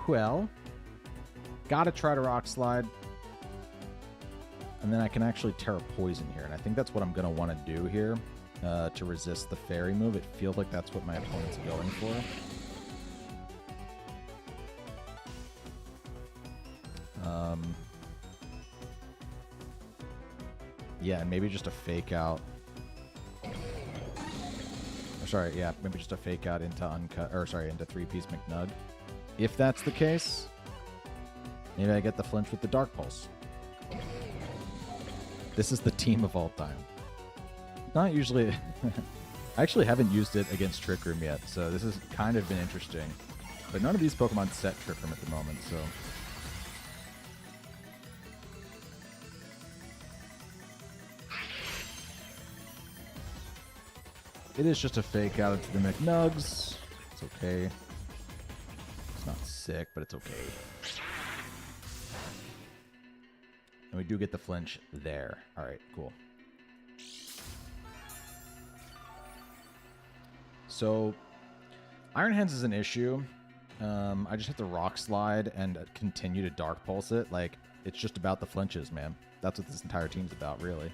Well, gotta try to Rock Slide. And then I can actually Terra Poison here. And I think that's what I'm going to want to do here to resist the Fairy move. It feels like that's what my opponent's going for. Yeah, and maybe just a Fake Out. Or sorry, yeah, maybe just a Fake Out into Uncut, or sorry, into 3-piece McNug. If that's the case, maybe I get the flinch with the Dark Pulse. This is the team of all time. Not usually... I actually haven't used it against Trick Room yet, so this has kind of been interesting. But none of these Pokemon set Trick Room at the moment, so... It is just a fake out into the McNugs. It's okay. It's not sick, but it's okay. And we do get the flinch there. All right, cool. So, Iron Hands is an issue. I just have to Rock Slide and continue to Dark Pulse it. Like, it's just about the flinches, man. That's what this entire team's about, really.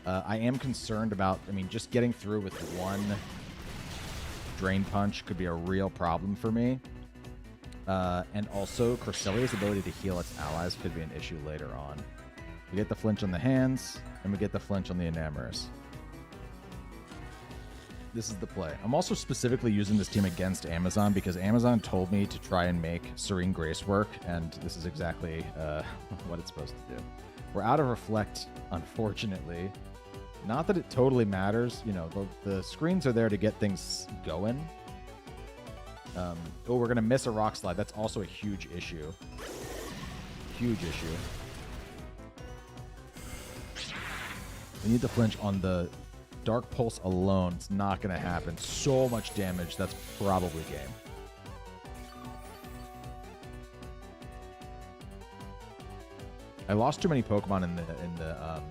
I am concerned about, I mean, just getting through with one Drain Punch could be a real problem for me. And also, Cresselia's ability to heal its allies could be an issue later on. We get the flinch on the hands, and we get the flinch on the Enamorous. This is the play. I'm also specifically using this team against Amazon because Amazon told me to try and make Serene Grace work, and this is exactly what it's supposed to do. We're out of Reflect, unfortunately. Not that it totally matters. You know, the screens are there to get things going. Oh, we're going to miss a Rock Slide. That's also a huge issue. Huge issue. We need the flinch on the Dark Pulse alone. It's not going to happen. So much damage. That's probably game. I lost too many Pokemon in the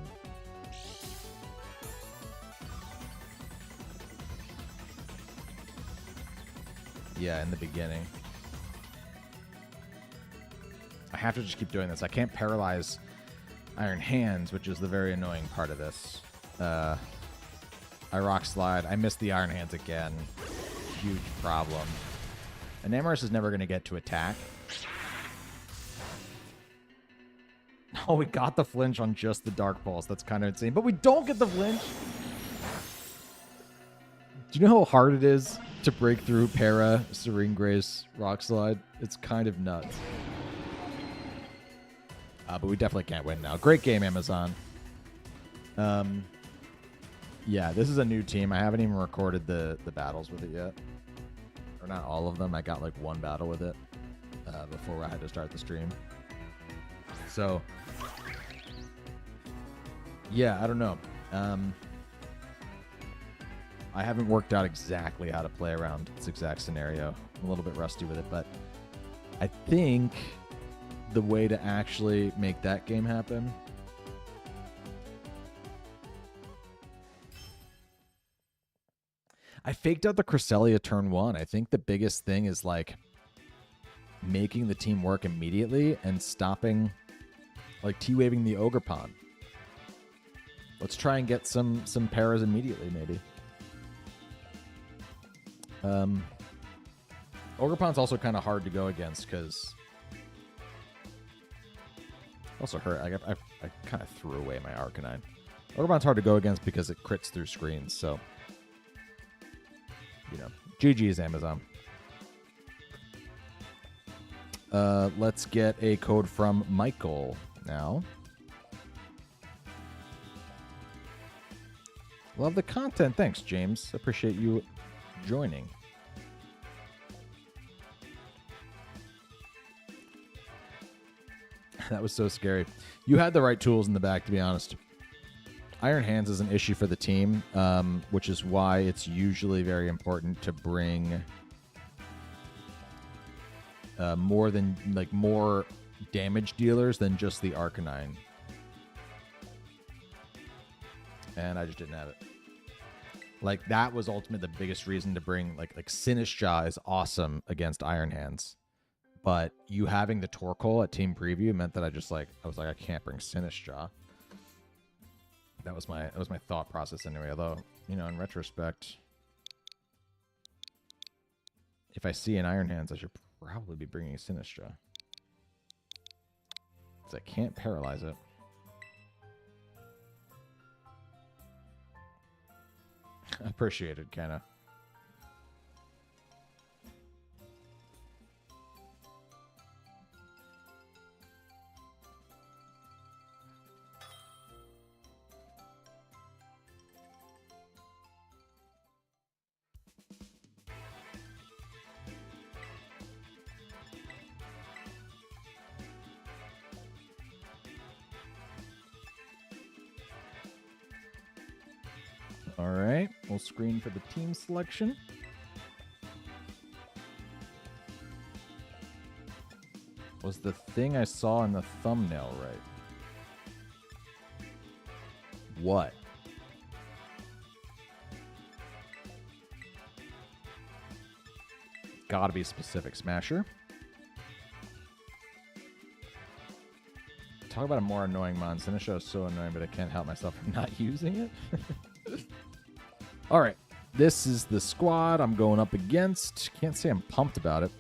yeah, in the beginning. I have to just keep doing this. I can't paralyze Iron Hands, which is the very annoying part of this. I Rock Slide. I missed the Iron Hands again. Huge problem. Enamorous is never going to get to attack. Oh, we got the flinch on just the Dark Pulse. That's kind of insane. But we don't get the flinch. Do you know how hard it is to break through Para, Serene Grace, Rock Slide? It's kind of nuts. But we definitely can't win now. Great game, Amazon. Yeah, this is a new team. I haven't even recorded the battles with it yet. Or not all of them. I got like one battle with it before I had to start the stream. So, yeah, I don't know. I haven't worked out exactly how to play around this exact scenario. I'm a little bit rusty with it, but I think the way to actually make that game happen I faked out the Cresselia turn 1. I think the biggest thing is like making the team work immediately and stopping, like T-waving the Ogerpon. Let's try and get some paras immediately, maybe. Ogerpon's also kind of hard to go against because also hurt. I kind of threw away my Arcanine. Ogerpon's hard to go against because it crits through screens, so you know, GG's Amazon. Let's get a code from Michael now. Love the content. Thanks, James. Appreciate you joining. That was so scary. You had the right tools in the back, to be honest. Iron Hands is an issue for the team, which is why it's usually very important to bring more damage dealers than just the Arcanine. And I just didn't have it. Like, that was ultimately the biggest reason to bring, like Sinistcha is awesome against Iron Hands. But you having the Torkoal at Team Preview meant that I was like, I can't bring Sinistcha. That was my thought process anyway. Although, you know, in retrospect, if I see an Iron Hands, I should probably be bringing Sinistcha. Because I can't paralyze it. Appreciated, kinda. All right, we'll screen for the team selection. Was the thing I saw in the thumbnail right? What? Gotta be specific. Smasher. Talk about a more annoying mon. Sinisho is so annoying, but I can't help myself from not using it. All right. This is the squad I'm going up against. Can't say I'm pumped about it.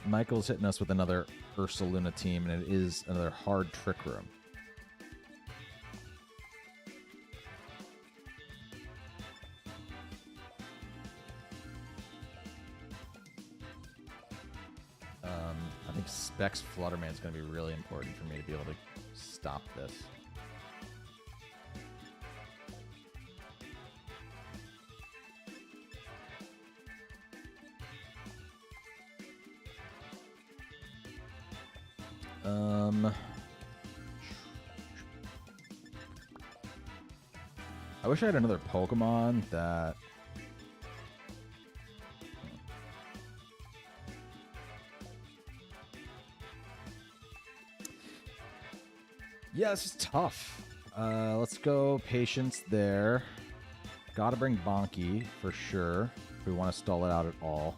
Michael's hitting us with another Ursaluna team, and it is another hard trick room. I think Specs Flutterman is going to be really important for me to be able to stop this. I wish I had another Pokemon that... Yeah, this is tough. Let's go Patience there. Gotta bring Bonky for sure if we want to stall it out at all.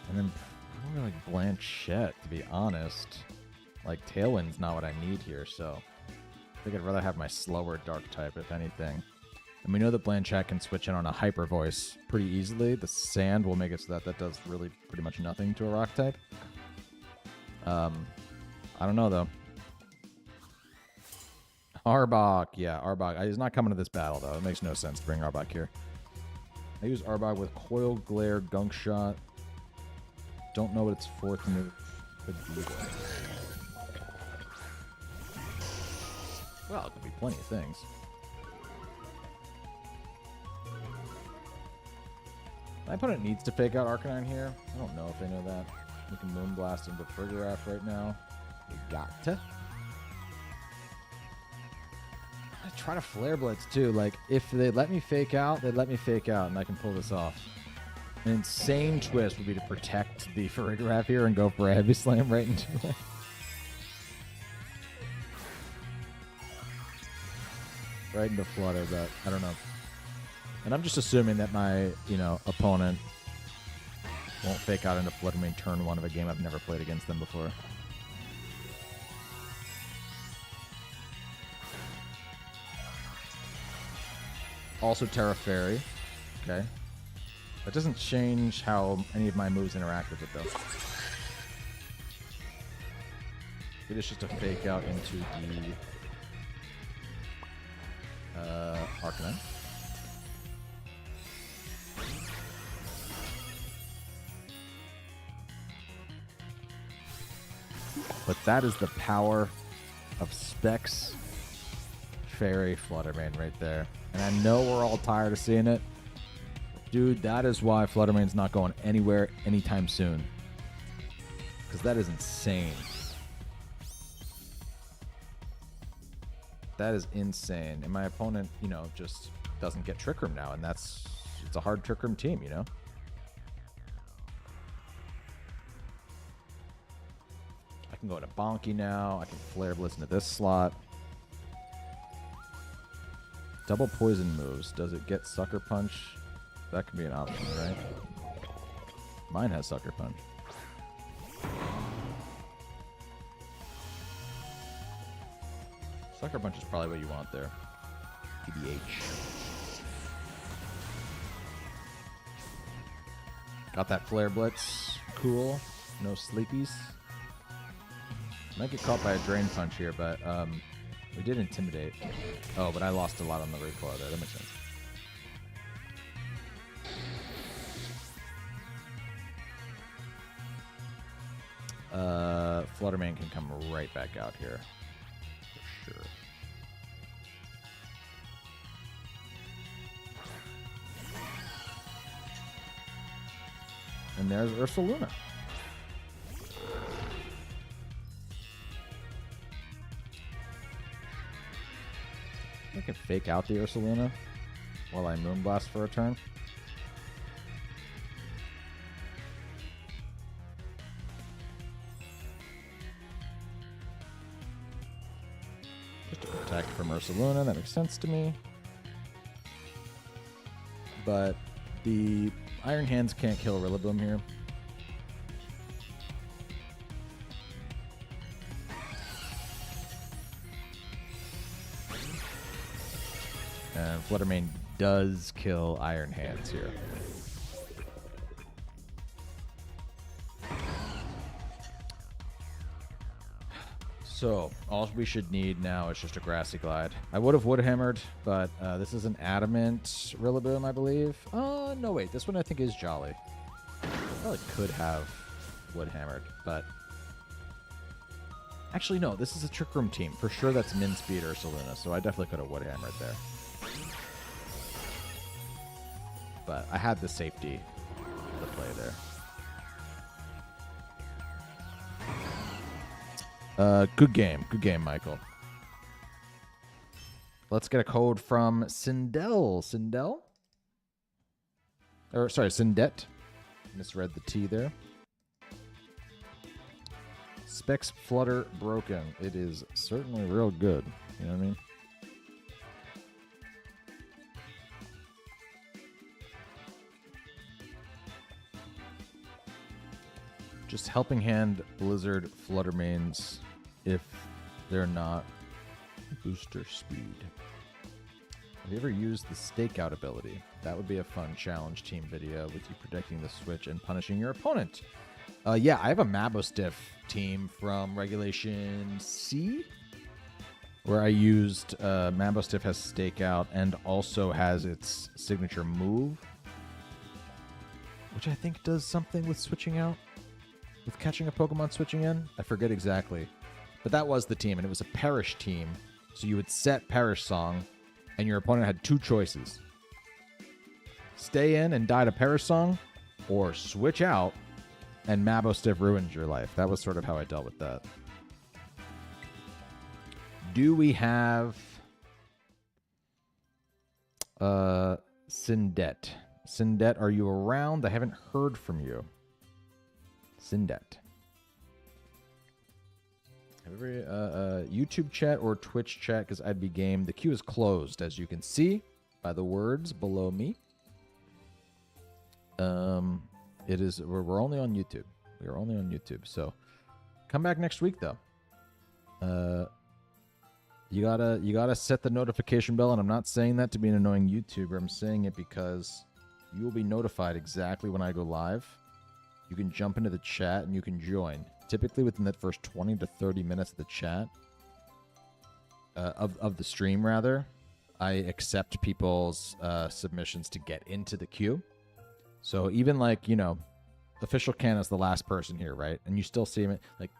And then probably like Blanchette, to be honest. Like Tailwind's not what I need here, so I think I'd rather have my slower Dark type, if anything. And we know that Blanchette can switch in on a Hyper Voice pretty easily. The Sand will make it so that that does really pretty much nothing to a Rock type. I don't know, though. Arbok. Yeah, Arbok. He's not coming to this battle, though. It makes no sense to bring Arbok here. I use Arbok with Coil, Glare, Gunk Shot. Don't know what its fourth move could be. Well, it could be plenty of things. My opponent needs to fake out Arcanine here. I don't know if they know that. We can Moonblast into Frigoraph right now. We got to. I try to Flare Blitz too. Like, if they let me fake out, they'd let me fake out and I can pull this off. An insane twist would be to protect the Frigoraph here and go for a Heavy Slam right into it. Right into Flutter, but I don't know. And I'm just assuming that my, opponent won't fake out into Flutter Mane turn one of a game I've never played against them before. Also Terra Fairy. Okay. That doesn't change how any of my moves interact with it, though. It is just a fake out into the Arcanine. But that is the power of Specs Fairy Fluttermane right there. And I know we're all tired of seeing it. Dude, that is why Fluttermane's not going anywhere anytime soon. Because that is insane. That is insane. And my opponent, just doesn't get Trick Room now. And it's a hard Trick Room team, I can go into Bonky now. I can Flare Blitz into this slot. Double poison moves. Does it get Sucker Punch? That could be an option, right? Mine has Sucker Punch. Sucker Punch is probably what you want there. TBH. Got that Flare Blitz. Cool. No sleepies. Might get caught by a Drain Punch here, but we did Intimidate. Oh, but I lost a lot on the recoil there. That makes sense. Fluttermane can come right back out here. For sure. And there's Ursaluna. could fake out the Ursaluna while I Moonblast for a turn. Just to protect from Ursaluna, that makes sense to me. But the Iron Hands can't kill Rillaboom here. And Fluttermane does kill Iron Hands here. So, all we should need now is just a Grassy Glide. I would have Woodhammered, but this is an Adamant Rillaboom, I believe. No, wait. This one I think is Jolly. Probably could have Woodhammered, but... Actually, no. This is a Trick Room team. For sure that's Min Speed or Ursaluna, so I definitely could have Woodhammered there. But I had the safety to play there. Good game, Michael. Let's get a code from Sindel. Sindel? Or, sorry, Sindet. Misread the T there. Specs Flutter broken. It is certainly real good. You know what I mean? Just Helping Hand Blizzard Fluttermanes if they're not booster speed. Have you ever used the Stakeout ability? That would be a fun challenge team video with you protecting the switch and punishing your opponent. Yeah, I have a Mabostiff team from Regulation C where I used Mabostiff has Stakeout and also has its signature move, which I think does something with switching out. With catching a Pokemon switching in? I forget exactly. But that was the team, and it was a Perish team. So you would set Perish Song, and your opponent had two choices. Stay in and die to Perish Song, or switch out, and Mabostiff ruins your life. That was sort of how I dealt with that. Do we have... Sindet. Sindet, are you around? I haven't heard from you. Sindet. YouTube chat or Twitch chat, because I'd be game. The queue is closed, as you can see by the words below me. It is. We're only on YouTube. We are only on YouTube. So come back next week, though. You gotta set the notification bell, and I'm not saying that to be an annoying YouTuber. I'm saying it because you will be notified exactly when I go live. You can jump into the chat and you can join. Typically within that first 20 to 30 minutes of the chat, of the stream, rather, I accept people's submissions to get into the queue. So even like, you know, official Canis, the last person here, right? And you still see him, like,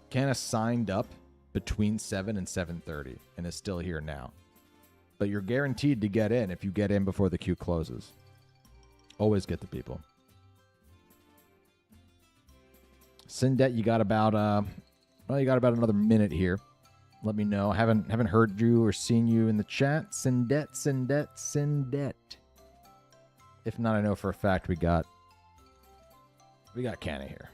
Canis signed up between 7 and 7:30 and is still here now. But you're guaranteed to get in if you get in before the queue closes. Always get the people. Sindet, you got about another minute here. Let me know. Haven't heard you or seen you in the chat. Sindet. If not, I know for a fact we got Canna here.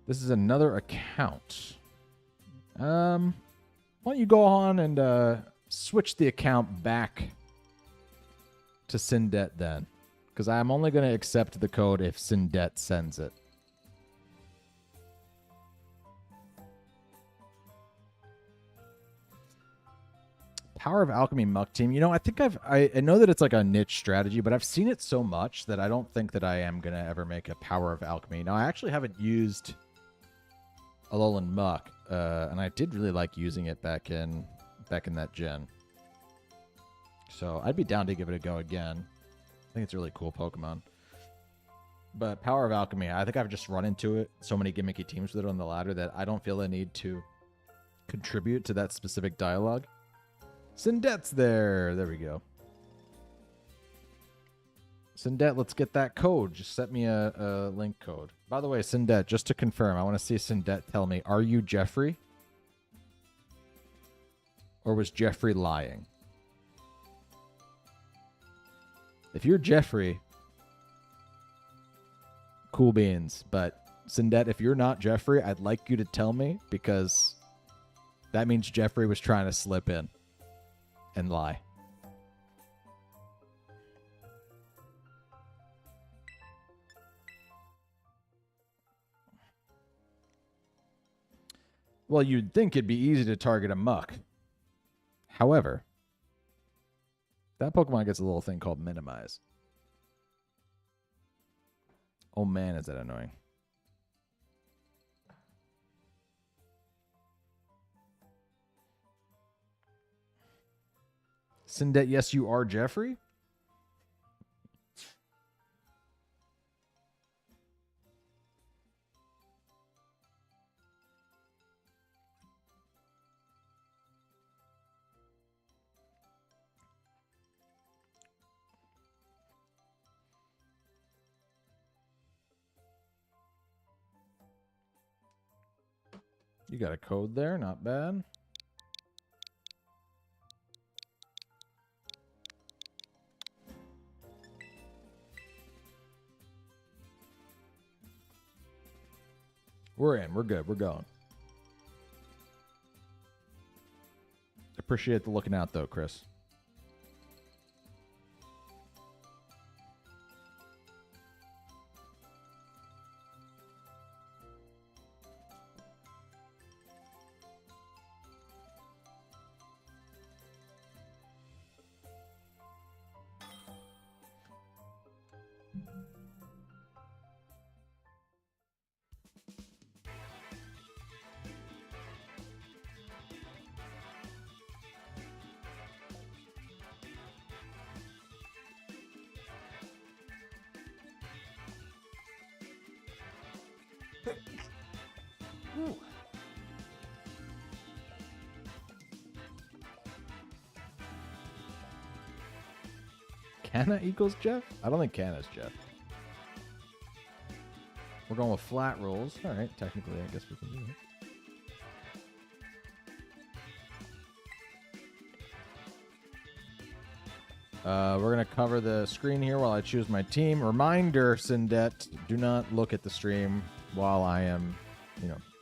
This is another account. Why don't you go on and switch the account back to Sindet then? Because I'm only going to accept the code if Sindet sends it. Power of Alchemy Muck Team. You know, I think I know that it's like a niche strategy, but I've seen it so much that I don't think that I am going to ever make a Power of Alchemy. Now, I actually haven't used Alolan Muck, and I did really like using it back in that gen. So I'd be down to give it a go again. I think it's a really cool Pokemon. But Power of Alchemy, I think I've just run into it, so many gimmicky teams with it on the ladder that I don't feel the need to contribute to that specific dialogue. Sindet's there. There we go. Sindet, let's get that code. Just set me a link code. By the way, Sindet, just to confirm, I want to see Sindet tell me, are you Jeffrey? Or was Jeffrey lying? If you're Jeffrey, cool beans. But Sindet, if you're not Jeffrey, I'd like you to tell me, because that means Jeffrey was trying to slip in and lie. Well, you'd think it'd be easy to target a muck. However, that Pokemon gets a little thing called Minimize. Oh man, is that annoying. Sindet, yes, you are Jeffrey? You got a code there, not bad. We're in. We're good. We're going. Appreciate the looking out, though, Chris. Canna equals Jeff? I don't think Canna's Jeff. We're going with flat rules. All right, technically, I guess we can do that. We're going to cover the screen here while I choose my team. Reminder, Sindet, do not look at the stream while I am,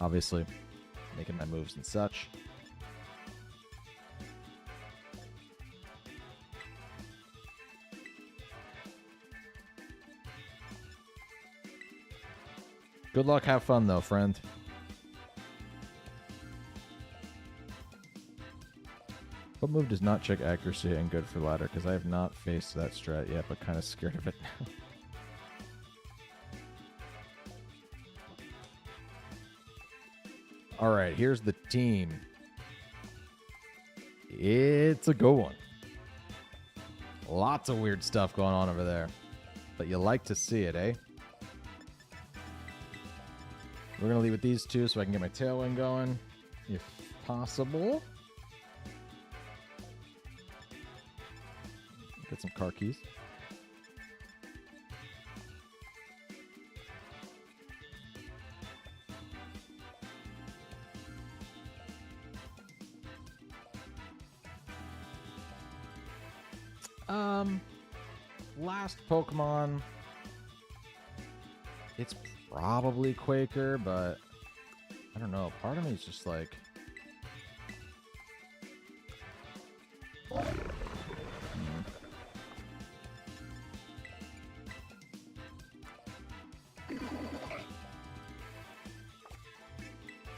obviously making my moves and such. Good luck, have fun though, friend. What move does not check accuracy and good for ladder? Because I have not faced that strat yet, but kind of scared of it now. All right, here's the team. It's a good one. Lots of weird stuff going on over there. But you like to see it, eh? We're going to leave with these two so I can get my tailwind going, if possible. Get some car keys. Last Pokemon. It's probably Quaker, but I don't know. Part of me is just like...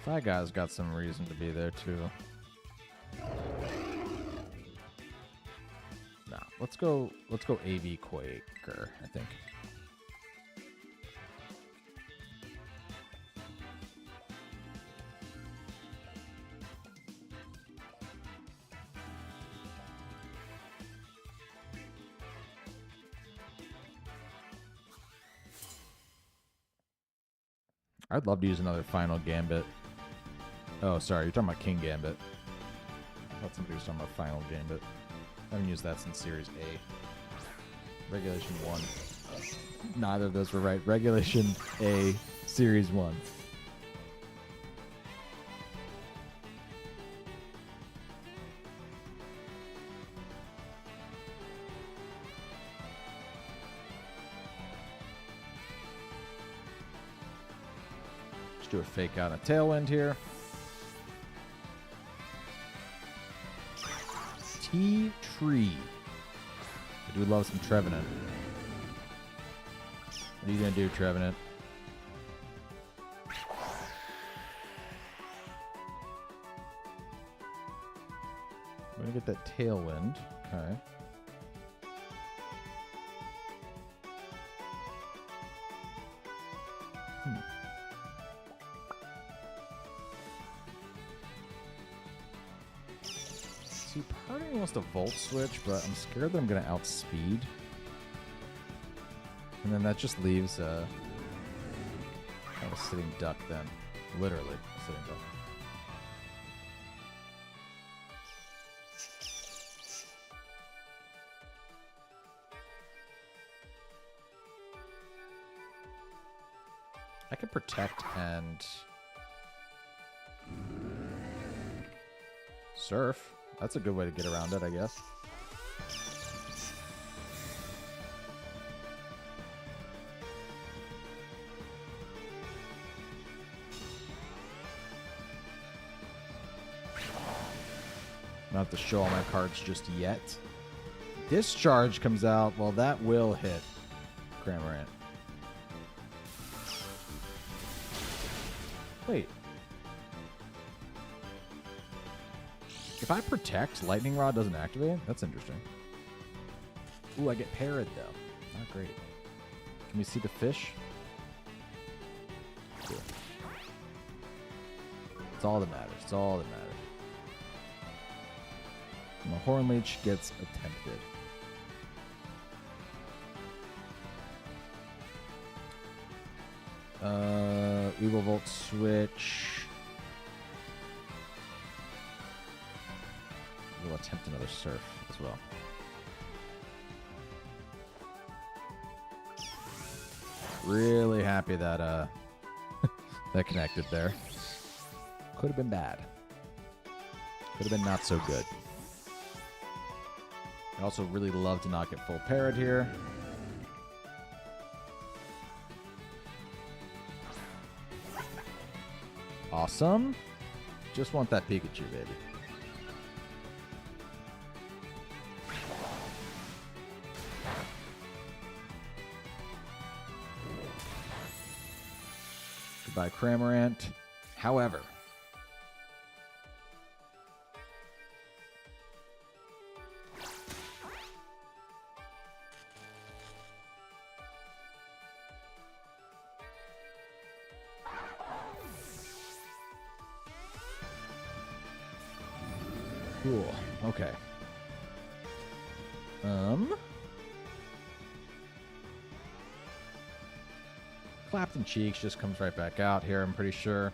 That guy's got some reason to be there, too. Nah, let's go AV Quaker, I think. I'd love to use another final Gambit. Oh, sorry, you're talking about King Gambit. I thought somebody was talking about final Gambit. I haven't used that since Series A. Regulation 1. Neither of those were right. Regulation A, Series 1. Let's do a fake out and a tailwind here. T-Tree. I do love some Trevenant. What are you going to do, Trevenant? I'm going to get that tailwind. Okay. See, part of me wants to Volt Switch, but I'm scared that I'm going to outspeed. And then that just leaves kind of a sitting duck then. Literally a sitting duck. I could protect and surf. That's a good way to get around it, I guess. Not to show all my cards just yet. Discharge comes out. Well, that will hit Cramorant. Wait. If I protect, Lightning Rod doesn't activate? That's interesting. Ooh, I get parried, though. Not great. Can we see the fish? Cool. It's all that matters. It's all that matters. And the Horn Leech gets attempted. We will Volt Switch. We'll attempt another Surf as well. Really happy that that connected there. Could have been bad. Could have been not so good. I also really love to not get full parried here. Awesome. Just want that Pikachu, baby. Goodbye, Cramorant. However, cool. Okay. Clapton Cheeks just comes right back out here, I'm pretty sure.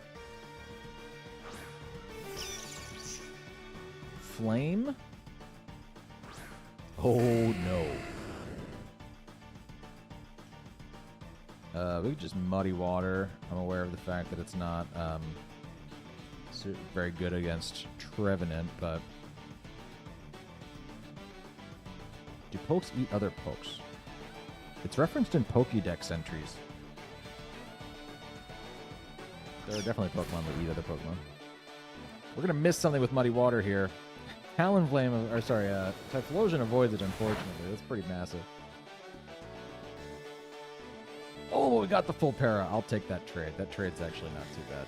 Flame? Oh, no. We could just Muddy Water. I'm aware of the fact that it's not very good against Trevenant, but... Do pokes eat other pokes? It's referenced in Pokédex entries. There are definitely Pokemon that eat other Pokemon. We're going to miss something with Muddy Water here. Talonflame, or sorry, Typhlosion avoids it, unfortunately. That's pretty massive. Oh, we got the full para. I'll take that trade. That trade's actually not too bad.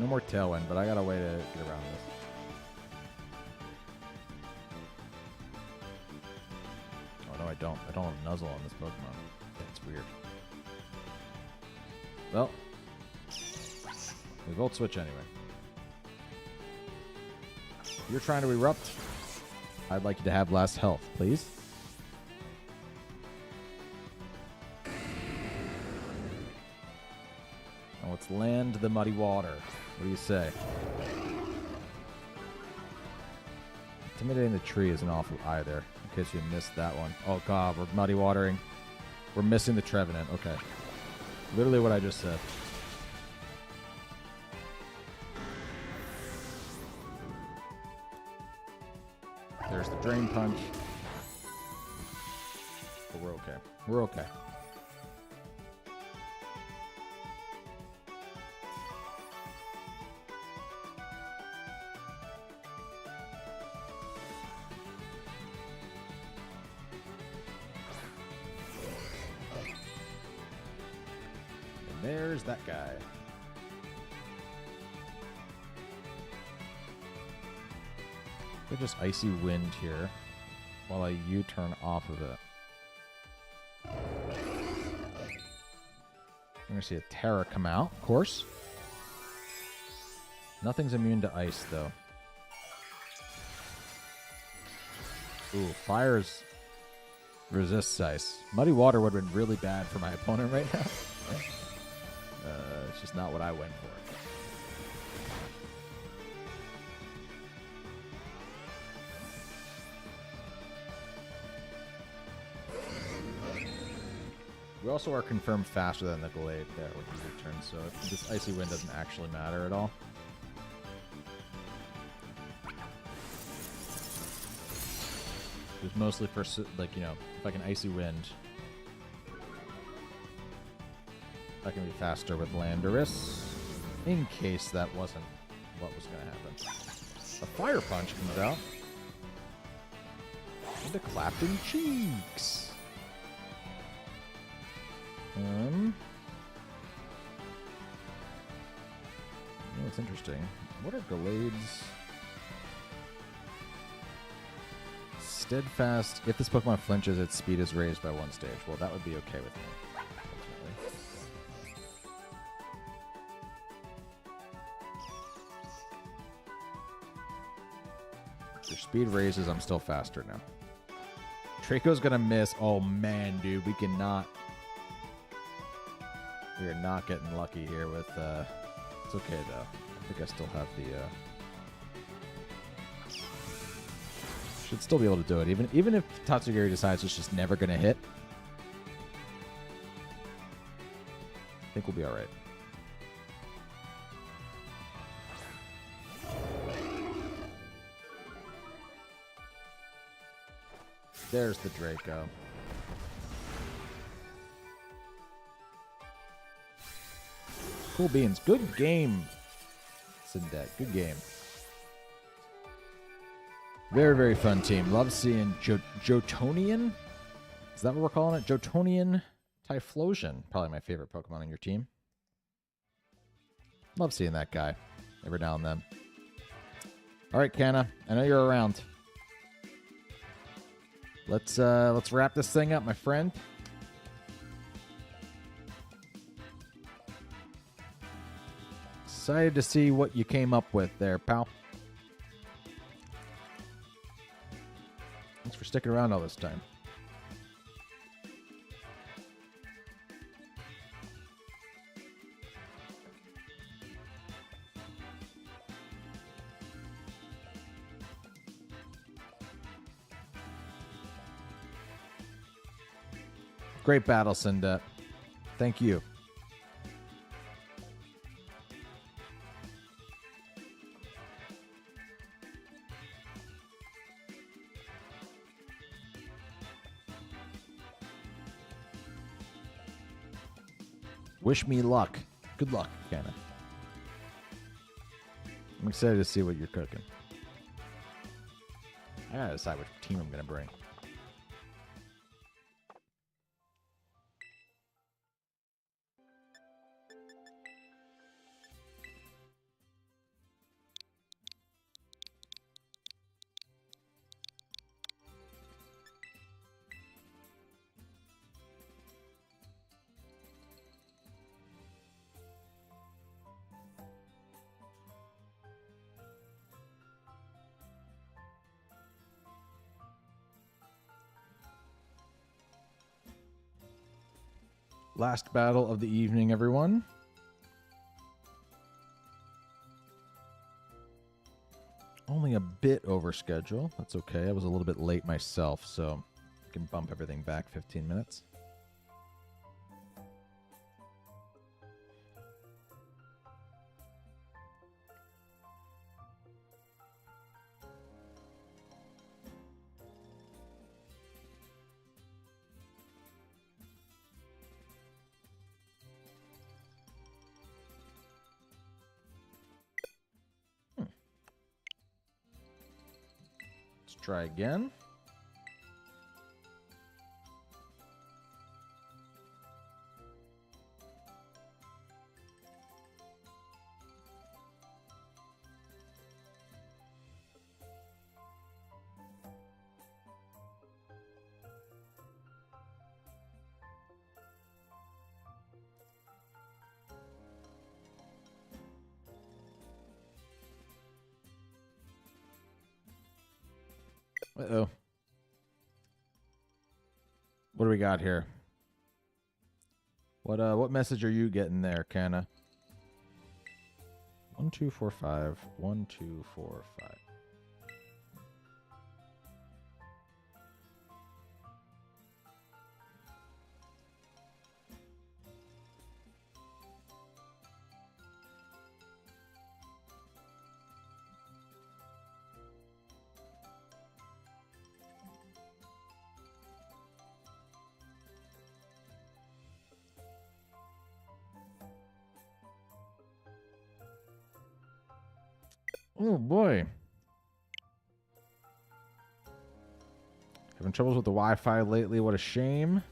No more Tailwind, but I got a way to get around this. Oh, no, I don't. I don't have Nuzzle on this Pokemon. That's weird. Well, we Volt Switch anyway. You're trying to erupt. I'd like you to have last health, please. Now let's land the Muddy Water. What do you say? Intimidating the tree isn't awful either, in case you missed that one. Oh god, we're Muddy Watering. We're missing the Trevenant. Okay. Literally what I just said. There's the Drain Punch. But we're okay. We're okay. And there's that guy. Could just Icy Wind here while I U-turn off of it. I'm going to see a Terra come out, of course. Nothing's immune to ice, though. Ooh, fires resists ice. Muddy Water would have been really bad for my opponent right now. It's just not what I went for. We also are confirmed faster than the Glade there with the return, so this Icy Wind doesn't actually matter at all. It's mostly for, like, you know, if I can Icy Wind, I can be faster with Landorus, in case that wasn't what was going to happen. A Fire Punch comes out. And a Clapping Cheeks. Oh, it's interesting. What are Gallades? Steadfast. If this Pokemon flinches, its speed is raised by 1 stage. Well, that would be okay with me, ultimately. Your speed raises, I'm still faster now. Draco's gonna miss. Oh, man, dude. We cannot... We are not getting lucky here with... It's okay, though. I think I still have the... Should still be able to do it. Even if Tatsugiri decides it's just never going to hit. I think we'll be alright. There's the Draco. Cool beans. Good game, Sindet. Good game. Very, very fun team. Love seeing Jotonian. Is that what we're calling it? Jotonian Typhlosion. Probably my favorite Pokemon on your team. Love seeing that guy every now and then. All right, Kanna. I know you're around. Let's wrap this thing up, my friend. Excited to see what you came up with there, pal. Thanks for sticking around all this time. Great battle, Sindet. Thank you. Wish me luck. Good luck, Kanna. I'm excited to see what you're cooking. I gotta decide which team I'm gonna bring. Last battle of the evening, everyone. Only a bit over schedule. That's okay. I was a little bit late myself, so I can bump everything back 15 minutes. try again. Uh-oh. What do we got here? What message are you getting there, Kana? 1245 1245. Oh boy. Having troubles with the Wi-Fi lately. What a shame.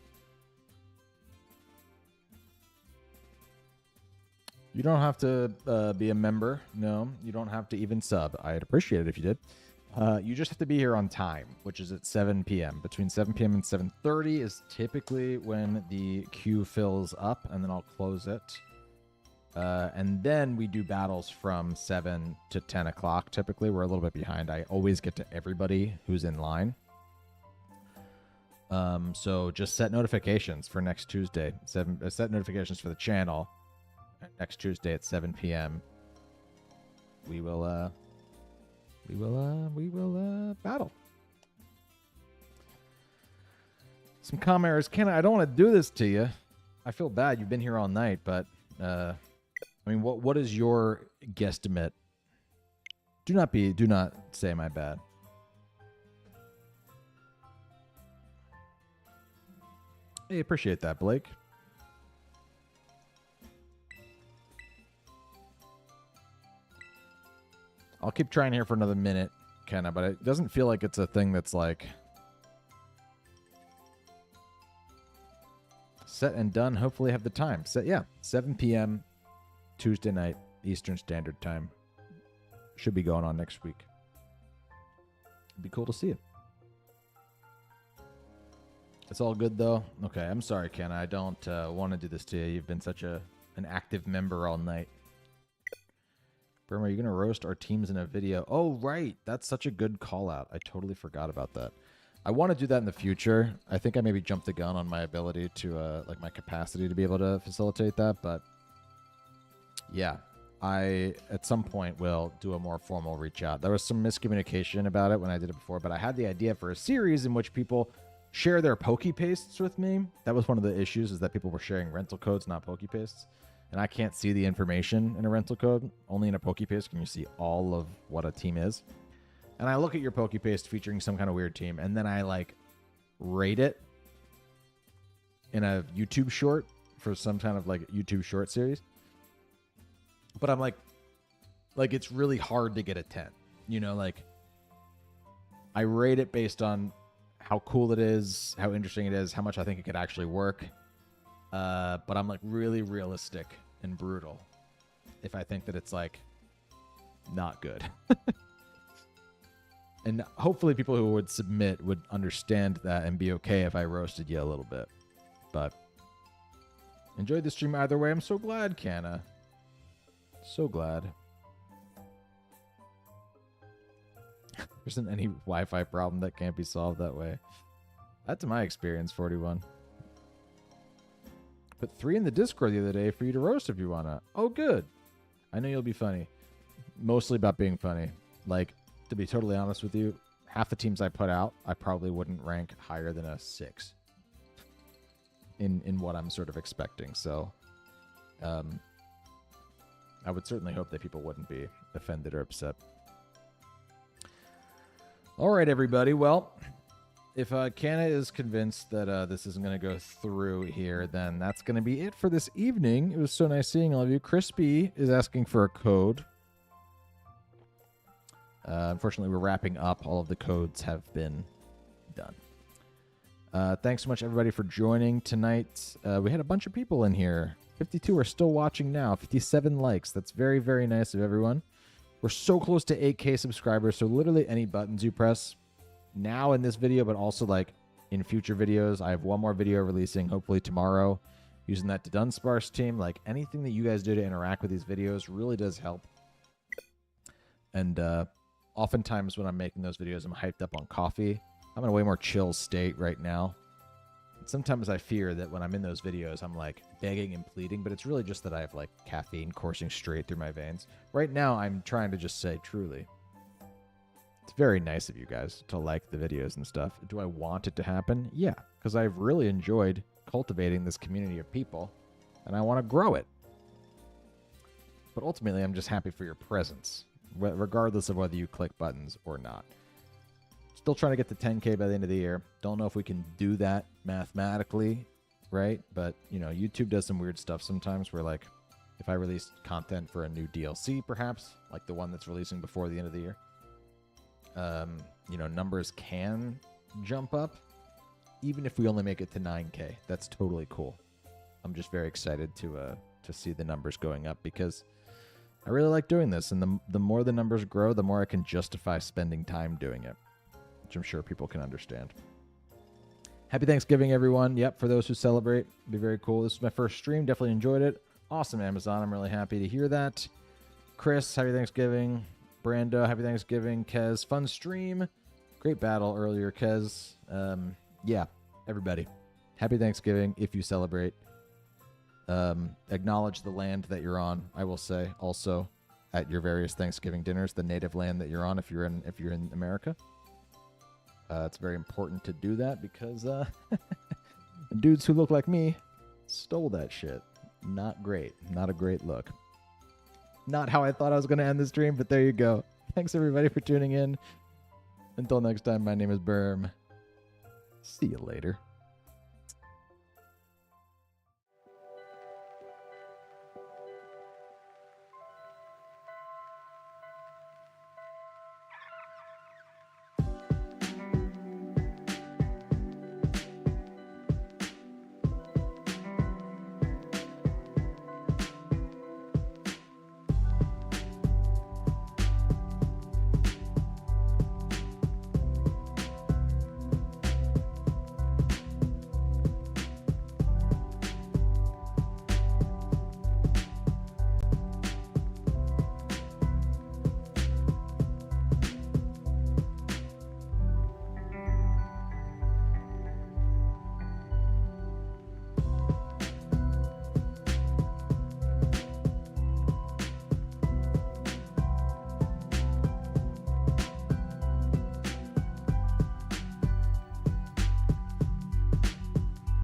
You don't have to be a member. No, you don't have to even sub. I'd appreciate it if you did. You just have to be here on time, which is at 7 p.m. Between 7 p.m. and 7:30 is typically when the queue fills up, and then I'll close it. And then we do battles from 7 to 10 o'clock. Typically, we're a little bit behind. I always get to everybody who's in line. So just set notifications for next Tuesday. Set notifications for the channel. Next Tuesday at 7 p.m. We will battle. Some comm errors. I don't want to do this to you. I feel bad. You've been here all night, but I mean, what is your guesstimate? Do not say my bad. Hey, appreciate that, Blake. I'll keep trying here for another minute, Kenna, but it doesn't feel like it's a thing that's like set and done. Hopefully have the time. Set, yeah, 7 p.m. Tuesday night, Eastern Standard Time. Should be going on next week. It'd be cool to see it. It's all good, though? Okay, I'm sorry, Kenna. I don't want to do this to you. You've been such an active member all night. Brim, are you going to roast our teams in a video? Oh, right. That's such a good call out. I totally forgot about that. I want to do that in the future. I think I maybe jumped the gun on my ability to, like my capacity to be able to facilitate that. But yeah, I, at some point, will do a more formal reach out. There was some miscommunication about it when I did it before, but I had the idea for a series in which people share their PokePastes with me. That was one of the issues, is that people were sharing rental codes, not PokePastes. And I can't see the information in a rental code. Only in a PokePaste can you see all of what a team is. And I look at your PokePaste featuring some kind of weird team, and then I like rate it in a YouTube short for some kind of like YouTube short series. But I'm like it's really hard to get a 10. You know, like I rate it based on how cool it is, how interesting it is, how much I think it could actually work. But I'm like really realistic and brutal if I think that it's like not good. And hopefully people who would submit would understand that and be okay if I roasted you a little bit. But enjoyed the stream either way. I'm so glad, Kana. So glad. There isn't any Wi-Fi problem that can't be solved that way. That's my experience, 41. Put 3 in the Discord the other day for you to roast if you wanna. Oh, good. I know you'll be funny. Mostly about being funny. Like, to be totally honest with you, half the teams I put out, I probably wouldn't rank higher than a 6 in what I'm sort of expecting. So, I would certainly hope that people wouldn't be offended or upset. All right, everybody. Well, if Kana is convinced that this isn't going to go through here, then that's going to be it for this evening. It was so nice seeing all of you. Crispy is asking for a code. Unfortunately, we're wrapping up. All of the codes have been done. Thanks so much, everybody, for joining tonight. We had a bunch of people in here. 52 are still watching now. 57 likes. That's very, very nice of everyone. We're so close to 8K subscribers, so literally any buttons you press now in this video, but also like in future videos. I have one more video releasing hopefully tomorrow using that to Dunsparce team. Like anything that you guys do to interact with these videos really does help. And oftentimes when I'm making those videos, I'm hyped up on coffee. I'm in a way more chill state right now. Sometimes I fear that when I'm in those videos, I'm like begging and pleading, but it's really just that I have like caffeine coursing straight through my veins. Right now, I'm trying to just say truly, it's very nice of you guys to like the videos and stuff. Do I want it to happen? Yeah, because I've really enjoyed cultivating this community of people, and I want to grow it. But ultimately, I'm just happy for your presence, regardless of whether you click buttons or not. Still trying to get to 10K by the end of the year. Don't know if we can do that mathematically, right? But, you know, YouTube does some weird stuff sometimes where, like, if I release content for a new DLC, perhaps, like the one that's releasing before the end of the year, you know, numbers can jump up, even if we only make it to 9K. That's totally cool. I'm just very excited to see the numbers going up because I really like doing this. And the more the numbers grow, the more I can justify spending time doing it, which I'm sure people can understand. Happy Thanksgiving, everyone. Yep, for those who celebrate, it'd be very cool. This is my first stream. Definitely enjoyed it. Awesome, Amazon. I'm really happy to hear that. Chris, happy Thanksgiving. Brando, happy Thanksgiving. Kez, fun stream. Great battle earlier, Kez. Yeah, everybody. Happy Thanksgiving if you celebrate. Acknowledge the land that you're on, I will say, also at your various Thanksgiving dinners, the native land that you're on if you're in America. It's very important to do that because dudes who look like me stole that shit. Not great. Not a great look. Not how I thought I was going to end the stream, but there you go. Thanks, everybody, for tuning in. Until next time, my name is Berm. See you later.